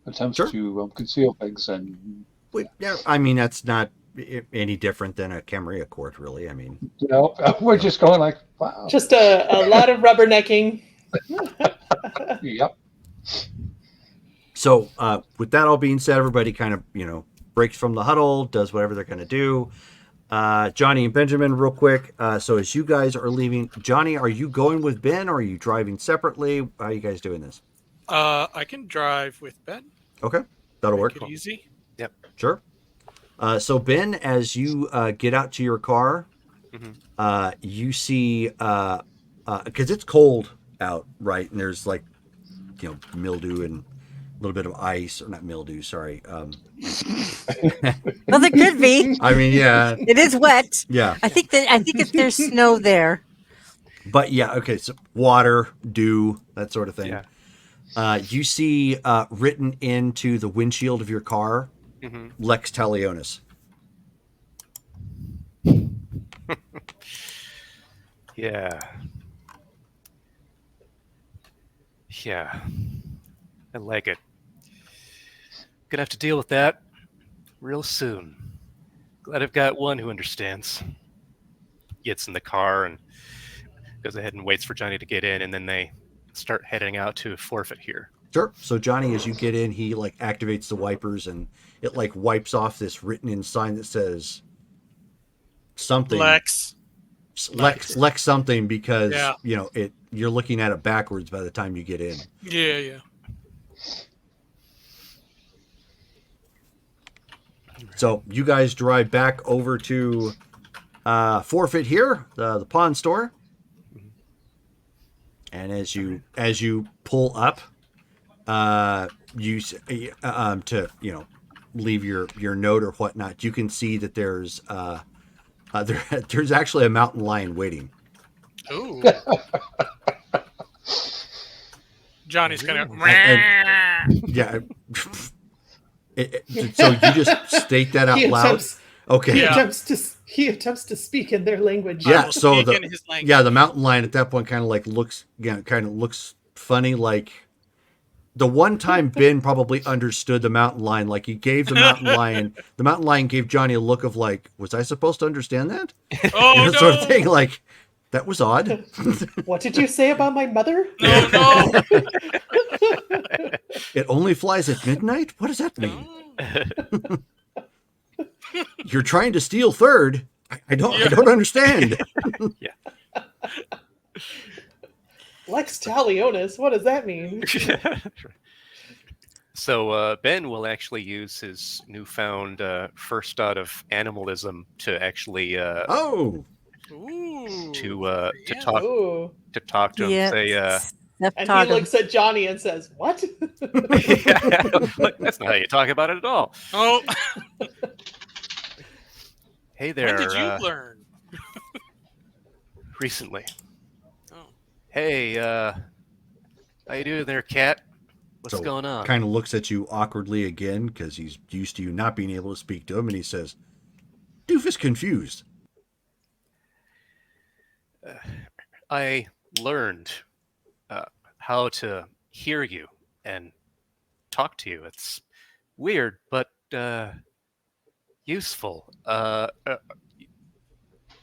attempts to conceal things. And yeah, I mean, that's not any different than a Camarilla court, really. I mean, we're just going like, wow. Just a lot of rubbernecking. Yep. So with that all being said, everybody kind of, breaks from the huddle, does whatever they're going to do. Johnny and Benjamin, real quick. So as you guys are leaving, Johnny, are you going with Ben or are you driving separately? How are you guys doing this? I can drive with Ben. Okay. That'll work. Make it easy. Yep. Sure. So Ben, as you get out to your car, you see, because it's cold out, right? And there's like mildew and a little bit of ice, or not mildew, sorry. Well, there could be. I mean, yeah. It is wet. Yeah. I think if there's snow there. But yeah, okay, so water, dew, that sort of thing. Yeah. You see written into the windshield of your car, Lex Talionis. Yeah. Yeah. I like it. Gonna have to deal with that real soon. Glad I've got one who understands. Gets in the car and goes ahead and waits for Johnny to get in, and then they start heading out to forfeit here. Sure. So Johnny, as you get in, he like activates the wipers and it like wipes off this written in sign that says something. Lex something, because Yeah. you're looking at it backwards by the time you get in. Yeah. So you guys drive back over to forfeit here, the pawn store. And as you pull up, to leave your note or whatnot, you can see that there's actually a mountain lion waiting. Ooh. Johnny's gonna. Yeah. So you just state that out loud. Okay. He attempts to speak in their language. Yeah. So in his language. the mountain lion at that point kind of like looks funny. Like the one time Ben probably understood the mountain lion, like he gave the mountain lion gave Johnny a look of like, was I supposed to understand that? Oh no! Sort of thing. Like that was odd. What did you say about my mother? No. It only flies at midnight? What does that mean? You're trying to steal third? I don't understand. Yeah. Lex Talionis, what does that mean? So Ben will actually use his newfound first out of animalism to actually Oh. Ooh. to Yeah. talk Ooh. to talk to him. Yeah. Say, And he looks at Johnny and says, "What?" that's not how you talk about it at all. Oh. Hey there. When did you learn? Recently. Oh. Hey, how you doing there, cat? What's going on? Kind of looks at you awkwardly again because he's used to you not being able to speak to him, and he says, "Doofus confused." I learned how to hear you and talk to you. It's weird, but useful.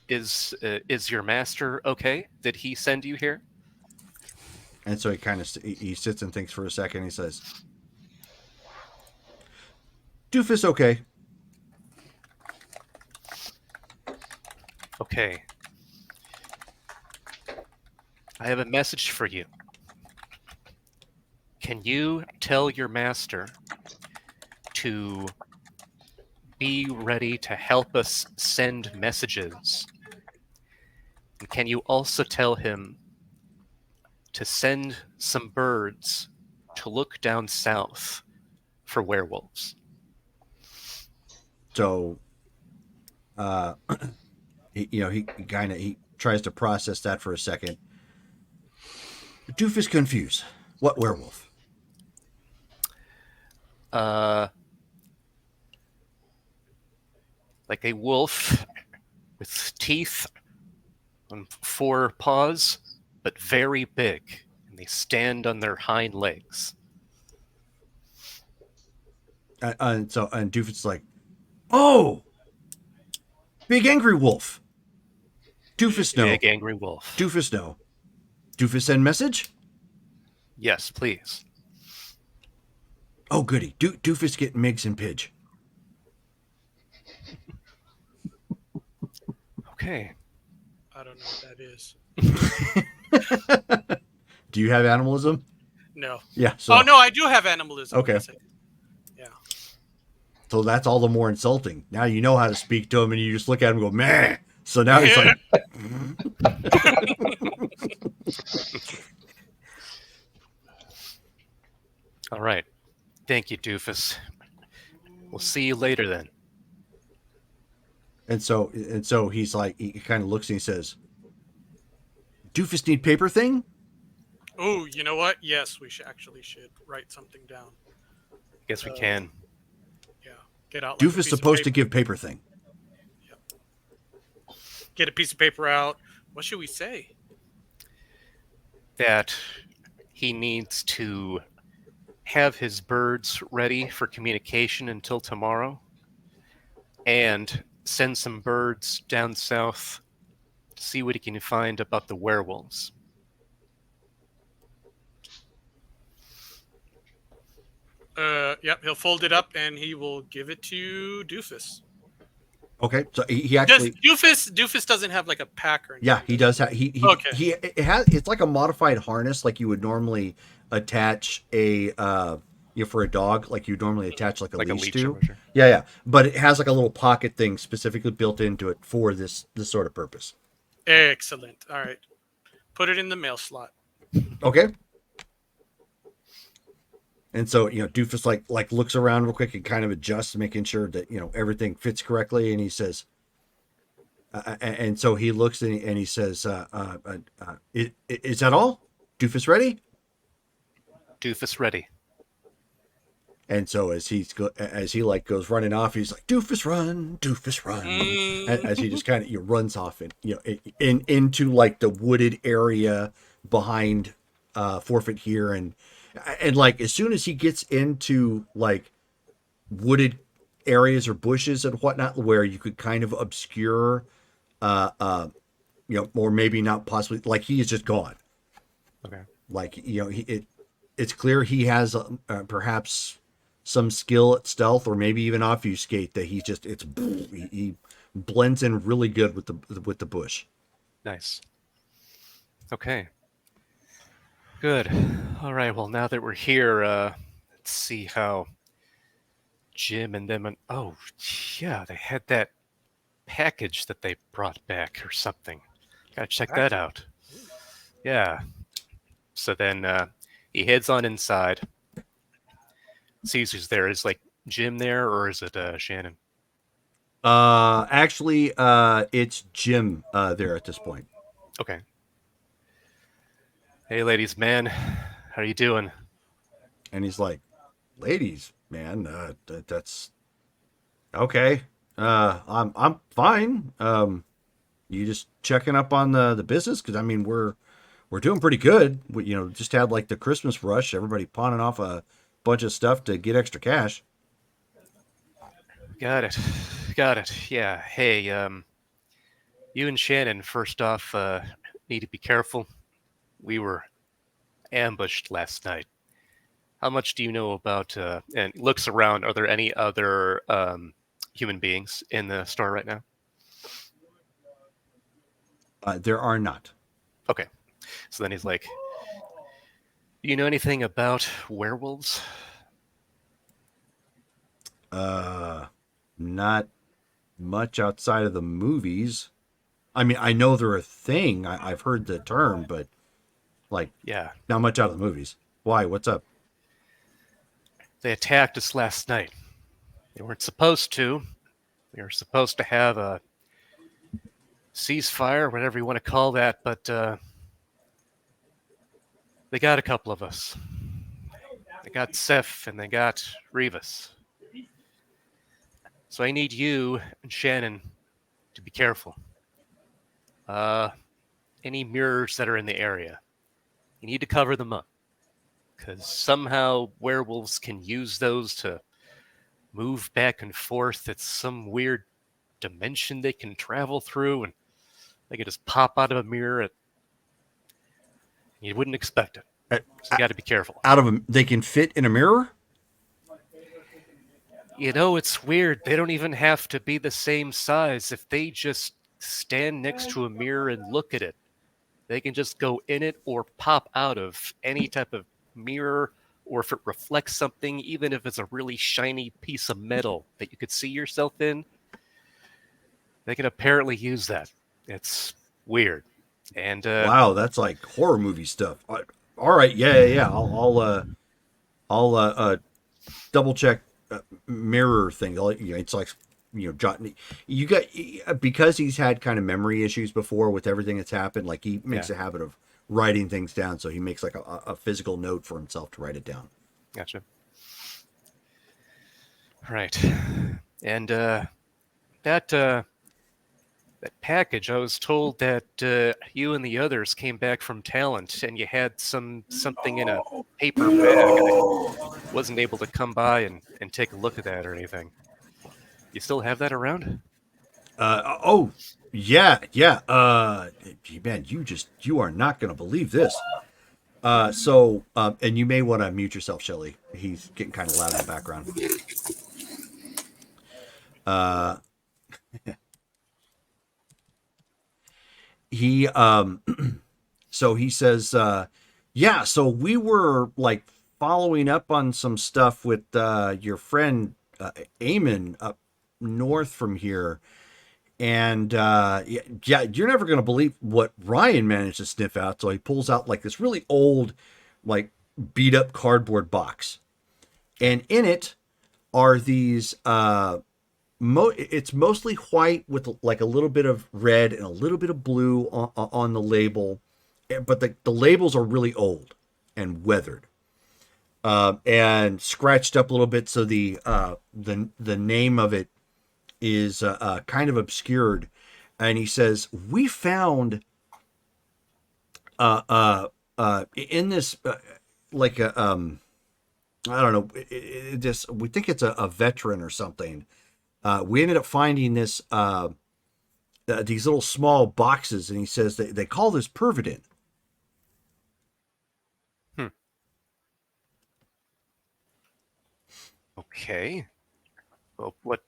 Is your master okay? Did he send you here? And so he sits and thinks for a second. He says, "Doofus, okay." Okay. I have a message for you. Can you tell your master to be ready to help us send messages? And can you also tell him to send some birds to look down south for werewolves? So, he tries to process that for a second. Doofus confused. What werewolf? Like a wolf with teeth on 4 paws, but very big, and they stand on their hind legs. And Doofus is like, "Oh, big angry wolf." Doofus no. Big angry wolf. Doofus no. Doofus send message? Yes, please. Oh, goody. Doofus get Migs and Pidge. Okay. I don't know what that is. Do you have animalism? No. Yeah. So, Oh no, I do have animalism. Okay. Yes, yeah. So that's all the more insulting. Now you know how to speak to him, and you just look at him and go, "Meh." So now he's like, All right. Thank you, Doofus. We'll see you later then. And so he's like, he kind of looks and he says, "Doofus need paper thing?" Oh, you know what? Yes, we should write something down. Guess we can. Yeah, get out like a Doofus piece supposed of to paper. give paper thing. Get a piece of paper out. What should we say? That he needs to have his birds ready for communication until tomorrow, and send some birds down south to see what he can find about the werewolves. Yep, he'll fold it up and he will give it to Doofus. Okay, so he actually, Doofus doesn't have like a pack or anything. yeah, he does have Okay. he it has, it's like a modified harness, like you would normally attach a for a dog, like you normally attach like a leash to. charger. Yeah, but it has like a little pocket thing specifically built into it for this sort of purpose. Excellent. All right, put it in the mail slot. Okay. And so, Doofus like looks around real quick and kind of adjusts, making sure that, everything fits correctly. And he says, and so he looks and he says, is that all? Doofus ready? Doofus ready. And so as he goes running off, he's like, Doofus run, as he just kind of runs off and into like the wooded area behind Forfeit here, and like as soon as he gets into like wooded areas or bushes and whatnot where you could kind of obscure or maybe not possibly, like he is just gone. Okay. Like it's clear he has perhaps some skill at stealth or maybe even obfuscate, that he blends in really good with the bush. Nice. Okay. Good. All right. Well, now that we're here, let's see how Jim and them. Oh, yeah, they had that package that they brought back or something. Gotta check that out. Yeah. So then he heads on inside. Sees who's there. Is like Jim there, or is it Shannon? Actually, it's Jim there at this point. Okay. Hey, ladies, man, how are you doing? And he's like, ladies, man, that's okay. I'm fine. You just checking up on the business? Because I mean, we're doing pretty good. We, just had like the Christmas rush. Everybody pawning off a bunch of stuff to get extra cash. Got it. Yeah. Hey, you and Shannon, first off, need to be careful. We were ambushed last night. How much do you know about, and looks around, are there any other human beings in the store right now? There are not. Okay. So then he's like, do you know anything about werewolves? Not much outside of the movies. I mean, I know they're a thing. I've heard the term, but like, yeah, not much out of the movies. Why? What's up? They attacked us last night. They weren't supposed to. We were supposed to have a ceasefire, whatever you want to call that, but they got a couple of us. They got Seth and they got Revis. So I need you and Shannon to be careful. Any mirrors that are in the area, you need to cover them up. Because somehow werewolves can use those to move back and forth. It's some weird dimension they can travel through, and they can just pop out of a mirror. You wouldn't expect it. So you got to be careful. They can fit in a mirror? It's weird. They don't even have to be the same size. If they just stand next to a mirror and look at it, they can just go in it or pop out of any type of mirror, or if it reflects something, even if it's a really shiny piece of metal that you could see yourself in, they can apparently use that. It's weird. And wow, that's like horror movie stuff. All right, yeah. I'll double check mirror thing. It's like you got because he's had kind of memory issues before with everything that's happened. Like he makes a habit of writing things down, so he makes like a physical note for himself to write it down. Gotcha. Right. And that package, I was told that you and the others came back from Talent, and you had something in a paper bag. I wasn't able to come by and take a look at that or anything. You still have that around? Oh, yeah. Man, you are not going to believe this. And you may want to mute yourself, Shelly. He's getting kind of loud in the background. He so he says, yeah, so we were like following up on some stuff with your friend Eamon up north from here. And yeah, you're never going to believe what Ryan managed to sniff out. So he pulls out like this really old, like beat up cardboard box. And in it are these, it's mostly white with like a little bit of red and a little bit of blue on the label. But the labels are really old and weathered. And scratched up a little bit. So the name of it is kind of obscured, and he says we found in this like a I don't know, it just we think it's a veteran or something. We ended up finding this these little small boxes, and he says they call this Pervidin. Okay. Well, what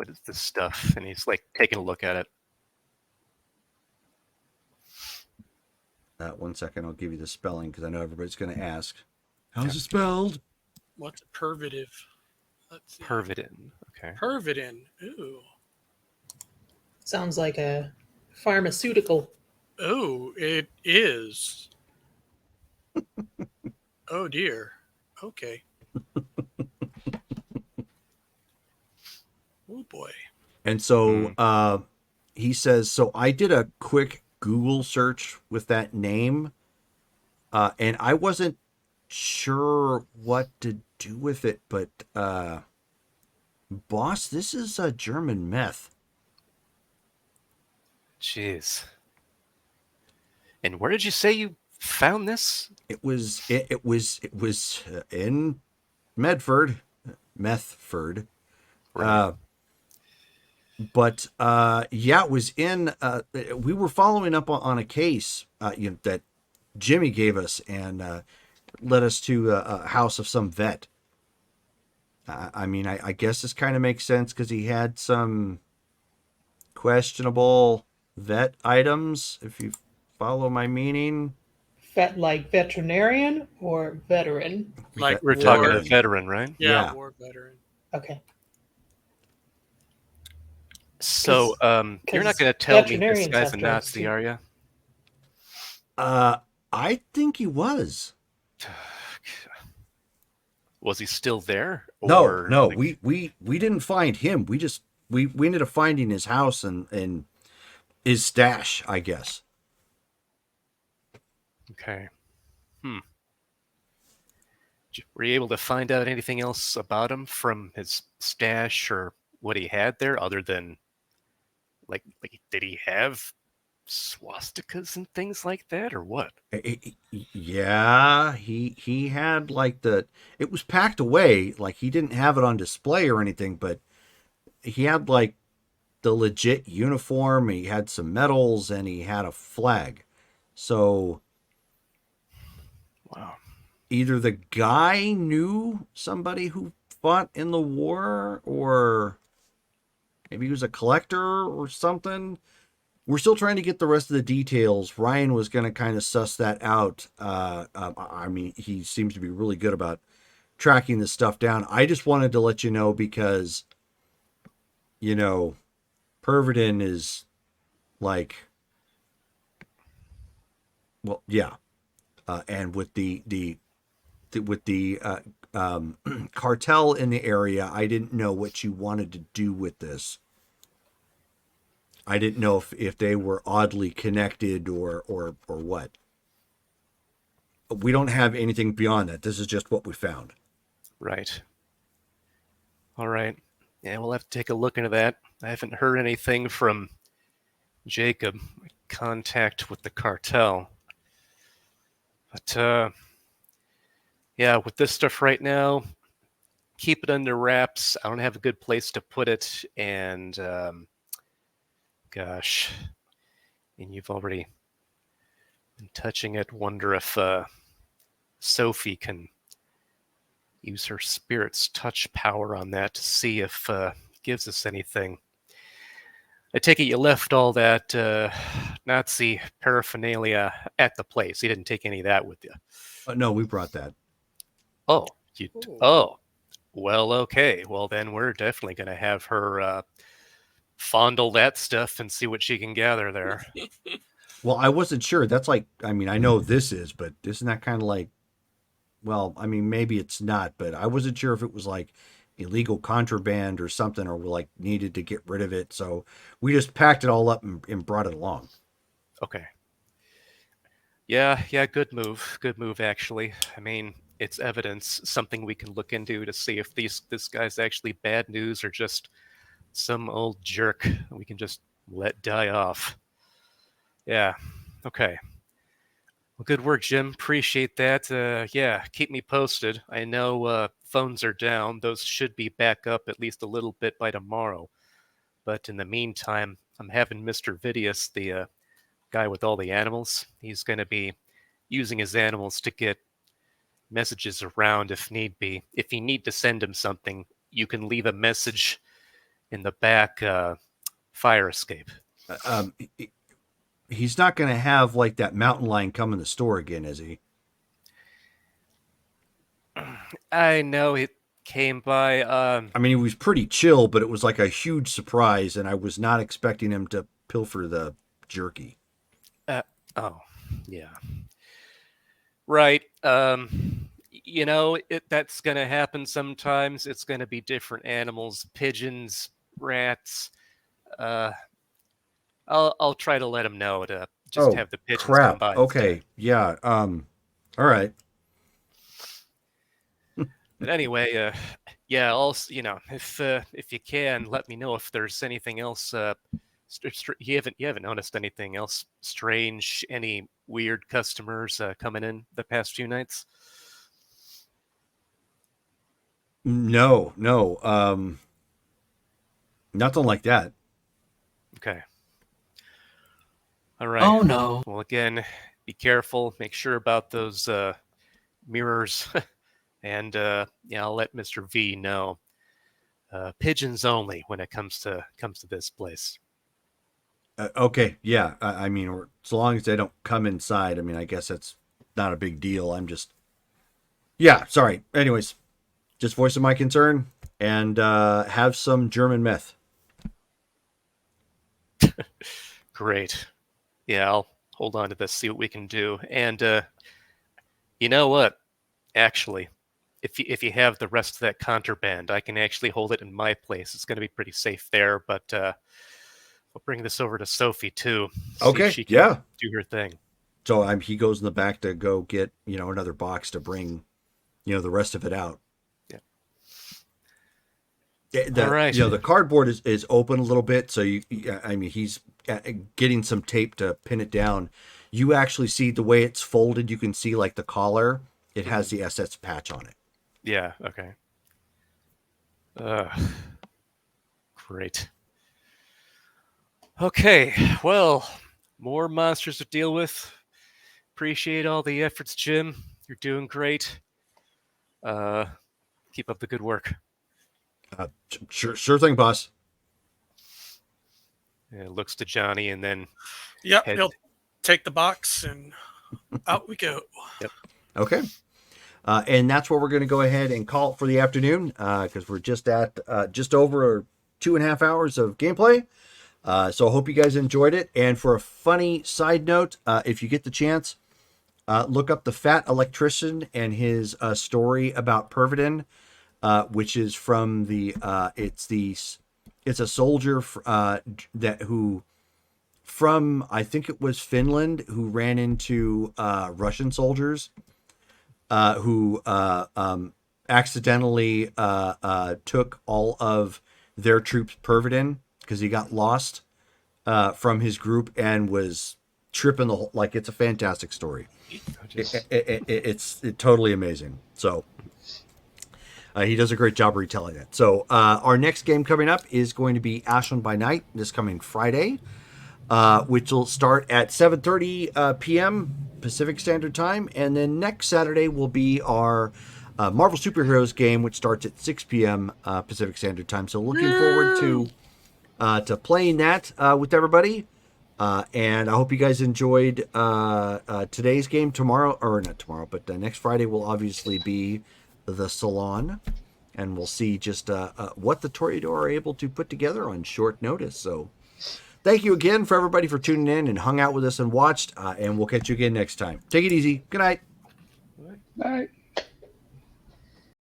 is this stuff? And he's like taking a look at it. 1 second, I'll give you the spelling because I know everybody's going to ask. How's it spelled? What's pervitive? Let's see. Pervidin. Okay. Pervidin. Ooh. Sounds like a pharmaceutical. Oh, it is. Oh dear. Okay. Oh boy. And so he says, so I did a quick Google search with that name, and I wasn't sure what to do with it, but boss, this is a German meth. Jeez. And where did you say you found this? It was in Medford, Methford. Right. But yeah, it was in. We were following up on a case that Jimmy gave us and led us to a house of some vet. I mean, I guess this kind of makes sense because he had some questionable vet items, if you follow my meaning. Like veterinarian or veteran? Like We're talking a veteran, right? Yeah, war veteran. Okay. So, you're not going to tell me this guy's a Nazi, are you? I think he was. Was he still there? Or, no. Like... We didn't find him. We ended up finding his house and his stash, I guess. Okay. Were you able to find out anything else about him from his stash or what he had there, other than like did he have swastikas and things like that, or what? Yeah, he had like it was packed away, like he didn't have it on display or anything, but he had like the legit uniform, he had some medals, and he had a flag. So wow. Either the guy knew somebody who fought in the war, or maybe he was a collector or something. We're still trying to get the rest of the details. Ryan was going to kind of suss that out. I mean, he seems to be really good about tracking this stuff down. I just wanted to let you know because, Pervidin is like, well, yeah. And with the the cartel in the area. I didn't know what you wanted to do with this. I didn't know if they were oddly connected or what. We don't have anything beyond that. This is just what we found. Right. All right. Yeah, we'll have to take a look into that. I haven't heard anything from Jacob. Contact with the cartel. But, yeah, with this stuff right now, keep it under wraps. I don't have a good place to put it. And, gosh, and you've already been touching it. Wonder if Sophie can use her spirit's touch power on that to see if it gives us anything. I take it you left all that Nazi paraphernalia at the place. You didn't take any of that with you. No, we brought that. Oh, oh, well, okay. Well, then we're definitely going to have her fondle that stuff and see what she can gather there. Well, I wasn't sure. That's like, I mean, I know this is, but isn't that kind of like, well, I mean, maybe it's not, but I wasn't sure if it was like illegal contraband or something, or we like needed to get rid of it. So we just packed it all up and brought it along. Okay. Yeah, good move. Good move, actually. I mean, it's evidence, something we can look into to see if this guy's actually bad news or just some old jerk we can just let die off. Yeah, okay. Well, good work, Jim. Appreciate that. Yeah, keep me posted. I know phones are down. Those should be back up at least a little bit by tomorrow. But in the meantime, I'm having Mr. Vidius, the guy with all the animals. He's going to be using his animals to get messages around if need be. If you need to send him something, you can leave a message in the back fire escape. He's not going to have like that mountain lion come in the store again, is he? I know it came by. I mean, he was pretty chill, but it was like a huge surprise, and I was not expecting him to pilfer the jerky. Oh, yeah. Right. You know, that's going to happen sometimes. It's going to be different animals, pigeons, rats. I'll try to let him know to just have the pigeons come by. Okay. Instead. Yeah. All right. But anyway, yeah. Also, you know, if you can, let me know if there's anything else. You haven't noticed anything else strange? Any weird customers coming in the past few nights? No. Nothing like that. Okay. All right. Oh no. Well, again, be careful. Make sure about those mirrors, and yeah, I'll let Mr. V know. Pigeons only when it comes to this place. Okay. Yeah. I mean, or as long as they don't come inside. I mean, I guess that's not a big deal. I'm just. Yeah. Sorry. Anyways, just voicing my concern and have some German meth. Great. Yeah, I'll hold on to this, see what we can do. And you know what? Actually, if you have the rest of that contraband, I can actually hold it in my place. It's going to be pretty safe there. But we'll bring this over to Sophie too. Okay. If she can do her thing. So he goes in the back to go get another box to bring the rest of it out. All right. The cardboard is open a little bit, so he's getting some tape to pin it down. You actually see the way it's folded. You can see like the collar. It has the SS patch on it. Yeah. Okay. Great. Okay. Well, more monsters to deal with. Appreciate all the efforts, Jim. You're doing great. Keep up the good work. Sure thing, boss. Looks to Johnny and then. Yep, he'll take the box and out we go. Yep. Okay. And that's where we're going to go ahead and call it for the afternoon because we're just at just over 2.5 hours of gameplay. So I hope you guys enjoyed it. And for a funny side note, if you get the chance, look up The Fat Electrician and his story about Pervidin, which is from the it's a soldier who from, I think it was Finland, who ran into Russian soldiers who accidentally took all of their troops Pervidin because he got lost from his group and was tripping the whole, like, it's a fantastic story. It's totally amazing. So he does a great job retelling it. So our next game coming up is going to be Ashland by Night this coming Friday, which will start at 7:30 p.m. Pacific Standard Time. And then next Saturday will be our Marvel Superheroes game, which starts at 6 p.m. Pacific Standard Time. So looking forward to playing that with everybody. And I hope you guys enjoyed today's game. Tomorrow, or not tomorrow, but next Friday will obviously be the Salon. And we'll see just what the Toreador are able to put together on short notice. So thank you again for everybody for tuning in and hung out with us and watched. And we'll catch you again next time. Take it easy. Good night. All right.